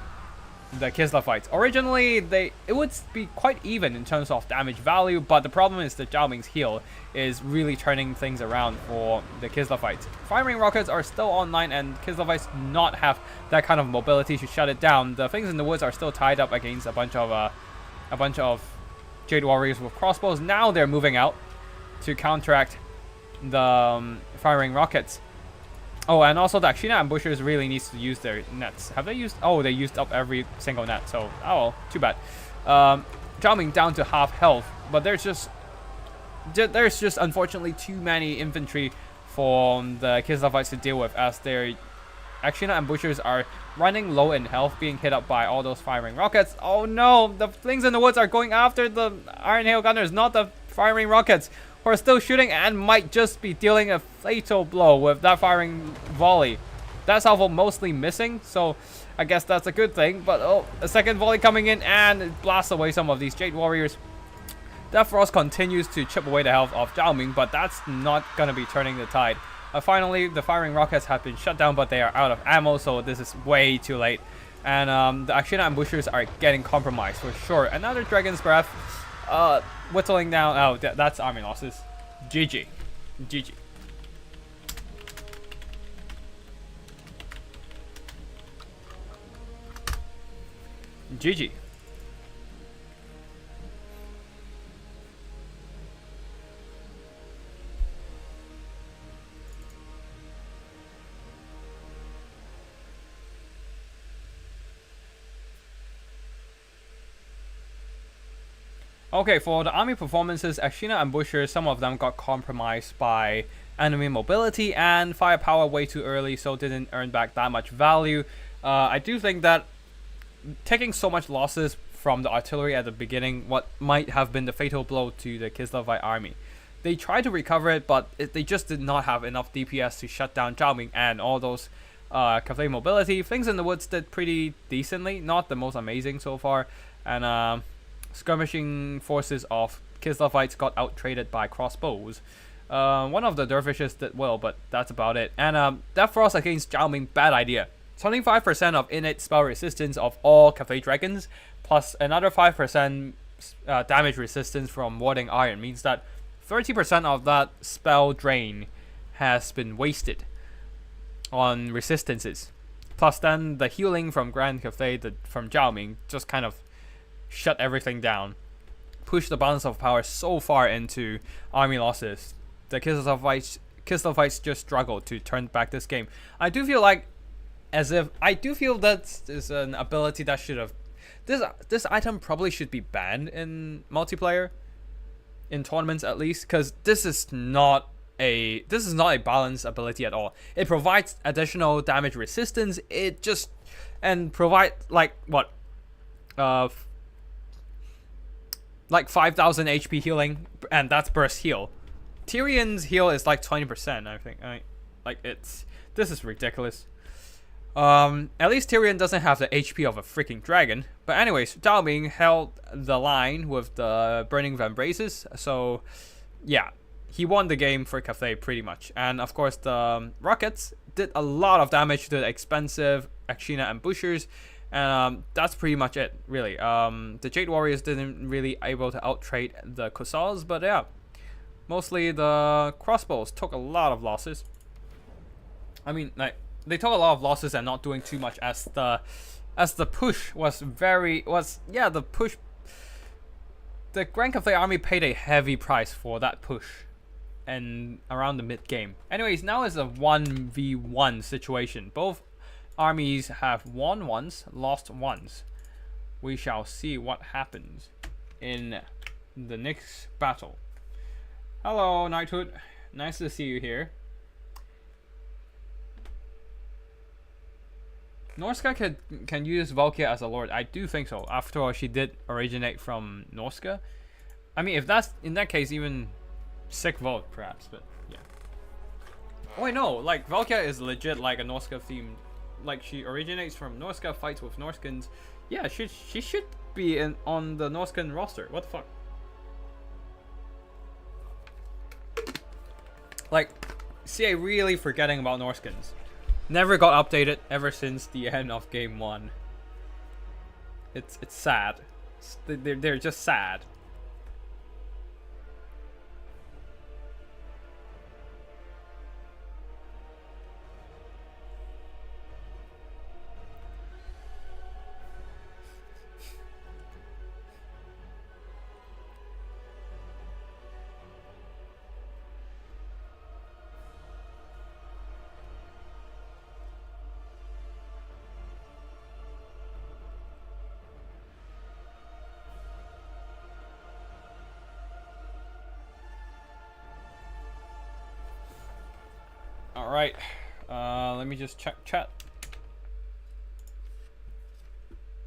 the Kislevites. Originally, it would be quite even in terms of damage value, but the problem is that Zhao Ming's heal is really turning things around for the Kislevites. Firing rockets are still online, and Kislevites do not have that kind of mobility to shut it down. The things in the woods are still tied up against a bunch of Jade Warriors with crossbows. Now they're moving out to counteract the firing rockets. Oh, and also the Akshina ambushers really needs to use their nets. Have they used? Oh, they used up every single net. So, oh well, too bad. Zhao Ming down to half health, but there's just unfortunately too many infantry for the Kislevites to deal with, as their Akshina ambushers are running low in health, being hit up by all those firing rockets. Oh no, the things in the woods are going after the Iron Hail Gunners, not the firing rockets, who are still shooting and might just be dealing a fatal blow with that firing volley. That salvo mostly missing, so I guess that's a good thing. But oh, a second volley coming in and it blasts away some of these Jade Warriors. Death Frost continues to chip away the health of Zhao Ming, but that's not going to be turning the tide. Finally, the firing rockets have been shut down, but they are out of ammo, so this is way too late. And the Akshina ambushers are getting compromised for sure. Another Dragon's Breath. Whittling down. Oh, that's army losses. GG. GG. GG. Okay, for the army performances, Akshina ambushers, some of them got compromised by enemy mobility and firepower way too early, so didn't earn back that much value. I do think that taking so much losses from the artillery at the beginning, what might have been the fatal blow to the Kislevite army. They tried to recover it, but they just did not have enough DPS to shut down Zhao Ming and all those Cathay mobility. Things in the woods did pretty decently, not the most amazing so far, and skirmishing forces of Kislevites got out-traded by crossbows. One of the dervishes did well, but that's about it. And Death Frost against Zhao Ming, bad idea. 25% of innate spell resistance of all Cathay dragons, plus another 5% damage resistance from warding iron, means that 30% of that spell drain has been wasted on resistances. Plus then the healing from Grand Cathay from Zhao Ming just kind of shut everything down, push the balance of power so far into army losses. The Kislevites just struggled to turn back this game. I do feel that is an ability that should have this item probably should be banned in multiplayer, in tournaments at least, because this is not a balanced ability at all. It provides additional damage resistance. It just provide like 5,000 HP healing, and that's burst heal. Tyrion's heal is like 20%, I think. This is ridiculous. At least Tyrion doesn't have the HP of a freaking dragon. But anyways, Zhao Ming held the line with the Burning Vambraces, so yeah, he won the game for Cathay pretty much. And of course, the rockets did a lot of damage to the expensive Akshina ambushers. And that's pretty much it, really. The Jade Warriors didn't really able to out-trade the Kusals, but yeah, mostly the crossbows took a lot of losses. I mean, like, they took a lot of losses and not doing too much, as the push was the push. The Grand Cathay army paid a heavy price for that push, and around the mid game. Anyways, now is a 1v1 situation. Both armies have won once, lost once. We shall see what happens in the next battle. Hello, Knighthood. Nice to see you here. Norsca can use Valkyria as a lord. I do think so. After all, she did originate from Norsca. I mean, if that's in that case, even sick vote perhaps. But yeah. Oh, I know. Like Valkia is legit like a Norsca themed. Like she originates from Norsca, fights with Norskins. Yeah, she should be on the Norscan roster. What the fuck? Like, CA really forgetting about Norskins. Never got updated ever since the end of game 1. It's sad. They're just sad. Alright, let me just check chat.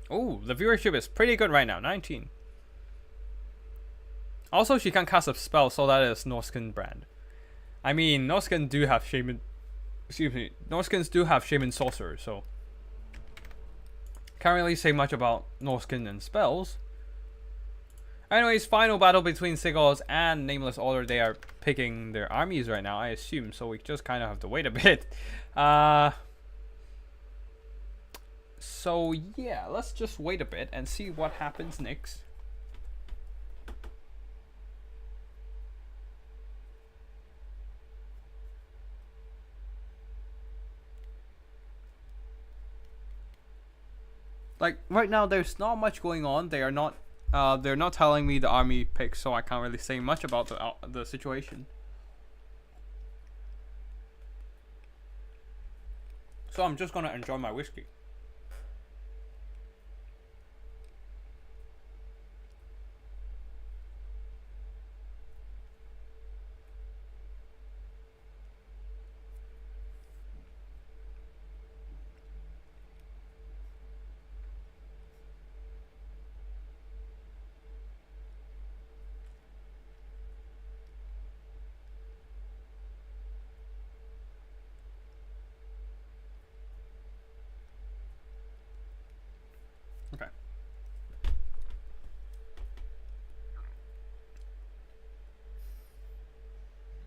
Oh, the viewership is pretty good right now, 19. Also, she can cast a spell, so that is Norscan brand. I mean, Norscan do have Shaman... Excuse me, Norskins do have Shaman Sorcerer, so... Can't really say much about Norscan and spells. Anyways, final battle between Sigils and Nameless Order. They are picking their armies right now, I assume, so we just kind of have to wait a bit. So yeah, let's just wait a bit and see what happens next. Like right now, there's not much going on. They're not telling me the army picks, so I can't really say much about the situation. So I'm just gonna enjoy my whiskey. Okay.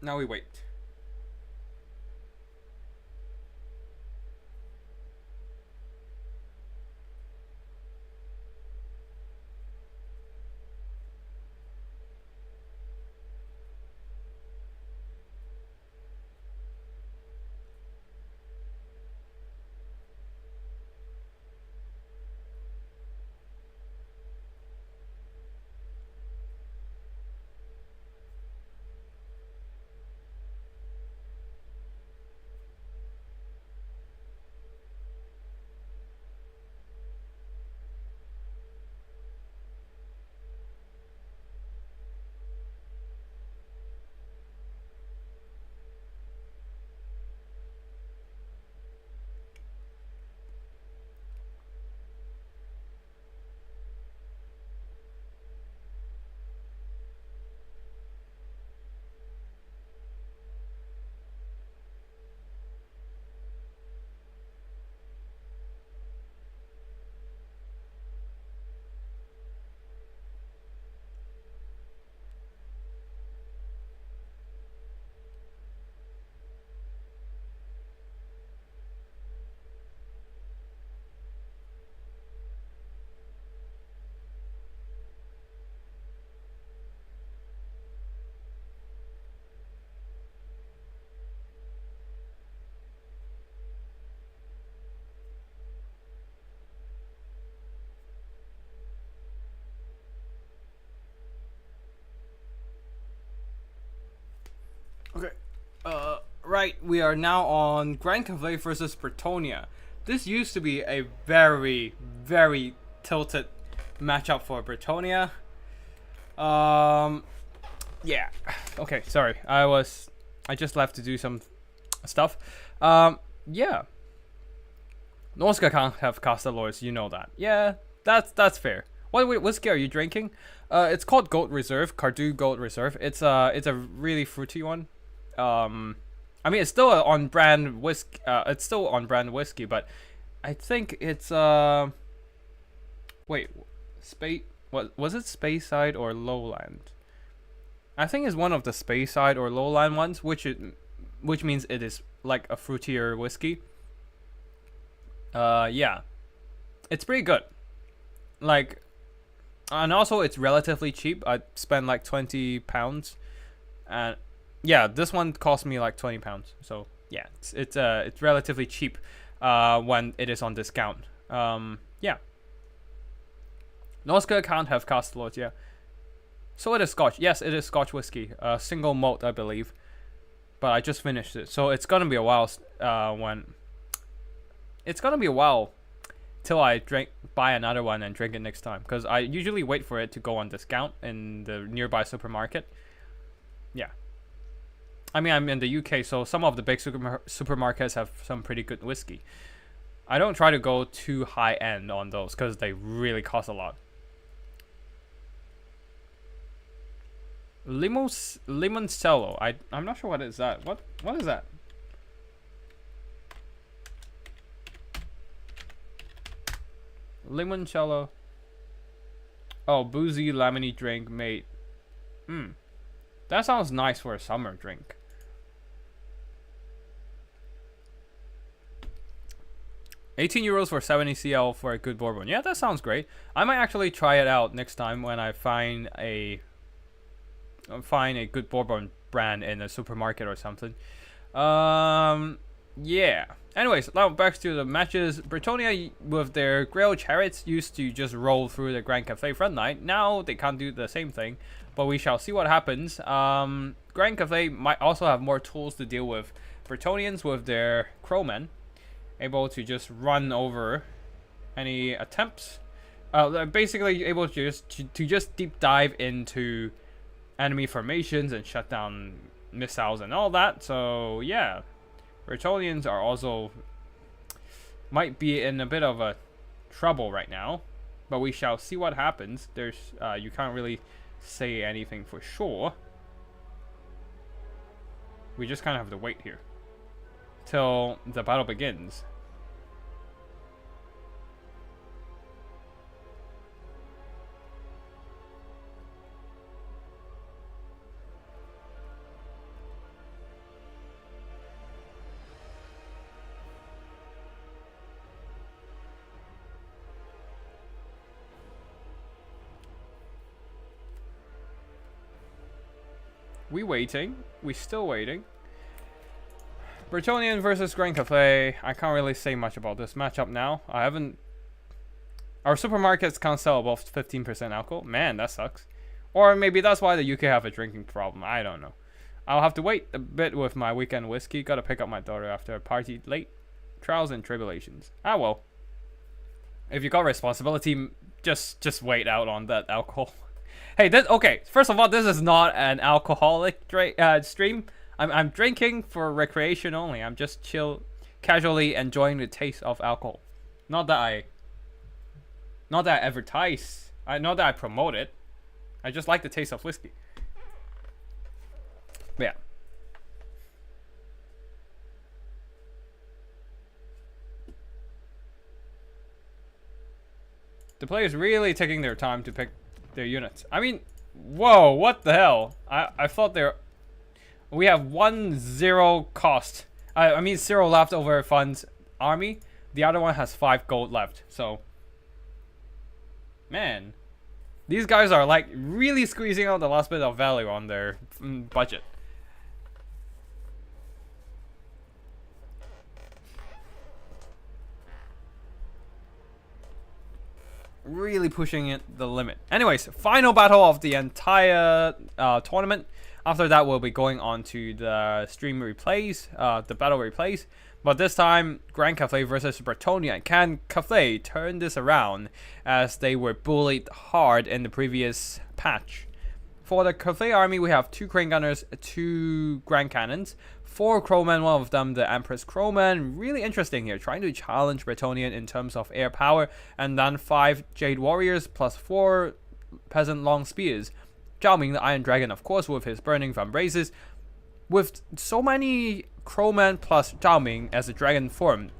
Now we wait. Okay. Right, we are now on Cathay versus Bretonnia. This used to be a very, very tilted matchup for Bretonnia. Yeah. Okay, sorry. I just left to do some stuff. Yeah. Norsca can't have caster lords, you know that. Yeah, that's fair. What whiskey are you drinking? It's called Gold Reserve, Cardew Gold Reserve. It's a really fruity one. I mean, it's still a on brand whiskey. It's still on brand whiskey, but I think it's wait, what was it? Speyside or Lowland? I think it's one of the Speyside or Lowland ones, which means it is like a fruitier whiskey. Yeah, it's pretty good. Like, and also it's relatively cheap. I spent like £20, and yeah, this one cost me like £20. So yeah, it's relatively cheap when it is on discount. Yeah. Norsca can't have cast lords, yeah. So it is Scotch. Yes, it is Scotch whiskey. Single malt, I believe. But I just finished it, so it's gonna be a while. It's gonna be a while till I buy another one and drink it next time. Because I usually wait for it to go on discount in the nearby supermarket. Yeah. I mean, I'm in the UK, so some of the big supermarkets have some pretty good whiskey. I don't try to go too high end on those because they really cost a lot. Limoncello. I'm not sure what is that. What is that? Limoncello. Oh, boozy lemony drink made. That sounds nice for a summer drink. €18 for 70 cl for a good bourbon. Yeah, that sounds great. I might actually try it out next time when I find a good bourbon brand in a supermarket or something. Yeah. Anyways, now back to the matches. Bretonnia with their Grail chariots used to just roll through the Grand Cathay front line. Now they can't do the same thing, but we shall see what happens. Grand Cathay might also have more tools to deal with Bretonnians with their crowmen, able to just run over any attempts. They're basically able to just deep dive into enemy formations and shut down missiles and all that. So yeah, Bretonnians are also might be in a bit of a trouble right now, but we shall see what happens. There's you can't really say anything for sure. We just kind of have to wait here till the battle begins. We waiting. We still waiting. Bretonnian versus Grand Cathay. I can't really say much about this matchup now. I haven't. Our supermarkets can't sell above 15% alcohol. Man, that sucks. Or maybe that's why the UK have a drinking problem. I don't know. I'll have to wait a bit with my weekend whiskey. Gotta pick up my daughter after a party late. Trials and tribulations. Ah well. If you got responsibility, just wait out on that alcohol. Hey, okay. First of all, this is not an alcoholic stream. I'm drinking for recreation only. I'm just casually enjoying the taste of alcohol. Not that I advertise. Not that I promote it. I just like the taste of whiskey. But yeah. The players really taking their time to pick their units. I mean, whoa, what the hell? I thought we have 1-0 cost. I mean 0 leftover funds army. The other one has 5 gold left. So, man, these guys are like really squeezing out the last bit of value on their budget. Really pushing it the limit. Anyways, final battle of the entire tournament. After that, we'll be going on to the stream replays, the battle replays. But this time, Grand Cathay versus Bretonnia. Can Cathay turn this around, as they were bullied hard in the previous patch? For the Cathay army, we have 2 crane gunners, 2 grand cannons, 4 crowmen, one of them the Empress crowman. Really interesting here, trying to challenge Bretonnian in terms of air power. And then 5 Jade warriors plus 4 peasant long spears. Zhao Ming the Iron Dragon, of course, with his burning vambraces. With so many Crowman plus Zhao Ming as a dragon form,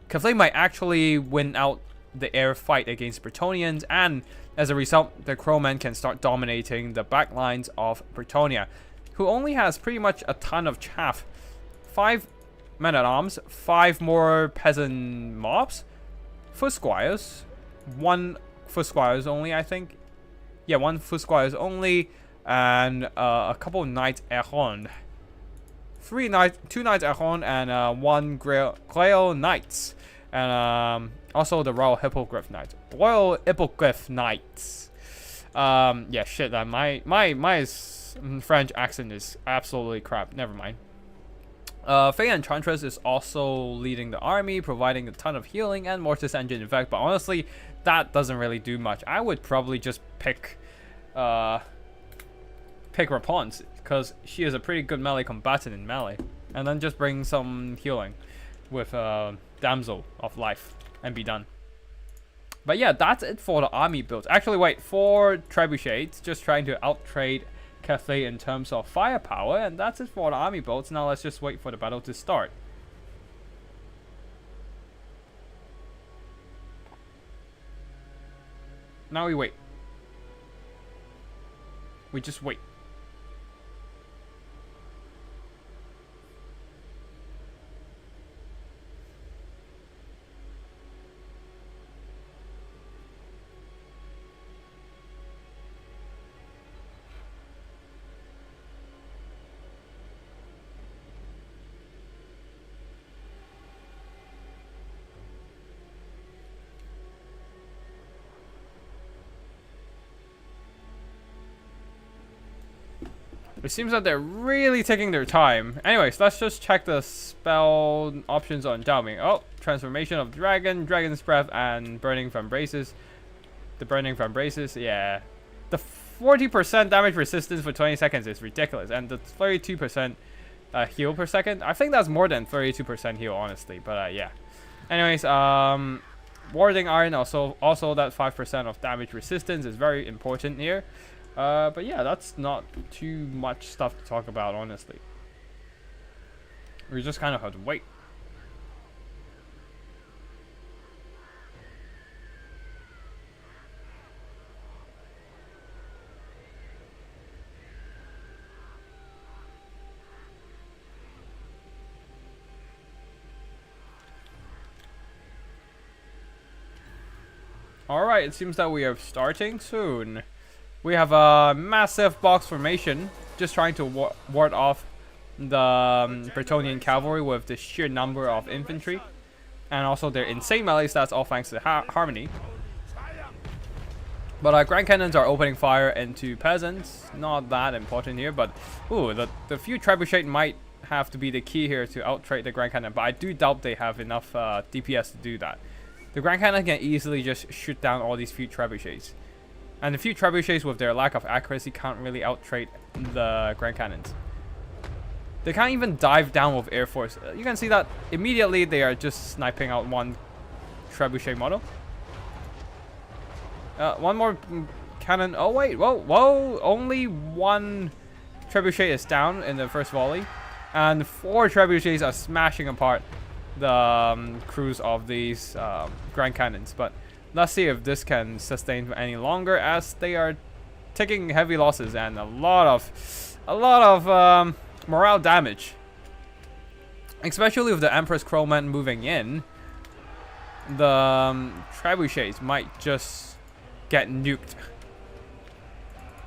Cathay might actually win out the air fight against Bretonnians, and as a result, the Crowman can start dominating the backlines of Bretonnia, who only has pretty much a ton of chaff. 5 men-at-arms, 5 more peasant mobs, foot squires, 1 foot squires only, I think. Yeah, 1 foot squires only, and a couple of knights errant. 2 knights errant and 1 Grail knights, and also the Royal Hippogriff Knights. Royal Hippogriff Knights. Yeah, shit. My French accent is absolutely crap. Never mind. Faye Enchantress is also leading the army, providing a ton of healing and Mortis Engine effect. But honestly, that doesn't really do much. I would probably just pick Rapunz, because she is a pretty good melee combatant in melee, and then just bring some healing with Damsel of Life and be done. But yeah, that's it for the army builds. Actually, wait, 4 trebuchets, just trying to outtrade Cathay in terms of firepower, and that's it for the army builds. Now let's just wait for the battle to start. Now we wait. We just wait. It seems that they're really taking their time. Anyways, let's just check the spell options on Zhao Ming. Oh, Transformation of Dragon, Dragon's Breath, and Burning from Braces. The Burning from Braces, yeah. The 40% damage resistance for 20 seconds is ridiculous. And the 32% heal per second. I think that's more than 32% heal, honestly. But yeah. Anyways, Warding Iron, also that 5% of damage resistance is very important here. But yeah, that's not too much stuff to talk about, honestly. We just kind of have to wait. Alright, it seems that we are starting soon. We have a massive box formation, just trying to ward off the Bretonnian cavalry with the sheer number of infantry, and also their insane melee stats, all thanks to Harmony. But our Grand Cannons are opening fire into peasants. Not that important here, but ooh, the few trebuchet might have to be the key here to outtrade the Grand Cannon, but I do doubt they have enough DPS to do that. The Grand Cannon can easily just shoot down all these few trebuchets. And the few trebuchets with their lack of accuracy can't really outtrade the Grand Cannons. They can't even dive down with Air Force. You can see that immediately they are just sniping out 1 trebuchet model. 1 more cannon. Oh wait, whoa, only 1 trebuchet is down in the first volley. And 4 trebuchets are smashing apart the crews of these Grand Cannons. But let's see if this can sustain for any longer, as they are taking heavy losses and a lot of morale damage. Especially with the Empress Crowman moving in, the trebuchets might just get nuked.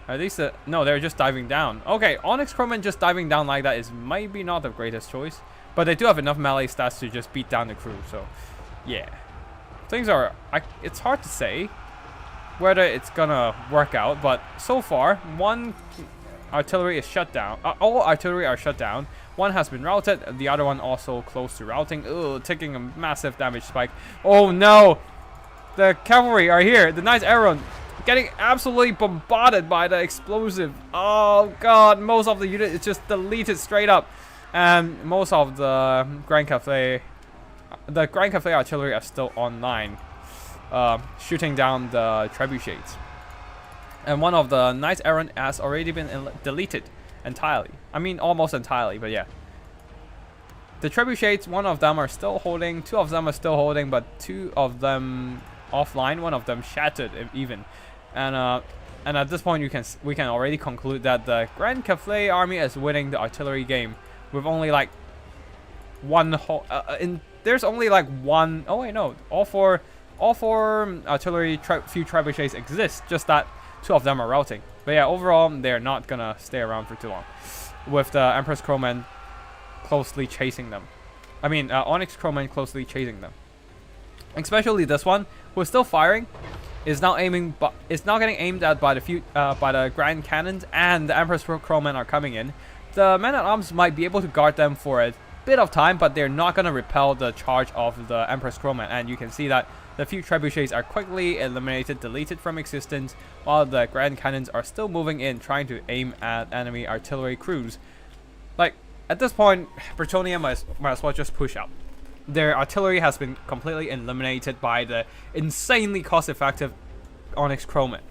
At least no, they're just diving down. Okay, Onyx Crowman just diving down like that is maybe not the greatest choice, but they do have enough melee stats to just beat down the crew. So yeah. Things are, it's hard to say whether it's gonna work out, but so far, 1 artillery is shut down. All artillery are shut down. 1 has been routed, the other one also close to routing. Ugh, taking a massive damage spike. Oh no! The cavalry are here. The Knights Errant getting absolutely bombarded by the explosive. Oh god, most of the unit is just deleted straight up. And most of the Grand Cathay artillery are still online, shooting down the trebuchets. And 1 of the Knights Errant has already been deleted entirely. I mean, almost entirely, but yeah. The trebuchets, one of them are still holding, two of them are still holding, but two of them offline. One of them shattered even, and at this point we can already conclude that the Grand Cathay army is winning the artillery game with only like one whole. There's only like one. Oh wait, no, all four artillery few trebuchets exist. Just that two of them are routing. But yeah, overall they're not gonna stay around for too long, with the Emperor's Crowmen closely chasing them. I mean, Onyx Crowmen closely chasing them. Especially this one, who's still firing, is now aiming, but it's now getting aimed at by the Grand Cannons, and the Emperor's Crowmen are coming in. The men-at-arms might be able to guard them for a bit of time, but they're not gonna repel the charge of the Emperor's Crowmen, and you can see that the few trebuchets are quickly eliminated, deleted from existence, while the Grand Cannons are still moving in, trying to aim at enemy artillery crews. Like, at this point, Bretonnia might as well just push out. Their artillery has been completely eliminated by the insanely cost-effective Onyx Crowmen.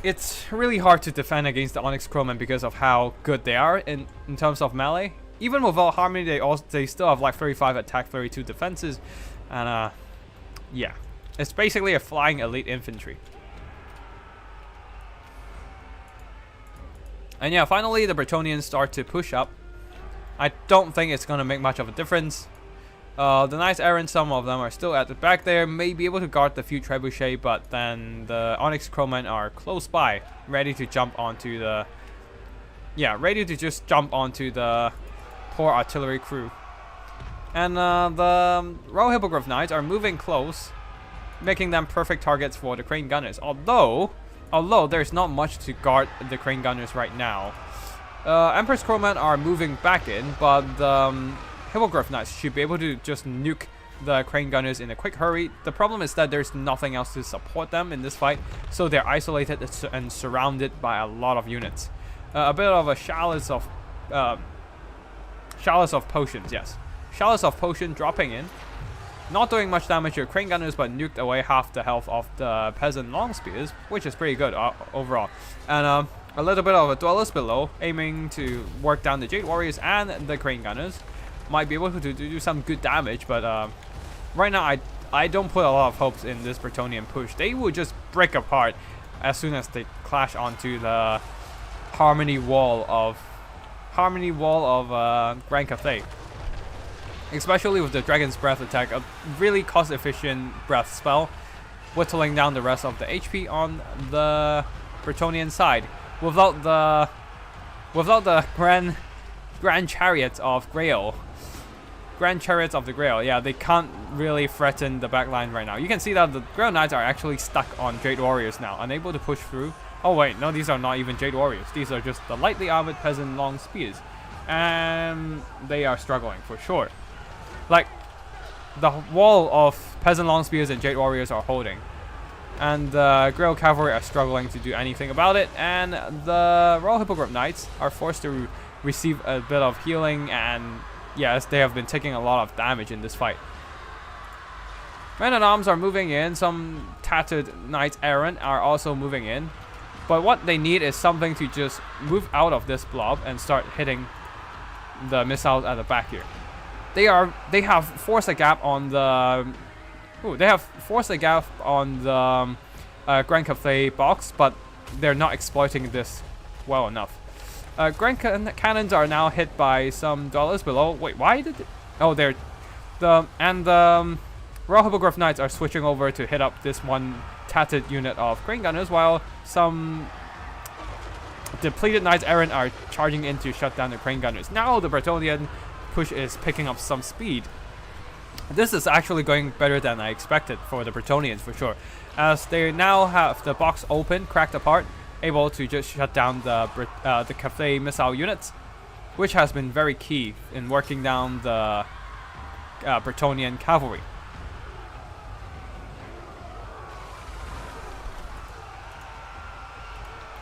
It's really hard to defend against the Onyx Crowmen because of how good they are in terms of melee. Even without Harmony, they still have like 35 attack, 32 defenses, and yeah, it's basically a flying elite infantry. And yeah, finally the Bretonnians start to push up. I don't think it's gonna make much of a difference. The Knights Errant, some of them are still at the back there, may be able to guard the few trebuchet, but then the Onyx Crowmen are close by, ready to jump onto the... Yeah, ready to just jump onto the poor artillery crew. And the Royal Hippogriff Knights are moving close, making them perfect targets for the Crane Gunners. Although there's not much to guard the Crane Gunners right now. Emperor's Crowmen are moving back in, but the Hippogriff Knights should be able to just nuke the Crane Gunners in a quick hurry. The problem is that there's nothing else to support them in this fight, so they're isolated and surrounded by a lot of units. A bit of a chalice of potions, yes. Chalice of potion dropping in. Not doing much damage to Crane Gunners, but nuked away half the health of the Peasant Long Spears, which is pretty good overall. And a little bit of a Dwellers below, aiming to work down the Jade Warriors and the Crane Gunners. Might be able to do some good damage, but right now I don't put a lot of hopes in this Bretonnian push. They will just break apart as soon as they clash onto the Harmony Wall of Grand Cathay. Especially with the Dragon's Breath attack, a really cost-efficient breath spell, whittling down the rest of the HP on the Bretonnian side. Without the Grand Chariots of Grail. Grand Chariots of the Grail, yeah, they can't really threaten the backline right now. You can see that the Grail Knights are actually stuck on Jade Warriors now, unable to push through. Oh wait, no, these are not even Jade Warriors. These are just the lightly armored Peasant Long Spears. And they are struggling for sure. Like, the wall of Peasant Long Spears and Jade Warriors are holding. And the Grail Cavalry are struggling to do anything about it. And the Royal Hippogriff Knights are forced to receive a bit of healing, and yes, they have been taking a lot of damage in this fight. Men-at-arms are moving in. Some tattered Knights Errant are also moving in. But what they need is something to just move out of this blob and start hitting the missiles at the back here. They have forced a gap on the Grand Cathay box, but they're not exploiting this well enough. Grand Cannons are now hit by some Dwellers below. Wait, why did it? Oh, the Royal Hippogriff Knights are switching over to hit up this one tattered unit of Crane Gunners, while some depleted Knights Errant are charging in to shut down the Crane Gunners. Now the Bretonnian push is picking up some speed. This is actually going better than I expected for the Bretonnians for sure, as they now have the box open, cracked apart, able to just shut down the Cathay missile units, which has been very key in working down the Bretonnian cavalry.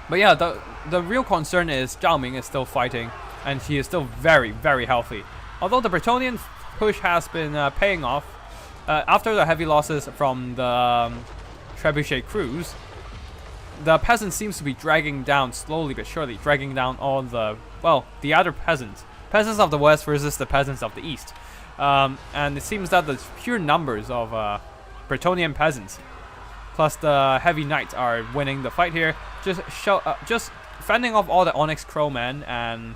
But yeah, the real concern is Zhao Ming is still fighting, and he is still very, very healthy. Although the Bretonnian push has been paying off, after the heavy losses from the trebuchet crews, the peasant seems to be dragging down slowly but surely, dragging down all the other peasants Peasants of the west versus the peasants of the east. And it seems that the pure numbers of Bretonnian peasants plus the heavy knights are winning the fight here. Just fending off all the Onyx Crowmen, and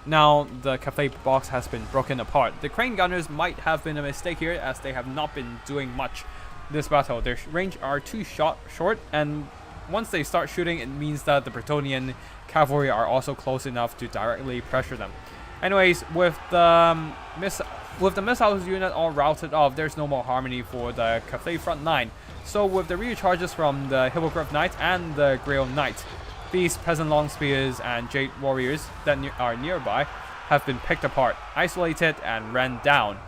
now the Cathay box has been broken apart. The Crane Gunners might have been a mistake here, as they have not been doing much this battle. Their range are too short, and once they start shooting, it means that the Bretonnian cavalry are also close enough to directly pressure them. Anyways, with the missiles unit all routed off, there's no more harmony for the Cathay front line. So with the recharges from the Hippogriff Knights and the Grail Knights, these Peasant Long Spears and Jade Warriors that are nearby have been picked apart, isolated, and ran down.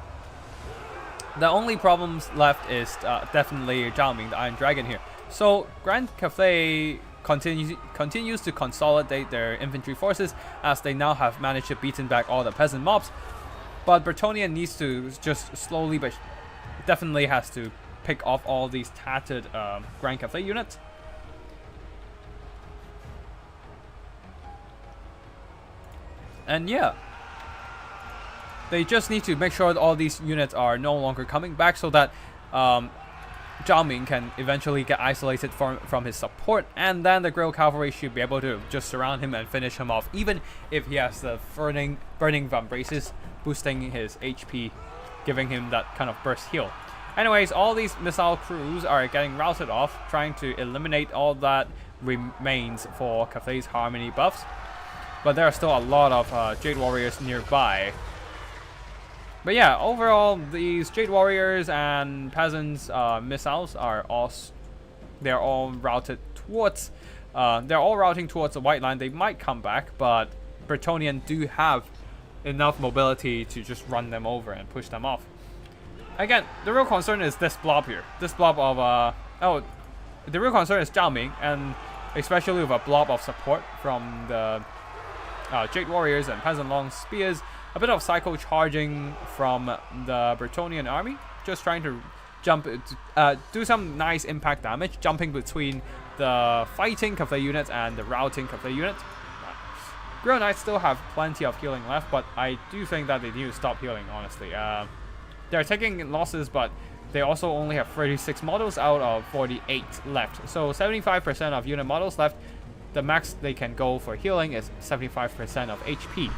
The only problems left is definitely Zhao Ming, the Iron Dragon here. So Grand Cathay continues to consolidate their infantry forces, as they now have managed to beaten back all the peasant mobs. But Bretonnia needs to just slowly but definitely has to pick off all these tattered Grand Cathay units. And yeah, they just need to make sure that all these units are no longer coming back, so that Zhao Ming can eventually get isolated from his support, and then the Grail Cavalry should be able to just surround him and finish him off, even if he has the burning vambraces, boosting his HP, giving him that kind of burst heal. Anyways, all these missile crews are getting routed off, trying to eliminate all that remains for Cathay's harmony buffs. But there are still a lot of Jade Warriors nearby. But yeah, overall, these Jade Warriors and Peasants missiles are all routed towards they're all routing towards the white line. They might come back, but Bretonnian do have enough mobility to just run them over and push them off. Again, the real concern is this blob here. This blob of the real concern is Zhao Ming, and especially with a blob of support from the Jade Warriors and Peasant Long Spears. A bit of psycho charging from the Bretonnian army, just trying to jump, do some nice impact damage, jumping between the fighting Cathay units and the routing Cathay units. Grail Knights still have plenty of healing left, but I do think that they need to stop healing, honestly. They're taking losses, but they also only have 36 models out of 48 left. So 75% of unit models left. The max they can go for healing is 75% of HP.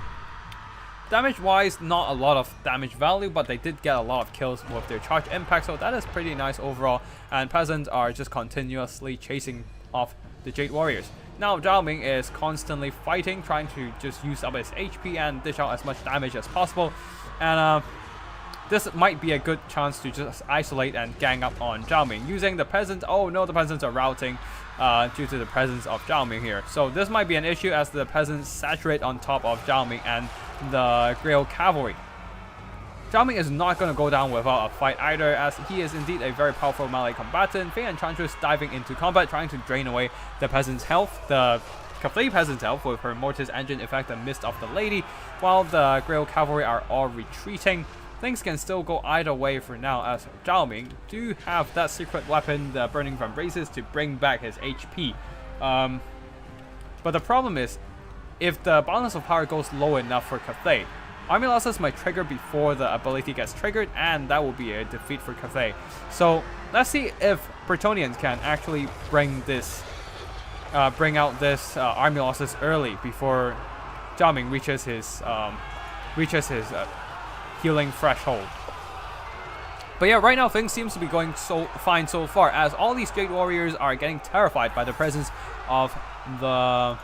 Damage-wise, not a lot of damage value, but they did get a lot of kills with their charge impact, so that is pretty nice overall. And Peasants are just continuously chasing off the Jade Warriors. Now Zhao Ming is constantly fighting, trying to just use up his HP and dish out as much damage as possible. And this might be a good chance to just isolate and gang up on Zhao Ming using the Peasants. Oh no, the Peasants are routing due to the presence of Zhao Ming here. So this might be an issue, as the Peasants saturate on top of Zhao Ming and the Grail Cavalry. Zhao Ming is not going to go down without a fight either, as he is indeed a very powerful melee combatant. Fey Enchantress diving into combat, trying to drain away the Peasants' health, the Cathay Peasants' health with her Mortis Engine effect and Mist of the Lady, while the Grail Cavalry are all retreating. Things can still go either way for now, as Zhao Ming do have that secret weapon, the Burning Vambraces, to bring back his HP. But the problem is, if the balance of power goes low enough for Cathay, army losses might trigger before the ability gets triggered, and that will be a defeat for Cathay. So let's see if Bretonnians can actually bring out this army losses early before Zhao Ming reaches his healing threshold. But yeah, right now things seems to be going so fine so far, as all these Jade Warriors are getting terrified by the presence of the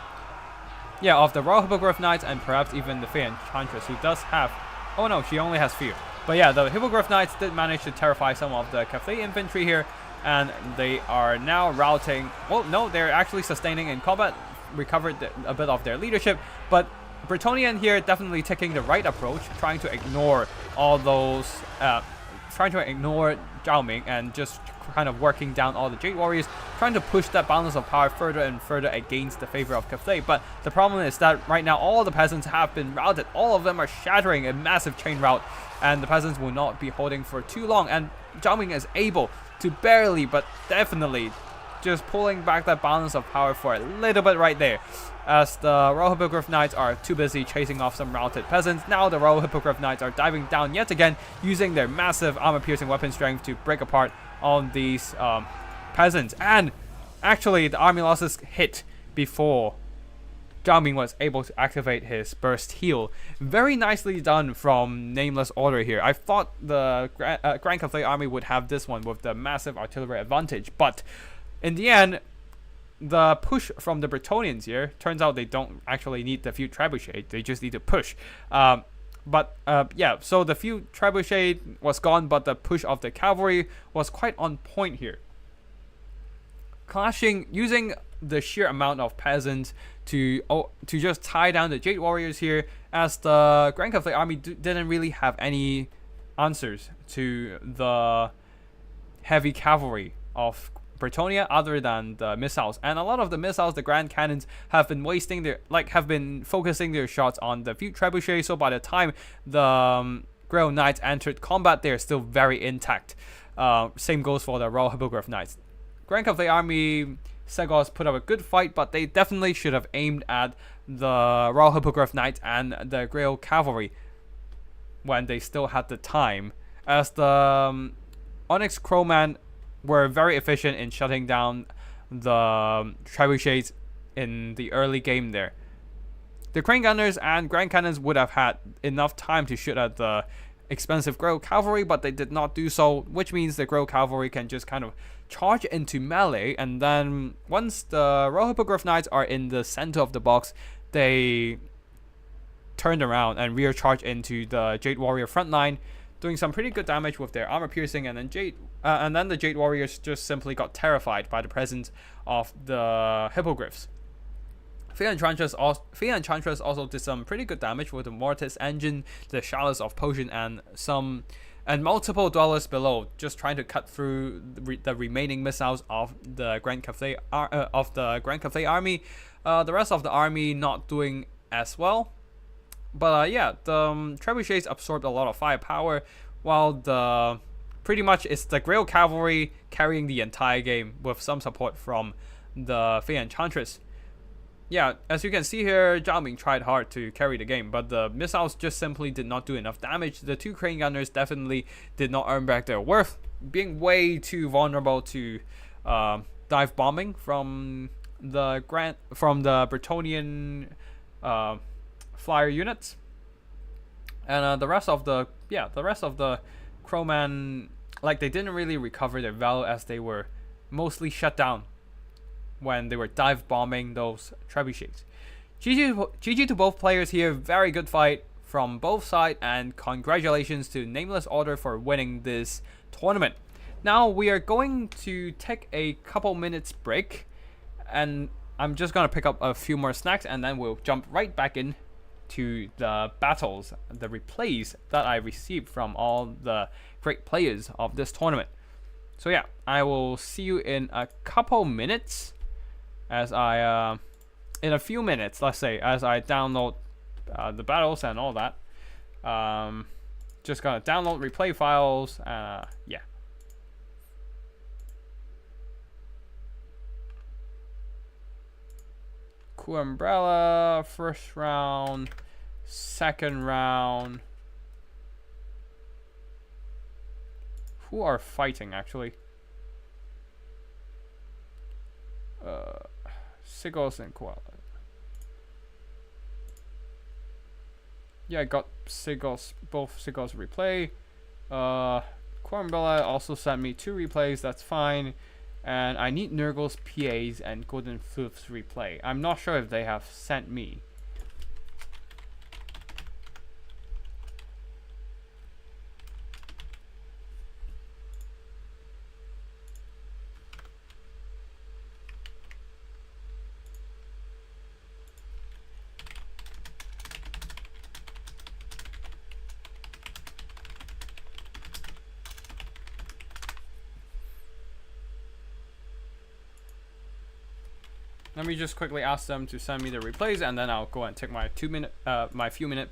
Royal Hippogriff Knights, and perhaps even the Fey Enchantress, who does have... Oh no, she only has fear. But yeah, the Hippogriff Knights did manage to terrify some of the Cathay infantry here, and they are now routing... Well, no, they're actually sustaining in combat, recovered a bit of their leadership, but Bretonnian here definitely taking the right approach, trying to ignore all those... trying to ignore Zhao Ming and just kind of working down all the Jade Warriors, trying to push that balance of power further and further against the favor of Cathay. But the problem is that right now all the Peasants have been routed. All of them are shattering a massive chain rout, and the Peasants will not be holding for too long. And Zhao Ming is able to barely, but definitely, just pulling back that balance of power for a little bit right there. as the Royal Hippogriff Knights are too busy chasing off some routed peasants. Now the Royal Hippogriff Knights are diving down yet again, using their massive armor-piercing weapon strength to break apart on these peasants. And actually, the army losses hit before Zhao Ming was able to activate his burst heal. Very nicely done from Nameless Order here. I thought the Grand Cathay army would have this one with the massive artillery advantage, but in the end, the push from the Bretonnians here, turns out they don't actually need the few trebuchet, they just need to push. Yeah, so the few trebuchet was gone, but the push of the cavalry was quite on point here. Clashing, using the sheer amount of peasants to just tie down the Jade Warriors here, as the Grand Cathay army didn't really have any answers to the heavy cavalry of Bretonnia other than the missiles. And a lot of the missiles, the grand cannons, have been focusing their shots on the few trebuchet, so by the time the Grail Knights entered combat, they're still very intact. Same goes for the Royal Hippogriff Knights. Grand Cathay army, Segos put up a good fight, but they definitely should have aimed at the Royal Hippogriff Knights and the Grail Cavalry when they still had the time, as the Onyx Crowman were very efficient in shutting down the trebuchets in the early game there. The Crane Gunners and Grand Cannons would have had enough time to shoot at the expensive Grail Cavalry, but they did not do so, which means the Grail Cavalry can just kind of charge into melee, and then once the Royal Hippogriff Knights are in the center of the box, they turned around and rear charge into the Jade Warrior front line, doing some pretty good damage with their armor piercing, and then the Jade Warriors just simply got terrified by the presence of the Hippogriffs. Fear Enchantress also did some pretty good damage with the Mortis Engine, the Chalice of Potion, and multiple dwellers below, just trying to cut through the remaining missiles of the Grand Cathay army. The rest of the army not doing as well. But yeah, the trebuchets absorbed a lot of firepower, while pretty much it's the Grail Cavalry carrying the entire game with some support from the Fey Enchantress. Yeah, as you can see here, Zhao Ming tried hard to carry the game, but the missiles just simply did not do enough damage. The two Crane Gunners definitely did not earn back their worth, being way too vulnerable to dive bombing from the Bretonnian flyer units. And the rest of the Crowman, like, they didn't really recover their value, as they were mostly shut down when they were dive bombing those trebuchets. GG to both players here. Very good fight from both sides, and congratulations to Nameless Order for winning this tournament. Now we are going to take a couple minutes break, and I'm just gonna pick up a few more snacks, and then we'll jump right back in to the battles, the replays that I received from all the great players of this tournament. So yeah, I will see you in a couple minutes, as I in a few minutes, let's say, as I download the battles and all that. Just gonna download replay files. Yeah. Cool Umbrella, first round, second round. Who are fighting actually? Sigils and Koala. Yeah, I got Sigils, both Sigils replay. Umbrella also sent me 2 replays, that's fine. And I need Nurgle's PAs and Golden Floof's replay. I'm not sure if they have sent me. Let me just quickly ask them to send me the replays, and then I'll go and take my few minute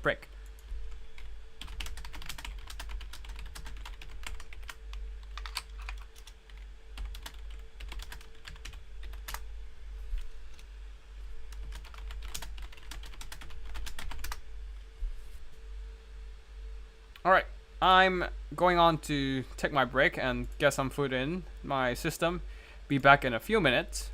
break. Alright, I'm going on to take my break and get some food in my system. Be back in a few minutes.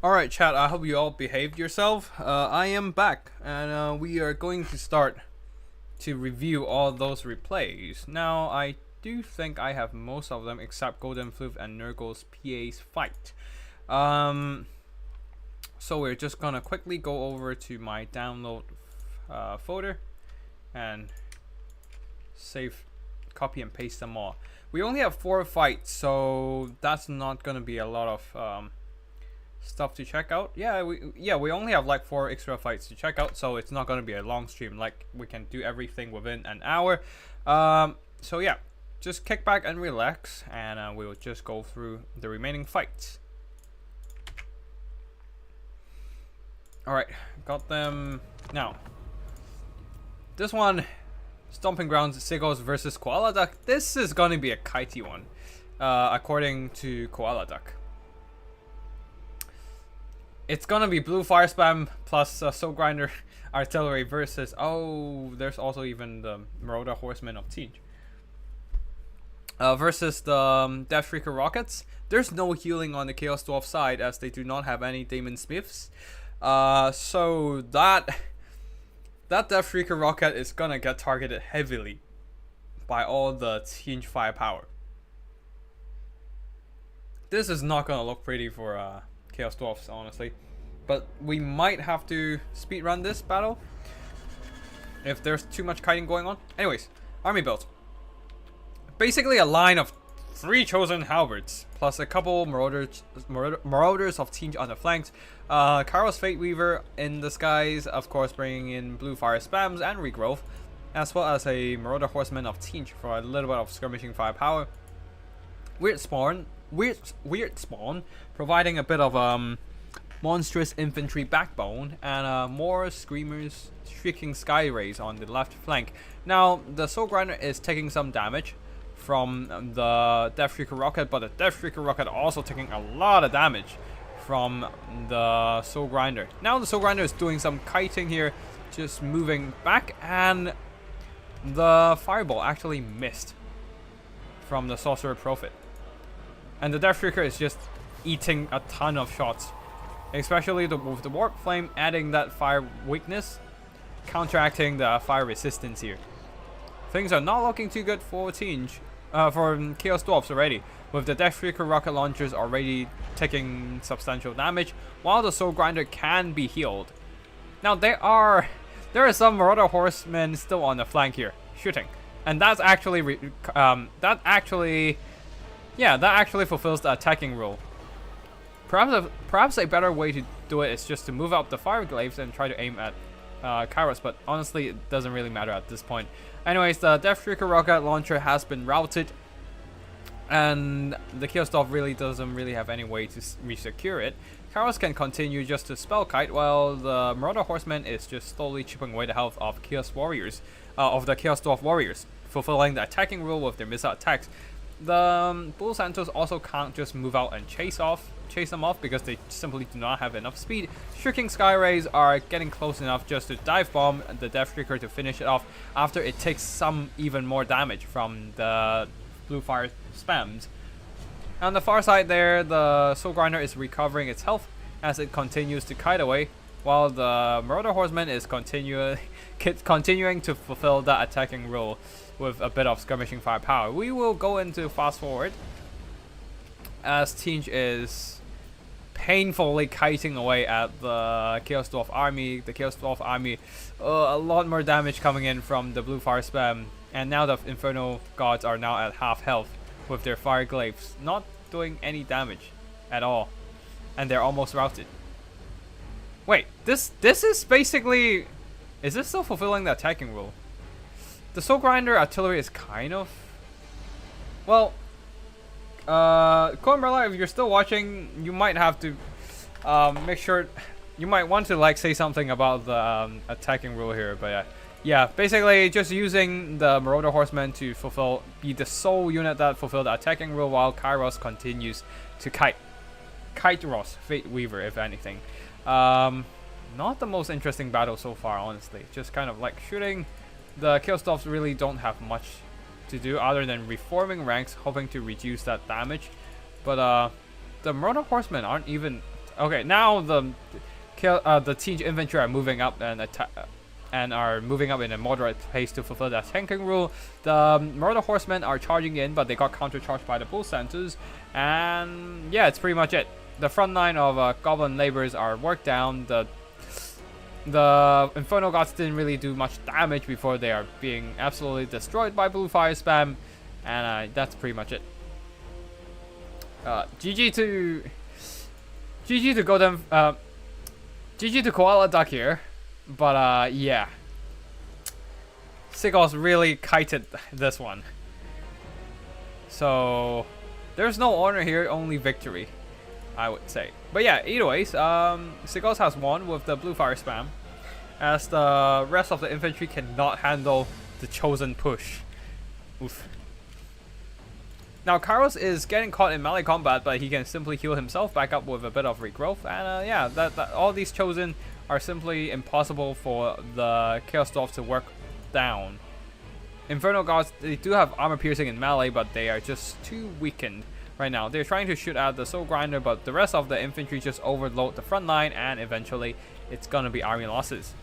Alright, chat, I hope you all behaved yourself. I am back, and we are going to start to review all those replays. Now, I do think I have most of them except Golden Floof and Nurgle PA's fight. So we're just gonna quickly go over to my download folder and save, copy and paste them all. We only have 4 fights, so that's not gonna be a lot of stuff to check out. We only have like 4 extra fights to check out, so it's not going to be a long stream. Like, we can do everything within an hour. So yeah, just kick back and relax, and we will just go through the remaining fights. Alright, got them. Now, this one, Stomping Grounds Seagulls versus Koala Duck. This is going to be a kitey one, according to Koala Duck. It's gonna be blue fire spam plus soul grinder artillery versus, oh, there's also even the Marauder Horsemen of Tzeentch. Versus the Death Shrieker rockets. There's no healing on the Chaos Dwarf side as they do not have any Demon Smiths. So that Death Shrieker rocket is gonna get targeted heavily by all the Tzeentch firepower. This is not gonna look pretty for Chaos Dwarfs, honestly, but we might have to speedrun this battle if there's too much kiting going on. Anyways, army build. Basically a line of 3 chosen halberds plus a couple marauders of Tzeentch on the flanks. Kairos Fate Weaver in the skies, of course, bringing in blue fire spams and regrowth, as well as a Marauder Horseman of Tzeentch for a little bit of skirmishing firepower. Weird Spawn, providing a bit of monstrous infantry backbone, and more screamers, shrieking sky rays on the left flank. Now the Soul Grinder is taking some damage from the Death Shrieker rocket, but the Death Shrieker rocket also taking a lot of damage from the Soul Grinder. Now the Soul Grinder is doing some kiting here, just moving back, and the Fireball actually missed from the Sorcerer Prophet. And the Death Shrieker is just eating a ton of shots, especially with the Warp Flame adding that fire weakness, counteracting the fire resistance here. Things are not looking too good for Tzeentch, for Chaos Dwarfs already, with the Death Shrieker rocket launchers already taking substantial damage, while the Soul Grinder can be healed. Now there are some Marauder Horsemen still on the flank here, shooting, and that's actually that actually fulfills the attacking rule. Perhaps a better way to do it is just to move out the fire glaives and try to aim at Kairos, but honestly it doesn't really matter at this point. Anyways, the Death Shrieker rocket launcher has been routed, and the Chaos Dwarf really doesn't have any way to resecure it. Kairos can continue just to spell kite, while the Marauder Horseman is just slowly chipping away the health of Chaos Warriors, of the Chaos Dwarf Warriors, fulfilling the attacking rule with their missile attacks. The Bull Santos also can't just move out and chase them off because they simply do not have enough speed. Shrieking Sky Rays are getting close enough just to dive bomb the Death Shrieker to finish it off after it takes some even more damage from the blue fire spams. On the far side there, the Soul Grinder is recovering its health as it continues to kite away, while the Marauder Horseman is continuing to fulfill that attacking role with a bit of skirmishing firepower. We will go into fast forward as Tzeentch is painfully kiting away at the Chaos Dwarf army. The Chaos Dwarf army, a lot more damage coming in from the blue fire spam, and now the Infernal Gods are now at half health with their fire glaives, not doing any damage at all, and they're almost routed. Wait, this is basically, is this still fulfilling the attacking rule? The Soul Grinder artillery is kind of, well, Cornbella, if you're still watching, you might have to make sure, you might want to like say something about the attacking rule here, but yeah, basically just using the Marauder Horsemen to be the sole unit that fulfill the attacking rule, while Kairos continues to kite Ross, Fate Weaver, if anything. Not the most interesting battle so far, honestly. Just kind of like shooting. The Chaos Dwarfs really don't have much to do other than reforming ranks, hoping to reduce that damage. But the Marauder Horsemen aren't even Okay, now the Tzeentch infantry are moving up and are moving up in a moderate pace to fulfill that tanking rule. The Murder Horsemen are charging in, but they got countercharged by the Bull Centers. And yeah, it's pretty much it. The front line of Goblin Laborers are worked down. The Infernal Gods didn't really do much damage before they are being absolutely destroyed by Blue Fire Spam. And that's pretty much it. GG to Golden, GG to Koala Duck here. But yeah, Sigos really kited this one. So there's no honor here, only victory, I would say. But yeah, either ways, Sigos has won with the Blue Fire Spam, as the rest of the infantry cannot handle the chosen push. Oof. Now Kairos is getting caught in melee combat, but he can simply heal himself back up with a bit of regrowth. And yeah, that all these chosen are simply impossible for the Chaos Dwarfs to work down. Infernal Gods, they do have armor piercing in melee, but they are just too weakened right now. They're trying to shoot at the Soul Grinder, but the rest of the infantry just overload the front line, and eventually it's gonna be army losses.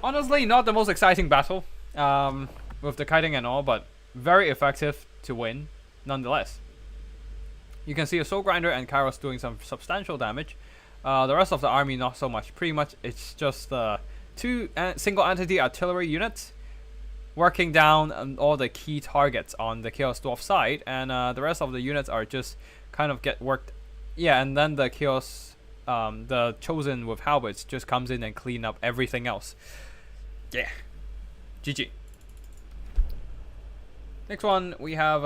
Honestly, not the most exciting battle with the kiting and all, but very effective to win nonetheless. You can see a Soul Grinder and Kairos doing some substantial damage. The rest of the army not so much. Pretty much it's just two single entity artillery units working down all the key targets on the Chaos Dwarf side, and the rest of the units are just kind of get worked. Yeah, and then the Chaos, the Chosen with Halberds just comes in and clean up everything else. Yeah, GG. Next one we have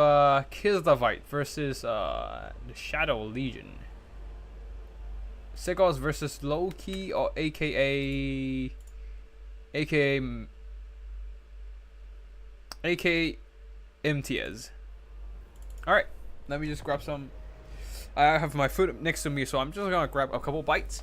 Kislev versus the Shadow Legion. Sigos versus Loki, or aka MTS. Alright, let me just grab some. I have my food next to me, so I'm just gonna grab a couple bites.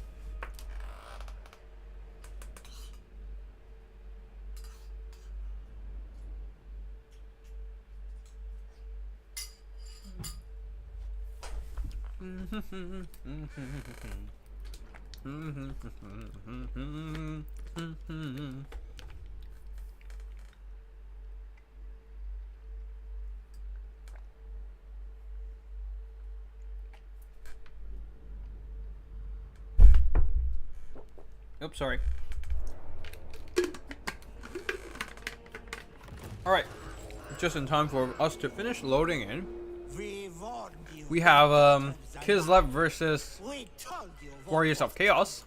Oops, sorry. Alright, just in time for us to finish loading in. We have Kislev versus Warriors of Chaos.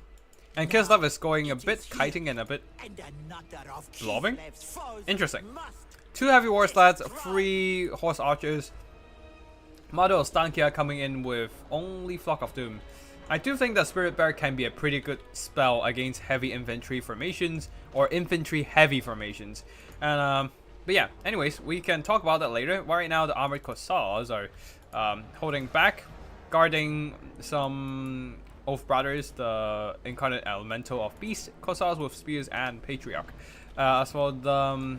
And Kislev is going a bit kiting and a bit blobbing. Interesting. 2 heavy war sleds, 3 horse archers. Mother of Stankia coming in with only Flock of Doom. I do think that Spirit Bear can be a pretty good spell against heavy infantry formations or infantry heavy formations. And but yeah, anyways, we can talk about that later. Right now the armored Corsairs are holding back, guarding some Oath Brothers, the incarnate elemental of Beast Corsairs with spears and Patriarch. As for the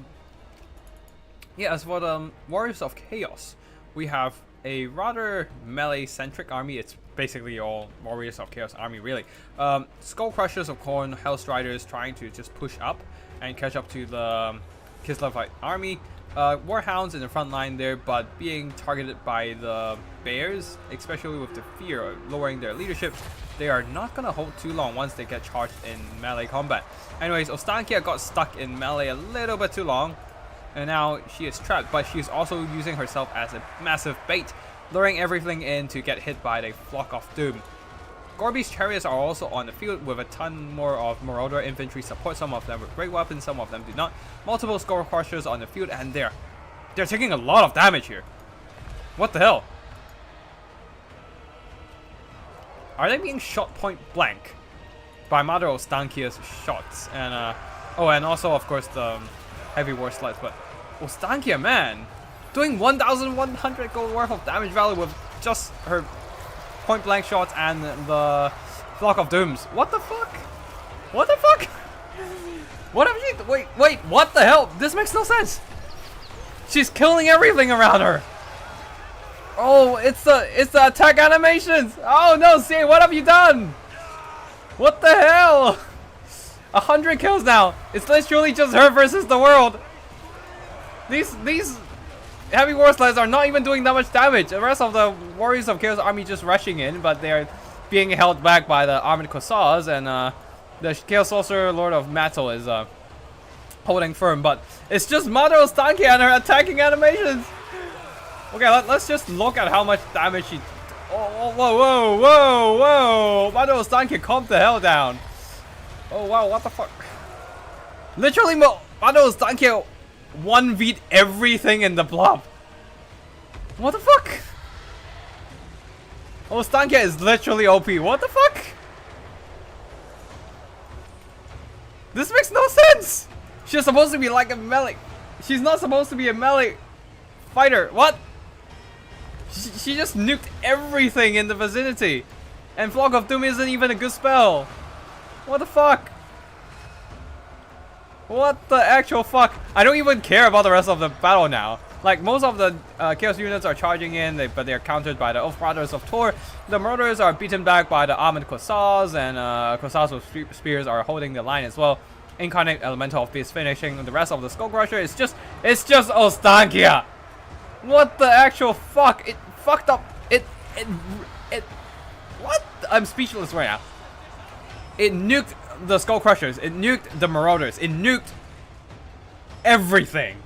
Warriors of Chaos, we have a rather melee-centric army. It's basically all Warriors of Chaos army, really. Skull Crushers of Khorne, Hellstriders trying to just push up and catch up to the Kislevite army. Warhounds in the front line there, but being targeted by the bears, especially with the fear of lowering their leadership. They are not gonna hold too long once they get charged in melee combat. Anyways, Ostankia got stuck in melee a little bit too long, and now she is trapped, but she's also using herself as a massive bait, luring everything in to get hit by the Flock of Doom. Gorby's chariots are also on the field with a ton more of Marauder infantry support, some of them with great weapons, some of them do not. Multiple Skull Crushers on the field, and they're taking a lot of damage here. What the hell? Are they being shot point blank by Mother of Stankia's shots? And oh, and also of course the heavy war sleds. But Ostankia, man, doing 1,100 gold worth of damage value with just her point blank shots and the Flock of Dooms. What the fuck? What the fuck? What have you? Wait, what the hell? This makes no sense. She's killing everything around her. Oh, it's the attack animations. Oh no, see, what have you done? What the hell? 100 kills now. It's literally just her versus the world. These heavy war sleds are not even doing that much damage. The rest of the warriors of Chaos army just rushing in, but they're being held back by the armored Cossacks, and the Chaos Sorcerer Lord of Metal is holding firm. But it's just Mother Ostankia and her attacking animations. Okay, let's just look at how much damage she. Oh, whoa, whoa, whoa, whoa! Mother Ostankia, calm the hell down. Oh wow, what the fuck? Literally, Mother Ostankia 1v'd everything in the blob. What the fuck? Ostankia is literally OP. What the fuck? This makes no sense. She's supposed to be like a melee. She's not supposed to be a melee fighter. What? She just nuked everything in the vicinity. And Flock of Doom isn't even a good spell. What the fuck? What the actual fuck? I don't even care about the rest of the battle now. Like, most of the Chaos units are charging in, but they're countered by the Elf Brothers of Tor. The Marauders are beaten back by the Armored Cossacks, and Cossacks with spears are holding the line as well. Incarnate Elemental of Beast finishing the rest of the Skull Crusher. It's just Ostankia. What the actual fuck? It fucked up. It. What? I'm speechless right now. It nuked the Skull Crushers. It nuked the Marauders. It nuked everything.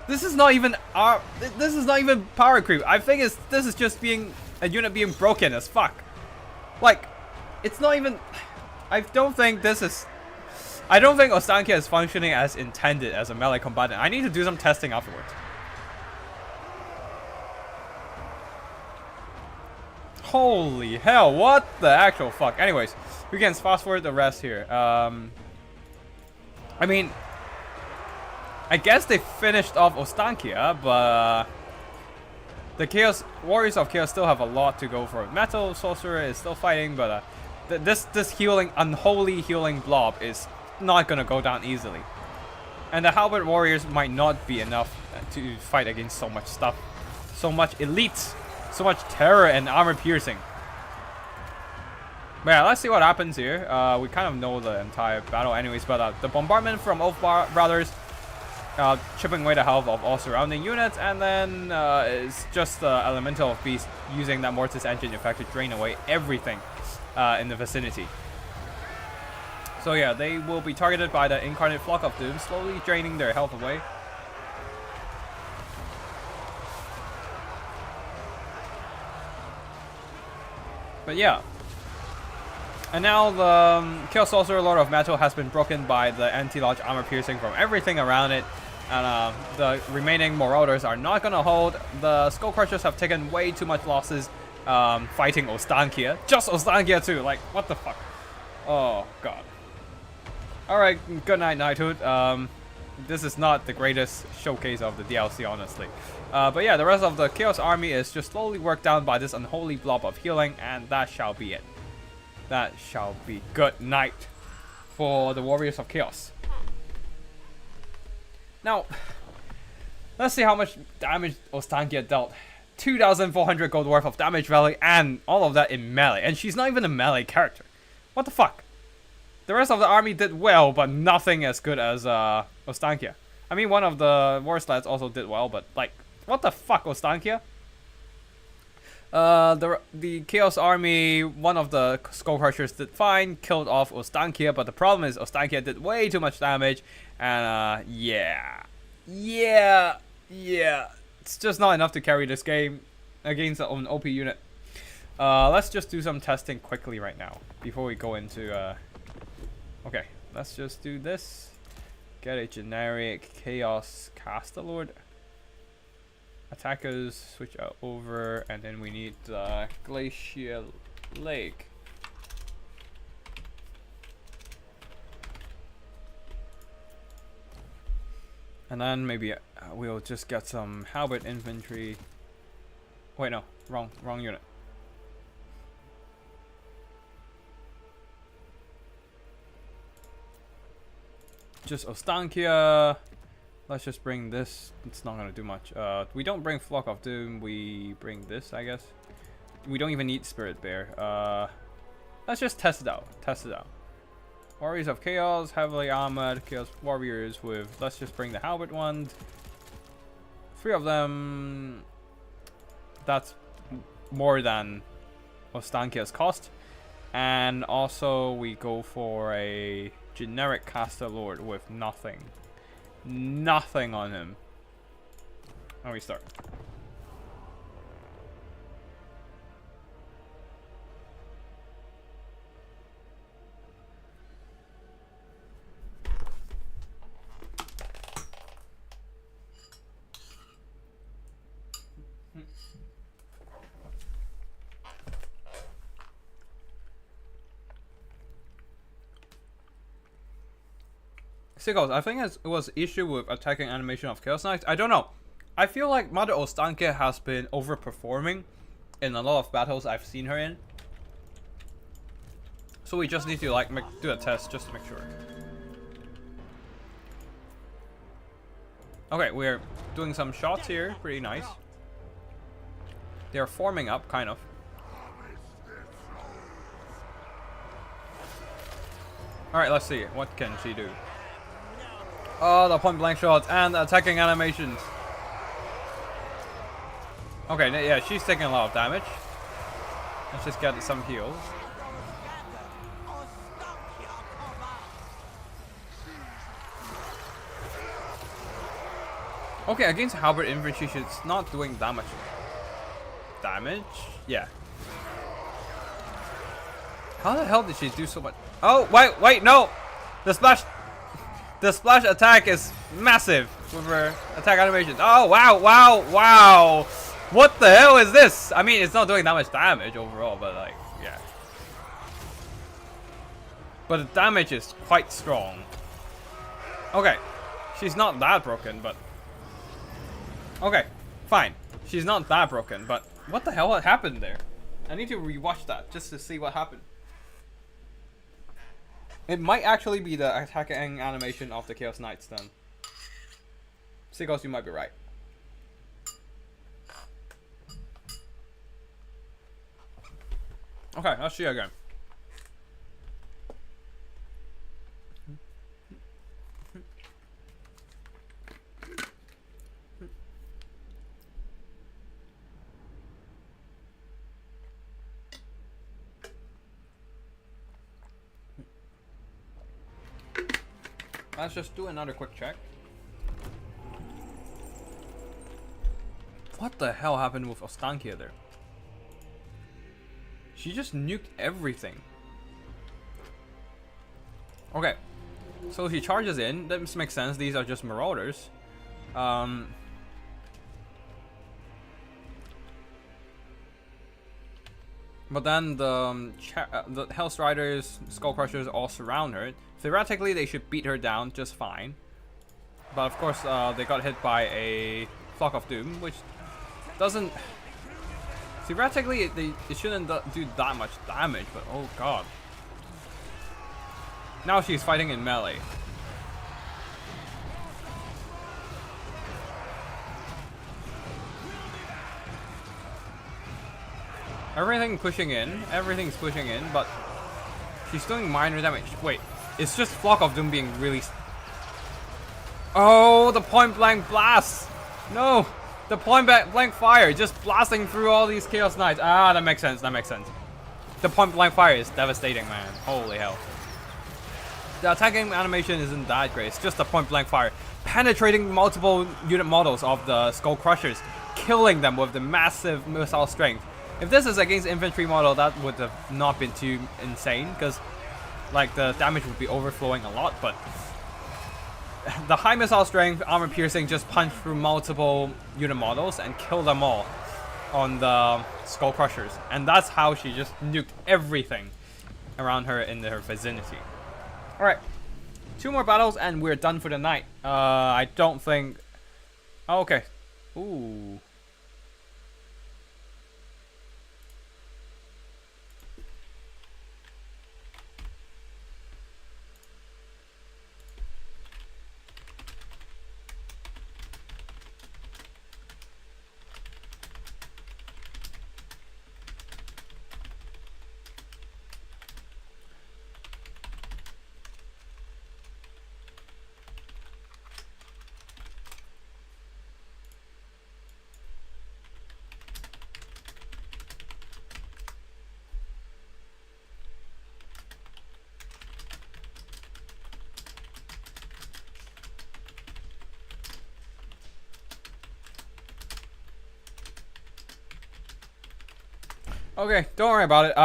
This is not even power creep. I think this is just being a unit being broken as fuck. Like, it's not even. I don't think Ostankia is functioning as intended as a melee combatant. I need to do some testing afterwards. Holy hell, what the actual fuck? Anyways, we can fast forward the rest here. I mean, I guess they finished off Ostankia, but the Chaos Warriors of Chaos still have a lot to go for. Metal Sorcerer is still fighting, but this unholy healing blob is not gonna go down easily. And the Halberd Warriors might not be enough to fight against so much stuff, so much elites. So much terror and armor piercing. But yeah, let's see what happens here. We kind of know the entire battle anyways, but the bombardment from Elf Brothers chipping away the health of all surrounding units, and then it's just the Elemental of Beast using that Mortis engine effect to drain away everything in the vicinity. So yeah, they will be targeted by the Incarnate Flock of Doom, slowly draining their health away. But yeah. And now the Chaos Sorcerer Lord of Metal has been broken by the anti-large armor piercing from everything around it. And the remaining Marauders are not going to hold. The Skull Crushers have taken way too much losses fighting Ostankia. Just Ostankia too. Like, what the fuck? Oh, God. Alright, good night, Knighthood. This is not the greatest showcase of the DLC, honestly. But yeah, the rest of the Chaos Army is just slowly worked down by this unholy blob of healing, and that shall be it. That shall be good night for the Warriors of Chaos. Now, let's see how much damage Ostankia dealt. 2,400 gold worth of damage value, and all of that in melee. And she's not even a melee character. What the fuck? The rest of the army did well, but nothing as good as Ostankia. I mean, one of the war sleds also did well, but like, what the fuck, Ostankia? The Chaos Army, one of the Skull Crushers did fine, killed off Ostankia, but the problem is Ostankia did way too much damage, and yeah, it's just not enough to carry this game against an OP unit. Let's just do some testing quickly right now before we go into okay, let's just do this. Get a generic Chaos Caster Lord. Attackers switch over, and then we need Glacial Lake. And then maybe we'll just get some Halberd infantry. Wait, no, wrong unit. Just Ostankia. Let's just bring this. It's not gonna do much. We don't bring Flock of Doom. We bring this, I guess. We don't even need Spirit Bear. Let's just test it out. Test it out. Warriors of Chaos, heavily armored Chaos Warriors with. Let's just bring the Halberd ones. 3 of them. That's more than Ostankia's cost. And also we go for a generic Caster Lord with nothing. Nothing on him. And we start. Sickles, I think it was issue with attacking animation of Chaos Knights. I don't know. I feel like Mother Ostankia has been overperforming in a lot of battles I've seen her in. So we just need to like do a test just to make sure. Okay, we're doing some shots here. Pretty nice. They're forming up, kind of. Alright, let's see. What can she do? Oh, the point blank shots and the attacking animations. Okay, yeah, she's taking a lot of damage. Let's just get some heals. Okay, against Halberd infantry, she's not doing that much damage. Yeah. How the hell did she do so much? Oh, wait, no! The splash attack is massive with her attack animation. Oh, wow. What the hell is this? I mean, it's not doing that much damage overall, but like, yeah. But the damage is quite strong. Okay. She's not that broken, but... Okay, fine. She's not that broken, but what the hell happened there? I need to rewatch that just to see what happened. It might actually be the attacking animation of the Chaos Knights then. Seagulls, you might be right. Okay, let's see again. Let's just do another quick check. What the hell happened with Ostankia there? She just nuked everything. Okay. So she charges in. That makes sense. These are just marauders. But then the Hell's Riders, Skull Crushers all surround her. Theoretically, they should beat her down just fine. But of course, they got hit by a Flock of Doom, which doesn't... Theoretically, it shouldn't do that much damage, but oh god. Now she's fighting in melee. Everything's pushing in, but she's doing minor damage. Wait, it's just Flock of Doom being really... Oh, the point blank blast! No! The point blank fire just blasting through all these Chaos Knights. Ah, that makes sense, The point blank fire is devastating, man. Holy hell. The attacking animation isn't that great, it's just the point blank fire. Penetrating multiple unit models of the Skull Crushers, killing them with the massive missile strength. If this is against infantry model, that would have not been too insane, because like the damage would be overflowing a lot, but the high missile strength, armor piercing just punch through multiple unit models and kill them all on the Skull Crushers. And that's how she just nuked everything around her in her vicinity. Alright, 2 more battles and we're done for the night. I don't think... Oh, okay. Ooh. Okay, don't worry about it.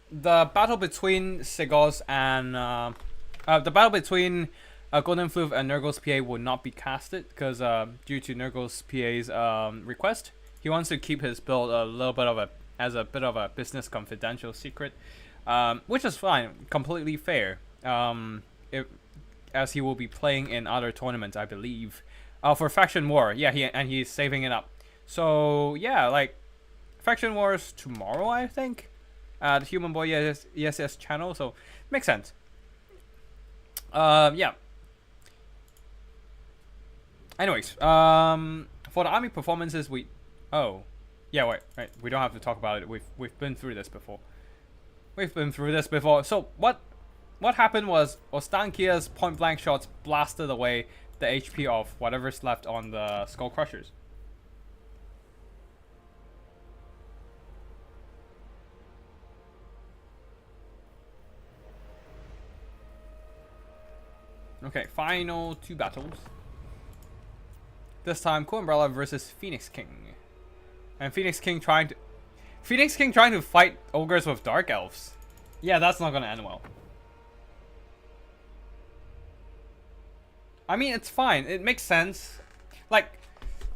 The battle between Sigos and the battle between Golden Floof and Nurgle's PA will not be casted because due to Nurgle's PA's request, he wants to keep his build a little bit of a business confidential secret, which is fine, completely fair. As he will be playing in other tournaments, I believe, for Faction War. Yeah, he's saving it up. So yeah, like Faction Wars tomorrow, I think, the Human Boy ESS channel. So makes sense. Yeah. Anyways, for the army performances, we we don't have to talk about it. We've been through this before. So what happened was Ostankia's point blank shots blasted away the HP of whatever's left on the Skull Crushers. Okay, final 2 battles. This time, Cool Umbrella versus Phoenix King. And Phoenix King trying to fight ogres with Dark Elves. Yeah, that's not gonna end well. I mean, it's fine. It makes sense. Like,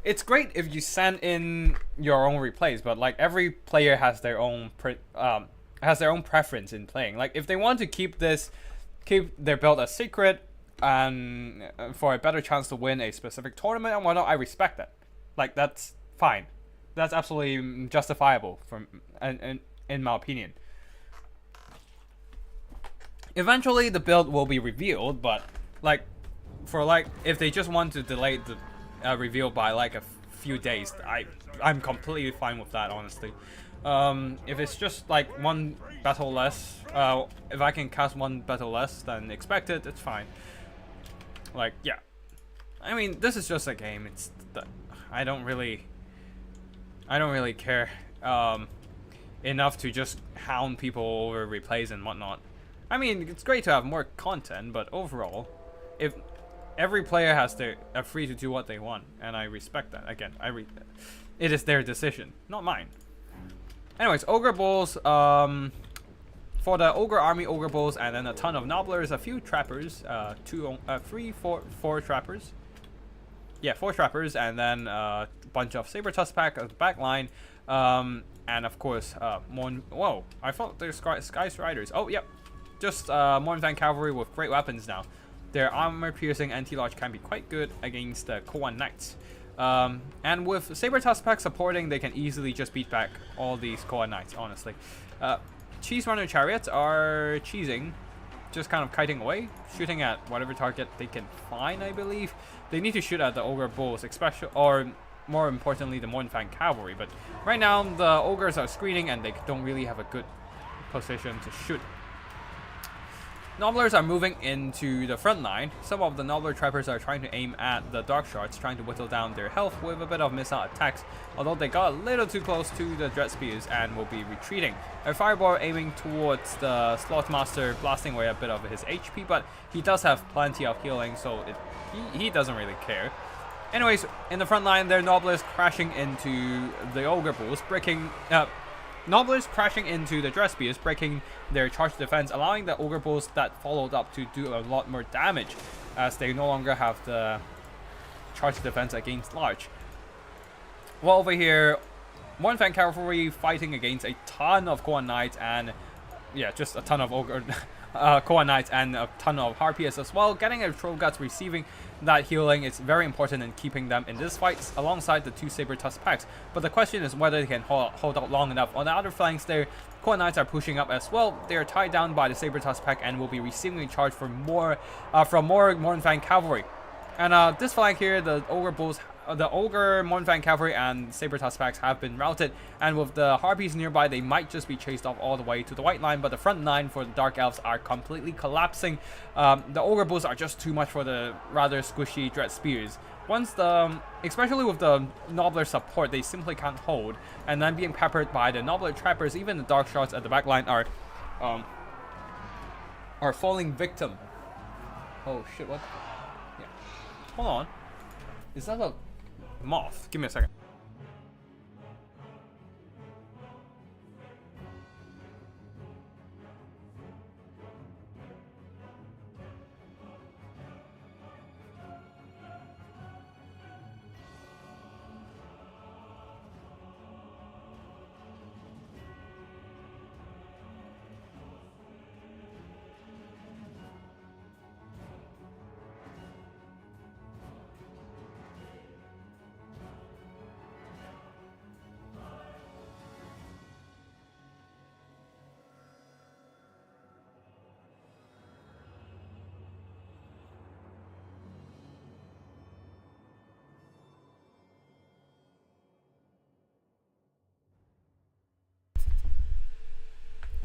it's great if you send in your own replays, but like every player has their own preference in playing. Like, if they want to keep their build a secret and for a better chance to win a specific tournament and whatnot, I respect that. Like, that's fine. That's absolutely justifiable in my opinion. Eventually, the build will be revealed, but if they just want to delay the reveal by like a few days, I'm completely fine with that, honestly. If it's just like 1 battle less, if I can cast 1 battle less than expected, it's fine. Like, yeah. I mean, this is just a game. I don't really care enough to just hound people over replays and whatnot. I mean, it's great to have more content, but overall, if every player are free to do what they want, and I respect that. Again, it is their decision, not mine. Anyways, Ogre Bulls, for the Ogre Army, Ogre Bulls, and then a ton of Nobblers, a few Trappers, 4 Trappers. Yeah, 4 Trappers, and then a bunch of Saber-Tusk pack at the back line, and of course, whoa, I thought there's Sky Riders. Oh, yep, just Mornfang Cavalry with great weapons now. Their armor-piercing anti-lodge can be quite good against the Koan Knights. And with Saber-Tusk pack supporting, they can easily just beat back all these Koan Knights, honestly. Cheese Runner Chariots are cheesing, just kind of kiting away, shooting at whatever target they can find, I believe. They need to shoot at the Ogre Bulls, especially, or more importantly, the Mornfang Cavalry. But right now, the Ogres are screening, and they don't really have a good position to shoot. Nobblers are moving into the front line. Some of the Nobbler Trappers are trying to aim at the Dark Shards, trying to whittle down their health with a bit of missile attacks, although they got a little too close to the Dread Spears and will be retreating. A Fireball aiming towards the Slothmaster, blasting away a bit of his HP, but he does have plenty of healing, so he doesn't really care. Anyways, in the front line, their Nobblers crashing into the Ogre Bulls, Nobblers crashing into the Dread Spears, breaking their charge defense, allowing the Ogre Bulls that followed up to do a lot more damage, as they no longer have the charge defense against large. Well, over here, Mornfang Cavalry fighting against a ton of Koan Knights and, yeah, just a ton of Ogre Koan Knights and a ton of Harpies as well. Getting a Troll Guts, receiving that healing is very important in keeping them in this fight alongside the 2 Saber-Tusk packs. But the question is whether they can hold out long enough. On the other flanks there, Koan Knights are pushing up as well. They are tied down by the Saber-Tusk pack and will be receiving a charge from more Mornfang Cavalry. And this flank here, the Ogre Bulls, the Ogre, Mornfang Cavalry, and Saber-Tusk packs have been routed, and with the Harpies nearby, they might just be chased off all the way to the white line, but the front line for the Dark Elves are completely collapsing. The Ogre Bulls are just too much for the rather squishy Dread Spears. Especially with the Nobbler support, they simply can't hold, and then being peppered by the Nobbler Trappers, even the Dark Shards at the back line are falling victim. Oh shit, what? Yeah. Hold on. Is that a moth? Give me a second.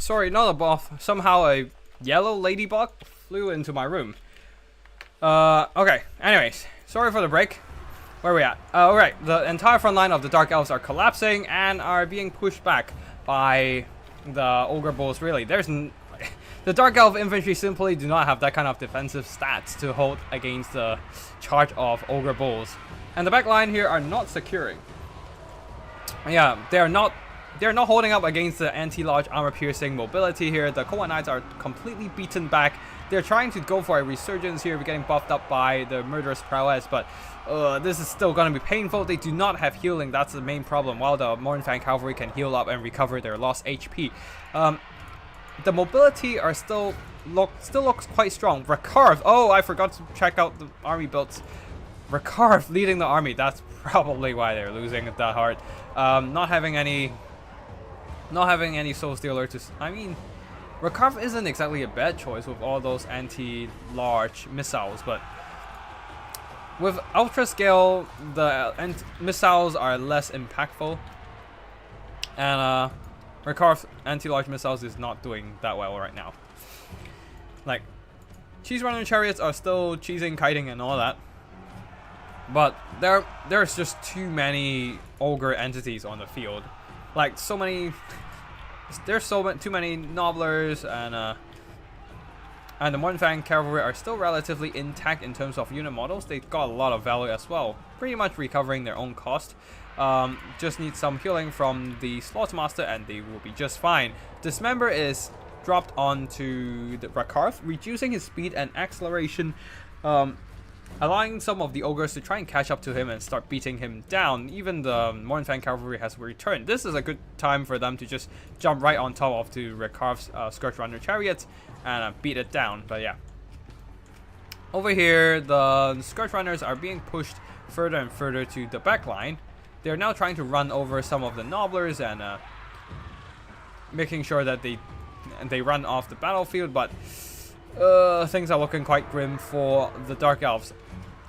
Sorry, not a moth. Somehow a yellow ladybug flew into my room. Okay. Anyways, sorry for the break. Where are we at? Alright, the entire front line of the Dark Elves are collapsing and are being pushed back by the Ogre Bulls. Really, the Dark Elf infantry simply do not have that kind of defensive stats to hold against the charge of Ogre Bulls. And the back line here are not securing. Yeah, they're not holding up against the anti-large armor-piercing mobility here. The Cold Knights are completely beaten back. They're trying to go for a resurgence here. We're getting buffed up by the murderous prowess, but this is still going to be painful. They do not have healing. That's the main problem. While the Mournfang Cavalry can heal up and recover their lost HP. The mobility are still looks quite strong. Recarve. Oh, I forgot to check out the army builds. Recarve leading the army. That's probably why they're losing it that hard. Not having any Soul Stealer to... I mean, Recarve isn't exactly a bad choice with all those anti-large missiles, but with Ultra Scale, the missiles are less impactful, and Recarve anti-large missiles is not doing that well right now. Like, Cheese Runner Chariots are still cheesing, kiting, and all that, but there's just too many Ogre entities on the field. Like, so many... There's too many Nobblers, and the Mournfang Cavalry are still relatively intact in terms of unit models. They've got a lot of value as well, pretty much recovering their own cost. Just need some healing from the Slaughtermaster and they will be just fine. Dismember is dropped onto the Recarve, reducing his speed and acceleration, allowing some of the Ogres to try and catch up to him and start beating him down. Even the Mournfang Cavalry has returned. This is a good time for them to just jump right on top of the Recarve's Scourge Runner Chariot and beat it down. But yeah. Over here, the Scourge Runners are being pushed further and further to the back line. They're now trying to run over some of the Nobblers and making sure that they run off the battlefield, but things are looking quite grim for the Dark Elves.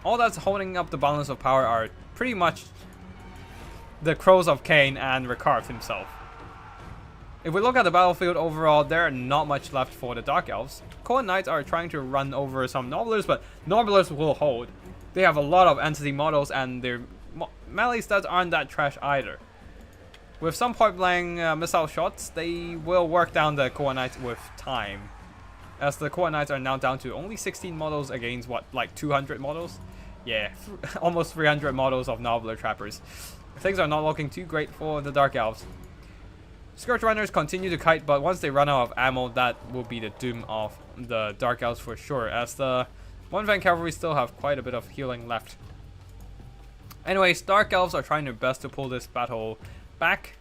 All that's holding up the balance of power are pretty much the Crows of Cain and Recarve himself. If we look at the battlefield overall, there are not much left for the Dark Elves. Cold Knights are trying to run over some Nobblers, but Nobblers will hold. They have a lot of entity models and their melee stats aren't that trash either. With some point-blank missile shots, they will work down the Cold Knights with time. As the Cold Knights are now down to only 16 models against, what, like 200 models? Yeah, almost 300 models of Nobbler Trappers. Things are not looking too great for the Dark Elves. Scourge Runners continue to kite, but once they run out of ammo, that will be the doom of the Dark Elves for sure, as the Mournfang Cavalry still have quite a bit of healing left. Anyways, Dark Elves are trying their best to pull this battle back.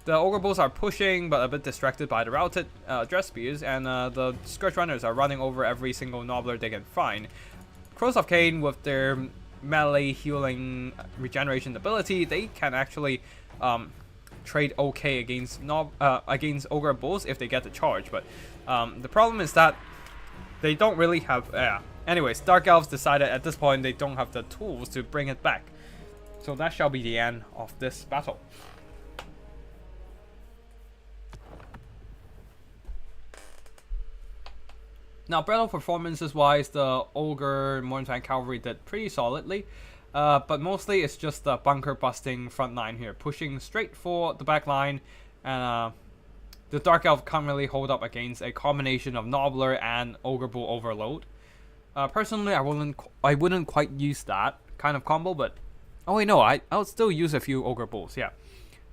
The Ogre Bulls are pushing, but a bit distracted by the routed Dress Spears, and the Scourge Runners are running over every single Nobbler they can find. Crows of Cain, with their melee healing regeneration ability, they can actually trade okay against Ogre Bulls if they get the charge, but the problem is that they don't really have... Anyways, Dark Elves decided at this point they don't have the tools to bring it back. So that shall be the end of this battle. Now, battle performances wise, the Ogre Mournfang Cavalry did pretty solidly, but mostly it's just the bunker busting front line here, pushing straight for the back line, and the Dark Elf can't really hold up against a combination of Nobbler and Ogre Bull overload. Personally, I wouldn't quite use that kind of combo, but oh wait, no, I'll still use a few Ogre Bulls. Yeah,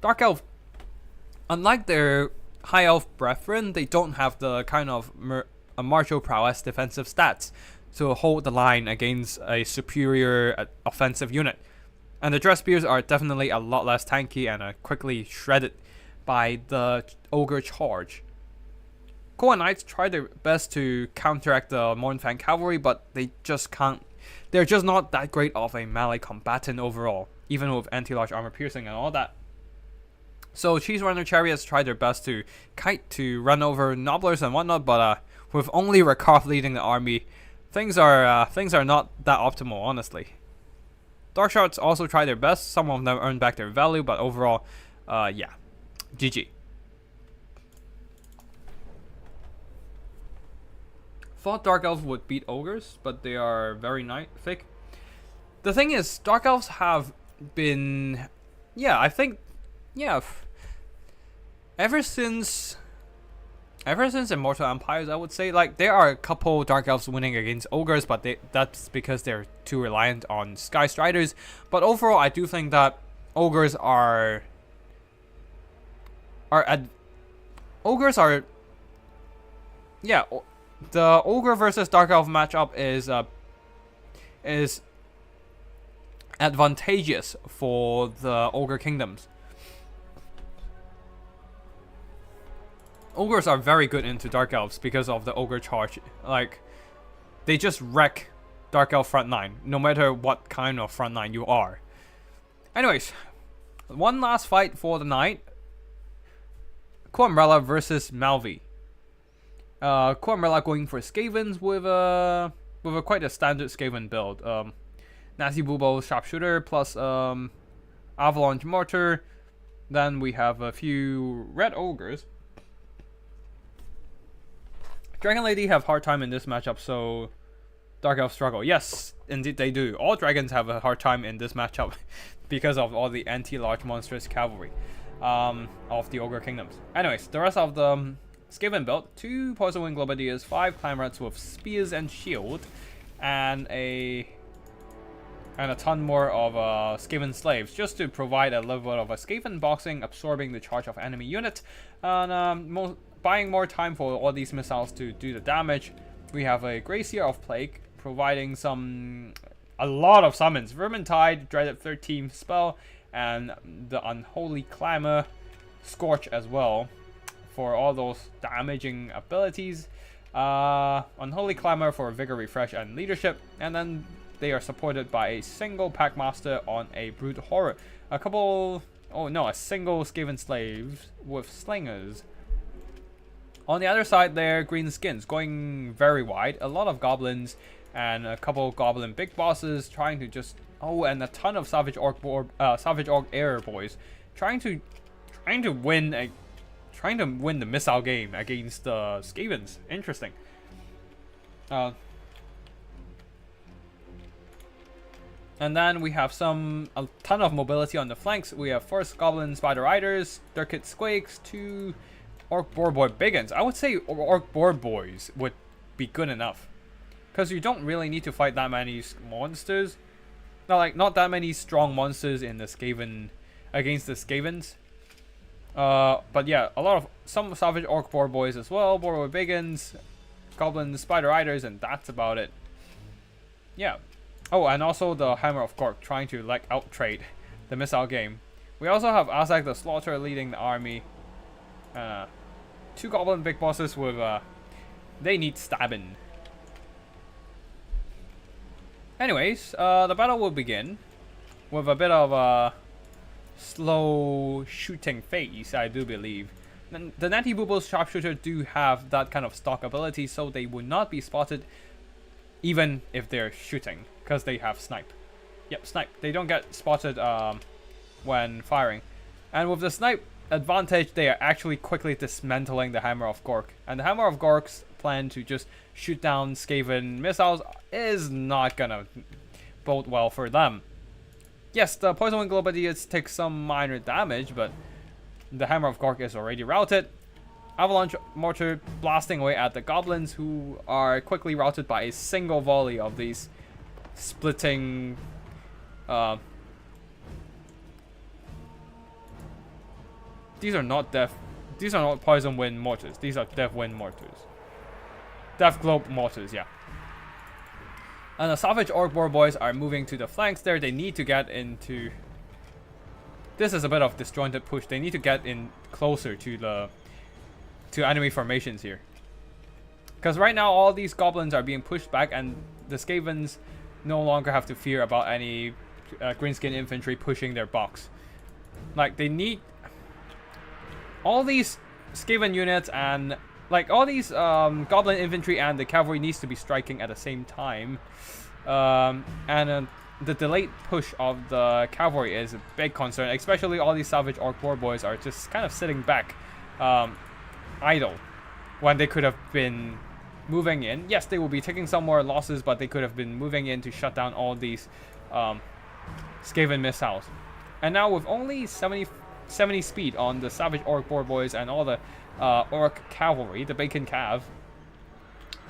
Dark Elf, unlike their High Elf brethren, they don't have the kind of martial prowess defensive stats to hold the line against a superior offensive unit, and the Dress Spears are definitely a lot less tanky and are quickly shredded by the Ogre charge. Cold Knights try their best to counteract the Mournfang Cavalry, but they just can't. They're just not that great of a melee combatant overall, even with anti-large armor piercing and all that. So Cheese Runner Chariots try their best to kite to run over Nobblers and whatnot, but with only Recarve leading the army, things are not that optimal, honestly. Dark Shards also try their best. Some of them earn back their value, but overall, yeah, GG. Thought Dark Elves would beat Ogres, but they are very thick. The thing is, Dark Elves have been... Yeah, I think... Yeah. Ever since Immortal Empires, I would say, like, there are a couple Dark Elves winning against Ogres, but that's because they're too reliant on Sky Striders. But overall, I do think that Ogres are... Yeah, the Ogre versus Dark Elf matchup is advantageous for the Ogre kingdoms. Ogres are very good into Dark Elves because of the Ogre charge. Like, they just wreck Dark Elf front line, no matter what kind of front line you are. Anyways, one last fight for the night. Quamrella versus Malvi. Quamrella going for Skavens with a quite a standard Skaven build. Nazi Bubo Sharpshooter plus Avalanche Mortar. Then we have a few Red Ogres. Dragon Lady have hard time in this matchup, so Dark Elves struggle. Yes, indeed they do. All dragons have a hard time in this matchup because of all the anti-large monstrous cavalry of the Ogre kingdoms. Anyways, the rest of the Skaven build: 2 Poison Wing Globadiers, 5 Clan Rats with spears and shield, and a ton more of Skaven slaves, just to provide a level of a Skaven boxing, absorbing the charge of enemy unit, and buying more time for all these missiles to do the damage. We have a Gracier of Plague, providing a lot of summons. Vermintide, Dreaded 13 spell, and the Unholy Clamor, Scorch as well, for all those damaging abilities. Unholy Clamor for Vigor, Refresh, and Leadership, and then they are supported by a single Packmaster on a Brute Horror. A single Skaven Slave with Slingers. On the other side there, Greenskins going very wide. A lot of goblins and a couple Goblin big bosses trying to just... Oh, and a ton of Savage Orc Air boys trying to win the missile game against the Skavens. Interesting. And then we have a ton of mobility on the flanks. We have first Goblin Spider Riders, Dirkit Squakes, 2 Orc Boar Boy Biggins. I would say Orc Boar Boys would be good enough, because you don't really need to fight that many monsters. Not that many strong monsters in the Skaven against the Skavens. But yeah, some Savage Orc Boar Boys as well, Boar Boy Biggins, Goblin Spider Riders, and that's about it. Yeah. Oh, and also the Hammer of Gork trying to out-trade the missile game. We also have Azak the Slaughter leading the army. 2 Goblin big bosses with they need stabbing. Anyways, the battle will begin with a bit of a slow shooting phase, I do believe. The Natty Boobles Sharpshooter do have that kind of stock ability, so they would not be spotted even if they're shooting, because they have snipe. Yep, snipe. They don't get spotted when firing. And with the snipe advantage, they are actually quickly dismantling the Hammer of Gork. And the Hammer of Gork's plan to just shoot down Skaven missiles is not gonna bode well for them. Yes, the Poison Wing Globadiers take some minor damage, but the Hammer of Gork is already routed. Avalanche Mortar blasting away at the Goblins, who are quickly routed by a single volley of these splitting these are not Poison Wind Mortars. These are Death Wind Mortars. Death Globe Mortars, yeah. And the Savage Orc Boar Boys are moving to the flanks there. They need to get into... This is a bit of disjointed push. They need to get in closer to enemy formations here. Because right now all these goblins are being pushed back, and the Skavens no longer have to fear about any greenskin infantry pushing their box. They need... All these Skaven units and all these Goblin infantry and the cavalry needs to be striking at the same time, and the delayed push of the cavalry is a big concern. Especially all these Savage Orc Boar Boys are just kind of sitting back, idle, when they could have been moving in. Yes, they will be taking some more losses, but they could have been moving in to shut down all these Skaven missiles. And now with only 70 speed on the Savage Orc Boar Boys and all the Orc Cavalry, the Bacon Cav,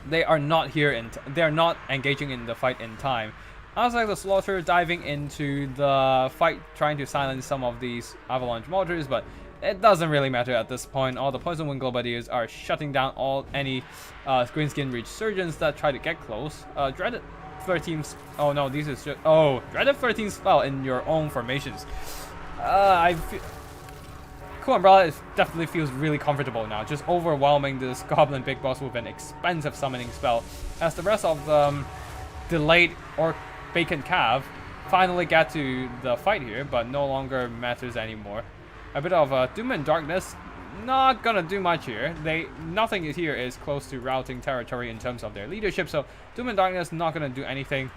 they are not here they are not engaging in the fight in time. Outside the Slaughter diving into the fight, trying to silence some of these Avalanche Mortars, but it doesn't really matter at this point. All the Poison Wind Globadiers are shutting down any Greenskin Resurgents that try to get close. Dreaded 13. Oh no, these is just. Oh, Dreaded 13 spell in your own formations. Cool Umbrella definitely feels really comfortable now, just overwhelming this Goblin Big Boss with an expensive summoning spell, as the rest of the delayed Orc Bacon Cav finally get to the fight here, but no longer matters anymore. A bit of Doom and Darkness, not gonna do much here. Nothing here is close to routing territory in terms of their leadership, so Doom and Darkness not gonna do anything.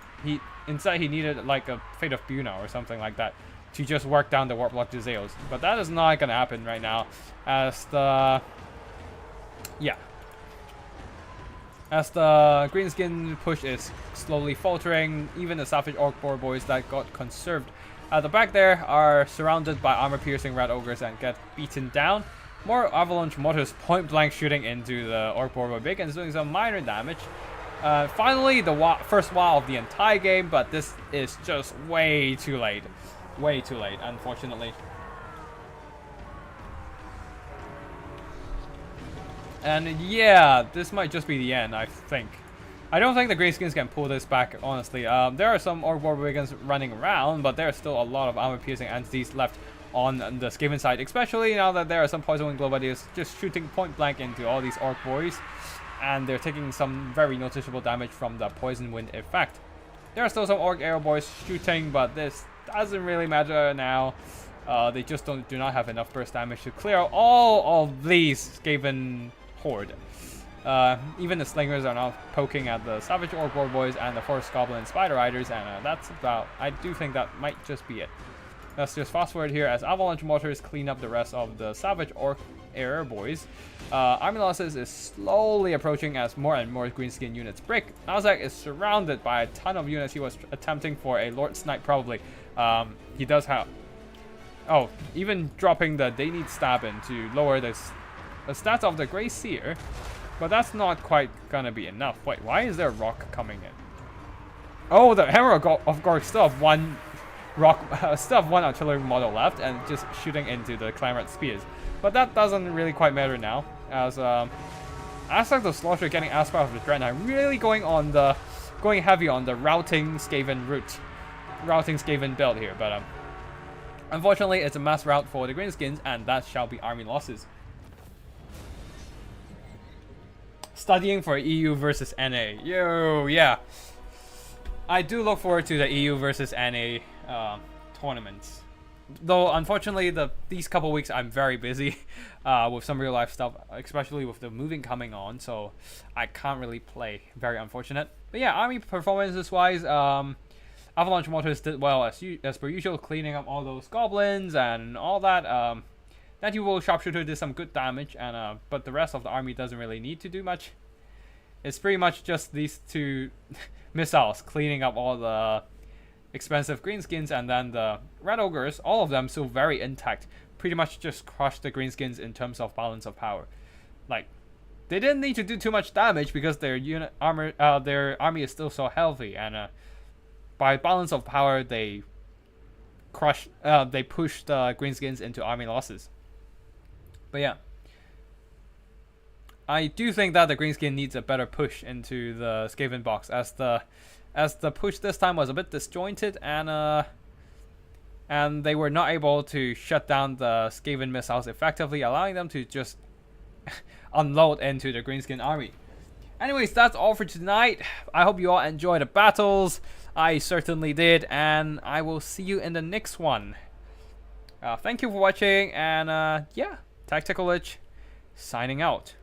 Instead he needed like a Fate of Buna or something like that to just work down the Warplock Zeals. But that is not gonna happen right now, as the Greenskin push is slowly faltering. Even the Savage Orc Boar Boys that got conserved at the back there are surrounded by armor-piercing Red Ogres and get beaten down. More Avalanche Mortars point-blank shooting into the Orc Boar Boy Bacons, doing some minor damage. Finally, the first wow of the entire game, but this is just way too late. Way too late, unfortunately. And yeah, this might just be the end, I think. I don't think the Greenskins can pull this back, honestly. There are some Orc Boar Brigands running around, but there are still a lot of armor-piercing entities left on the Skaven side, especially now that there are some Poison Wind Globadiers just shooting point-blank into all these Orc Boys, and they're taking some very noticeable damage from the Poison Wind effect. There are still some Orc Arrow Boys shooting, but this doesn't really matter now. They just do not have enough burst damage to clear out all of these Skaven horde. Even the Slingers are now poking at the Savage Orc Boar Boys and the Forest Goblin and Spider Riders, and that's about. I do think that might just be it. Let's just fast forward here as Avalanche Mortars clean up the rest of the Savage Orc Air Boys. Army losses is slowly approaching as more and more Greenskin units break. Nalzak is surrounded by a ton of units. He was attempting for a Lord Snipe probably. He does have. Oh, even dropping the They Need Stab in to lower the stats of the Grey Seer. But that's not quite gonna be enough. Wait, why is there a rock coming in? Oh, the Hammer of Gorg still have one artillery model left and just shooting into the Clamorant Spears. But that doesn't really quite matter now, as Aspect of Slaughter getting Aspect of the Dreadnought really going heavy on the routing Skaven route. Routing Skaven build here, but unfortunately it's a mass rout for the Greenskins, and that shall be army losses. Studying for EU versus NA. Yo, yeah. I do look forward to the EU versus NA tournaments. Though, unfortunately, these couple weeks I'm very busy with some real life stuff, especially with the moving coming on, so I can't really play. Very unfortunate. But yeah, army performances-wise, Avalanche Mortars did well as per usual, cleaning up all those goblins and all that. That Evil Sharpshooter did some good damage, and but the rest of the army doesn't really need to do much. It's pretty much just these two missiles cleaning up all the expensive Greenskins, and then the Red Ogres, all of them still very intact. Pretty much just crushed the Greenskins in terms of balance of power. Like, they didn't need to do too much damage because their army is still so healthy, and by balance of power they pushed the Greenskins into army losses. But yeah, I do think that the Greenskin needs a better push into the Skaven box, as the push this time was a bit disjointed, and they were not able to shut down the Skaven missiles effectively, allowing them to just unload into the Greenskin army. Anyways, that's all for tonight. I hope you all enjoyed the battles. I certainly did, and I will see you in the next one. Thank you for watching, and yeah. Tactical Lich, signing out.